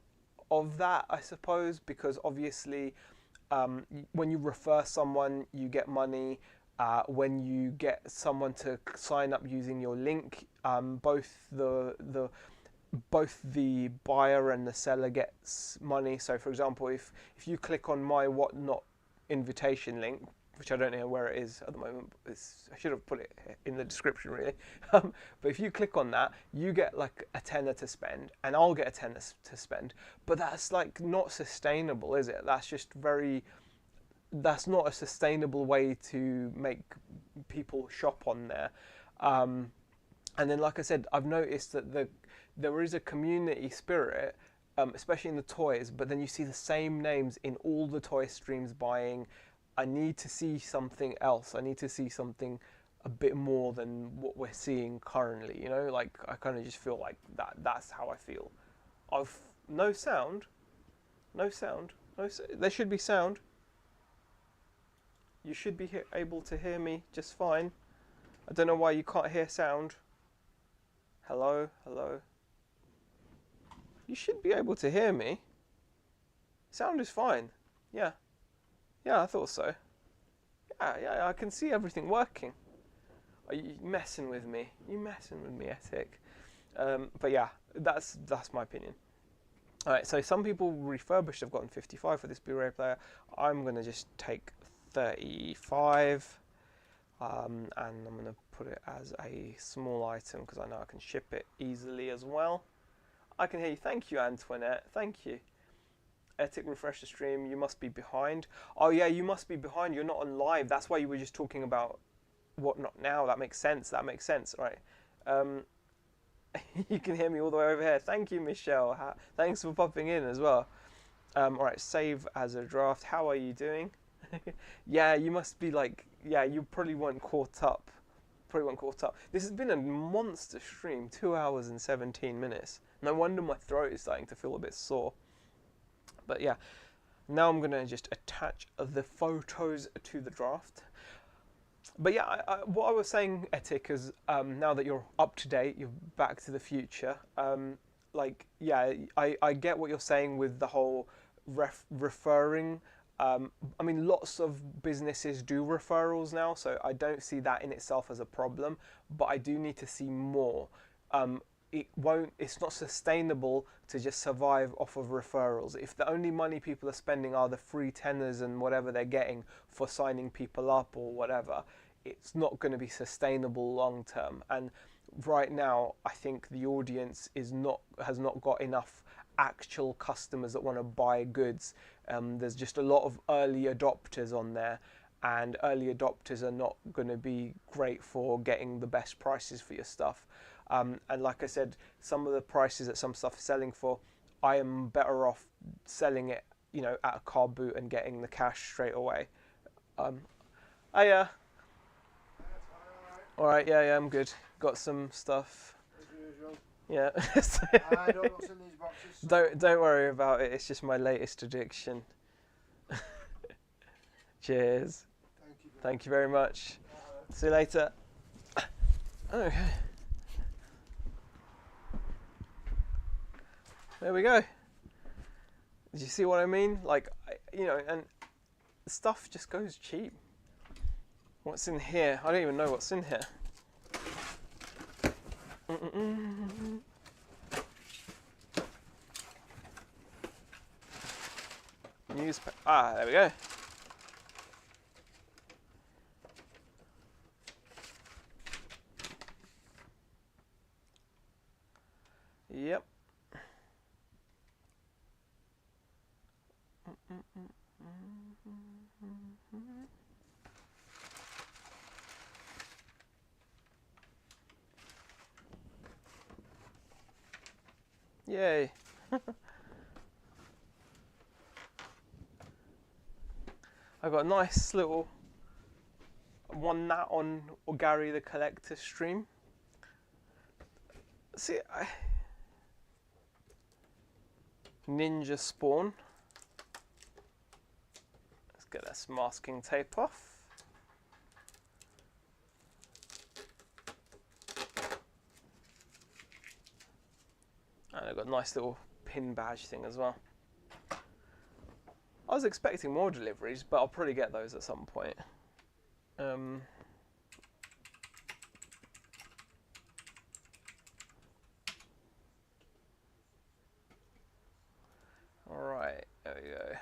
of that, I suppose, because obviously, when you refer someone, you get money. When you get someone to sign up using your link, both the buyer and the seller gets money. So, for example, if you click on my Whatnot invitation link, which I don't know where it is at the moment, I should have put it in the description really. But if you click on that, you get like a tenner to spend, and I'll get a tenner to spend. But that's like not sustainable, is it? That's not a sustainable way to make people shop on there. And then, like I said, I've noticed that there is a community spirit, especially in the toys. But then you see the same names in all the toy streams buying. I need to see something else. I need to see something a bit more than what we're seeing currently. You know, like I kind of just feel like that. That's how I feel. No sound, no sound, there should be sound. You should be able to hear me just fine. I don't know why you can't hear sound. Hello, hello. You should be able to hear me. Sound is fine. Yeah. Yeah, I thought so. Yeah, I can see everything working. Are you messing with me? You messing with me, Ethic? But yeah, that's my opinion. Alright, so some people refurbished have gotten 55 for this Blu-ray player. I'm going to just take 35, and I'm going to put it as a small item because I know I can ship it easily as well. I can hear you. Thank you, Antoinette. Thank you. Etic, refresh the stream. You must be behind. Oh yeah, you must be behind. You're not on live. That's why you were just talking about Whatnot now. That makes sense. That makes sense. Right. You can hear me all the way over here. Thank you, Michelle. Thanks for popping in as well. All right, save as a draft. How are you doing? Yeah, you must be like, yeah, you probably weren't caught up. This has been a monster stream, 2 hours and 17 minutes. No wonder my throat is starting to feel a bit sore. But yeah, now I'm going to just attach the photos to the draft. But yeah, what I was saying, Etik, is now that you're up to date, you're back to the future. Like, yeah, I get what you're saying with the whole referring. I mean, lots of businesses do referrals now, so I don't see that in itself as a problem. But I do need to see more. It's not sustainable to just survive off of referrals. If the only money people are spending are the free tenors and whatever they're getting for signing people up or whatever, it's not going to be sustainable long term. And right now, I think the audience has not got enough actual customers that want to buy goods. There's just a lot of early adopters on there, and early adopters are not going to be great for getting the best prices for your stuff. And like I said, some of the prices that some stuff is selling for, I am better off selling it, you know, at a car boot and getting the cash straight away. All right, yeah, I'm good. Got some stuff. As usual. Yeah. I don't know what's in these boxes. So Don't worry about it. It's just my latest addiction. Cheers. Thank you very much. See you later. Okay. There we go. Did you see what I mean? Like, you know, and stuff just goes cheap. What's in here? I don't even know what's in here. Newspaper. Ah, there we go. Yep. Yay. I got a nice little one that on Gary the Collector stream. See, Ninja Spawn. Let's get this masking tape off. And I've got a nice little pin badge thing as well. I was expecting more deliveries, but I'll probably get those at some point. Alright, there we go.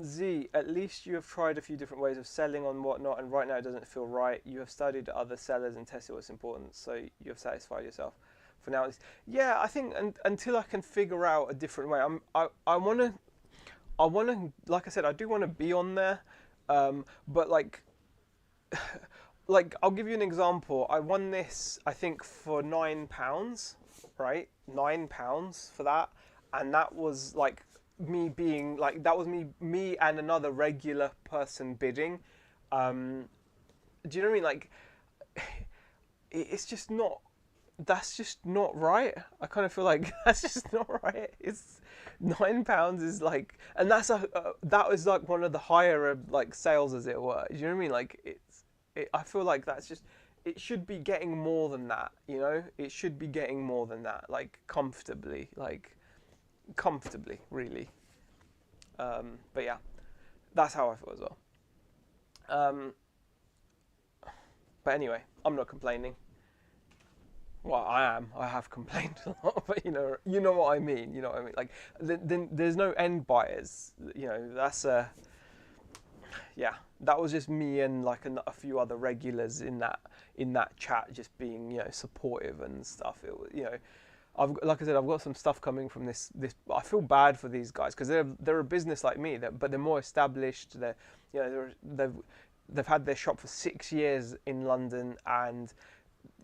Z, at least you have tried a few different ways of selling on whatnot, and right now it doesn't feel right. You have studied other sellers and tested what's important, so you have satisfied yourself. For now, yeah, I think until I can figure out a different way, I wanna, like I said, I do want to be on there, but like, like I'll give you an example. I won this, I think, for £9, right? £9 for that, and that was like me being like that was me and another regular person bidding. Do you know what I mean? Like, it's just not. That's just not right. I kind of feel like that's just not right. It's £9 is like, and that was like one of the higher like sales, as it were. Do you know what I mean? Like I feel like that's just, it should be getting more than that. You know, it should be getting more than that, like comfortably, really. But yeah, that's how I feel as well. But anyway, I'm not complaining. Well, I am. I have complained a lot, but you know what I mean. You know what I mean. Like, then there's no end buyers. You know, that's yeah. That was just me and like a few other regulars in that chat, just being supportive and stuff. It was, like I said, I've got some stuff coming from this. I feel bad for these guys because they're a business like me, but they're more established. They've had their shop for 6 years in London, and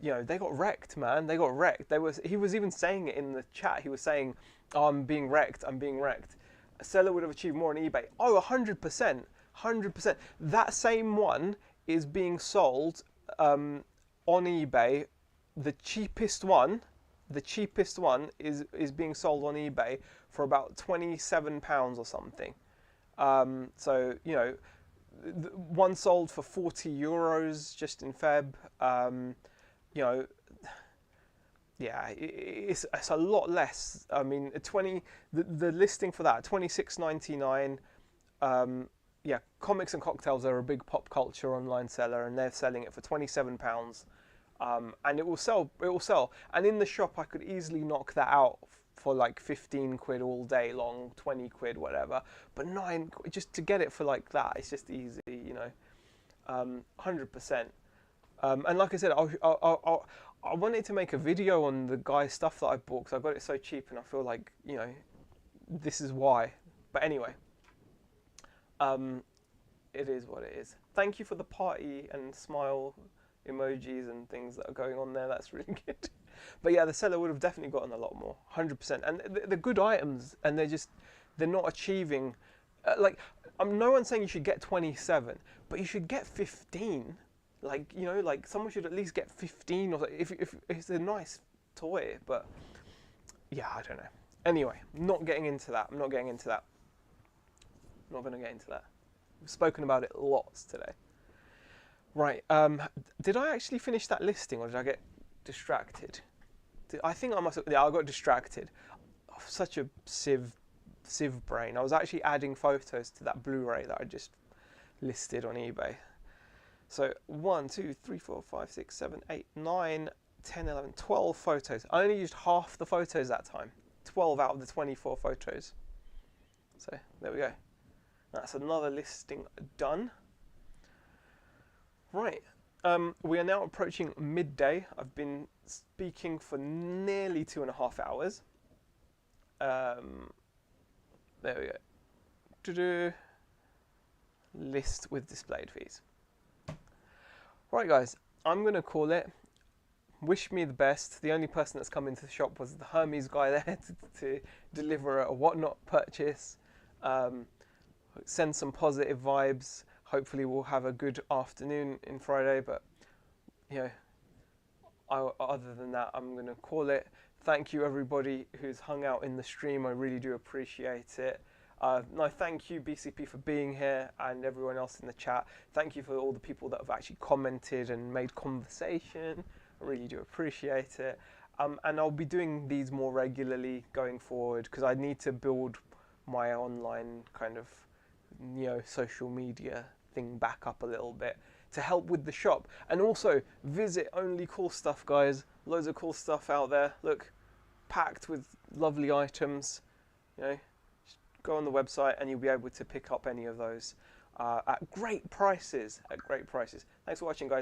they got wrecked, man. They got wrecked. He was even saying it in the chat. He was saying, "Oh, I'm being wrecked. I'm being wrecked." A seller would have achieved more on eBay. Oh, 100%, 100%. That same one is being sold on eBay. The cheapest one is being sold on eBay for about £27 or something. So one sold for €40 just in Feb. Yeah, it's a lot less. I mean, the listing for that, 26.99. Yeah, Comics and Cocktails are a big pop culture online seller, and they're selling it for £27. And it will sell. And in the shop, I could easily knock that out for like 15 quid all day long, 20 quid, whatever. But just to get it for like that, it's just easy, 100%. And like I said, I wanted to make a video on the guy's stuff that I bought because I got it so cheap, and I feel like, this is why. But anyway, it is what it is. Thank you for the party and smile emojis and things that are going on there. That's really good. But yeah, the seller would have definitely gotten a lot more, 100%. And they're good items, and they're not achieving. No one's saying you should get 27, but you should get 15. Like someone should at least get 15 or something, if it's a nice toy. But yeah, I don't know. Anyway, not getting into that. I'm not going to get into that. We've spoken about it lots today. Right. Did I actually finish that listing, or did I get distracted? I think I must have. Yeah, I got distracted. Oh, such a sieve brain. I was actually adding photos to that Blu-ray that I just listed on eBay. So 1, 2, 3, 4, 5, 6, 7, 8, 9, 10, 11, 12 photos. I only used half the photos that time. 12 out of the 24 photos. So there we go. That's another listing done. Right. We are now approaching midday. I've been speaking for nearly 2.5 hours. There we go. Do list with displayed fees. Right, guys, I'm going to call it. Wish me the best. The only person that's come into the shop was the Hermes guy there to deliver a whatnot purchase. Send some positive vibes. Hopefully we'll have a good afternoon in Friday, but other than that, I'm going to call it. Thank you, everybody who's hung out in the stream. I really do appreciate it. No, thank you, BCP, for being here, and everyone else in the chat. Thank you for all the people that have actually commented and made conversation. I really do appreciate it. And I'll be doing these more regularly going forward because I need to build my online kind of, social media thing back up a little bit to help with the shop. And also visit Only Cool Stuff, guys. Loads of cool stuff out there. Look, packed with lovely items. Just go on the website and you'll be able to pick up any of those at great prices. Thanks for watching, guys.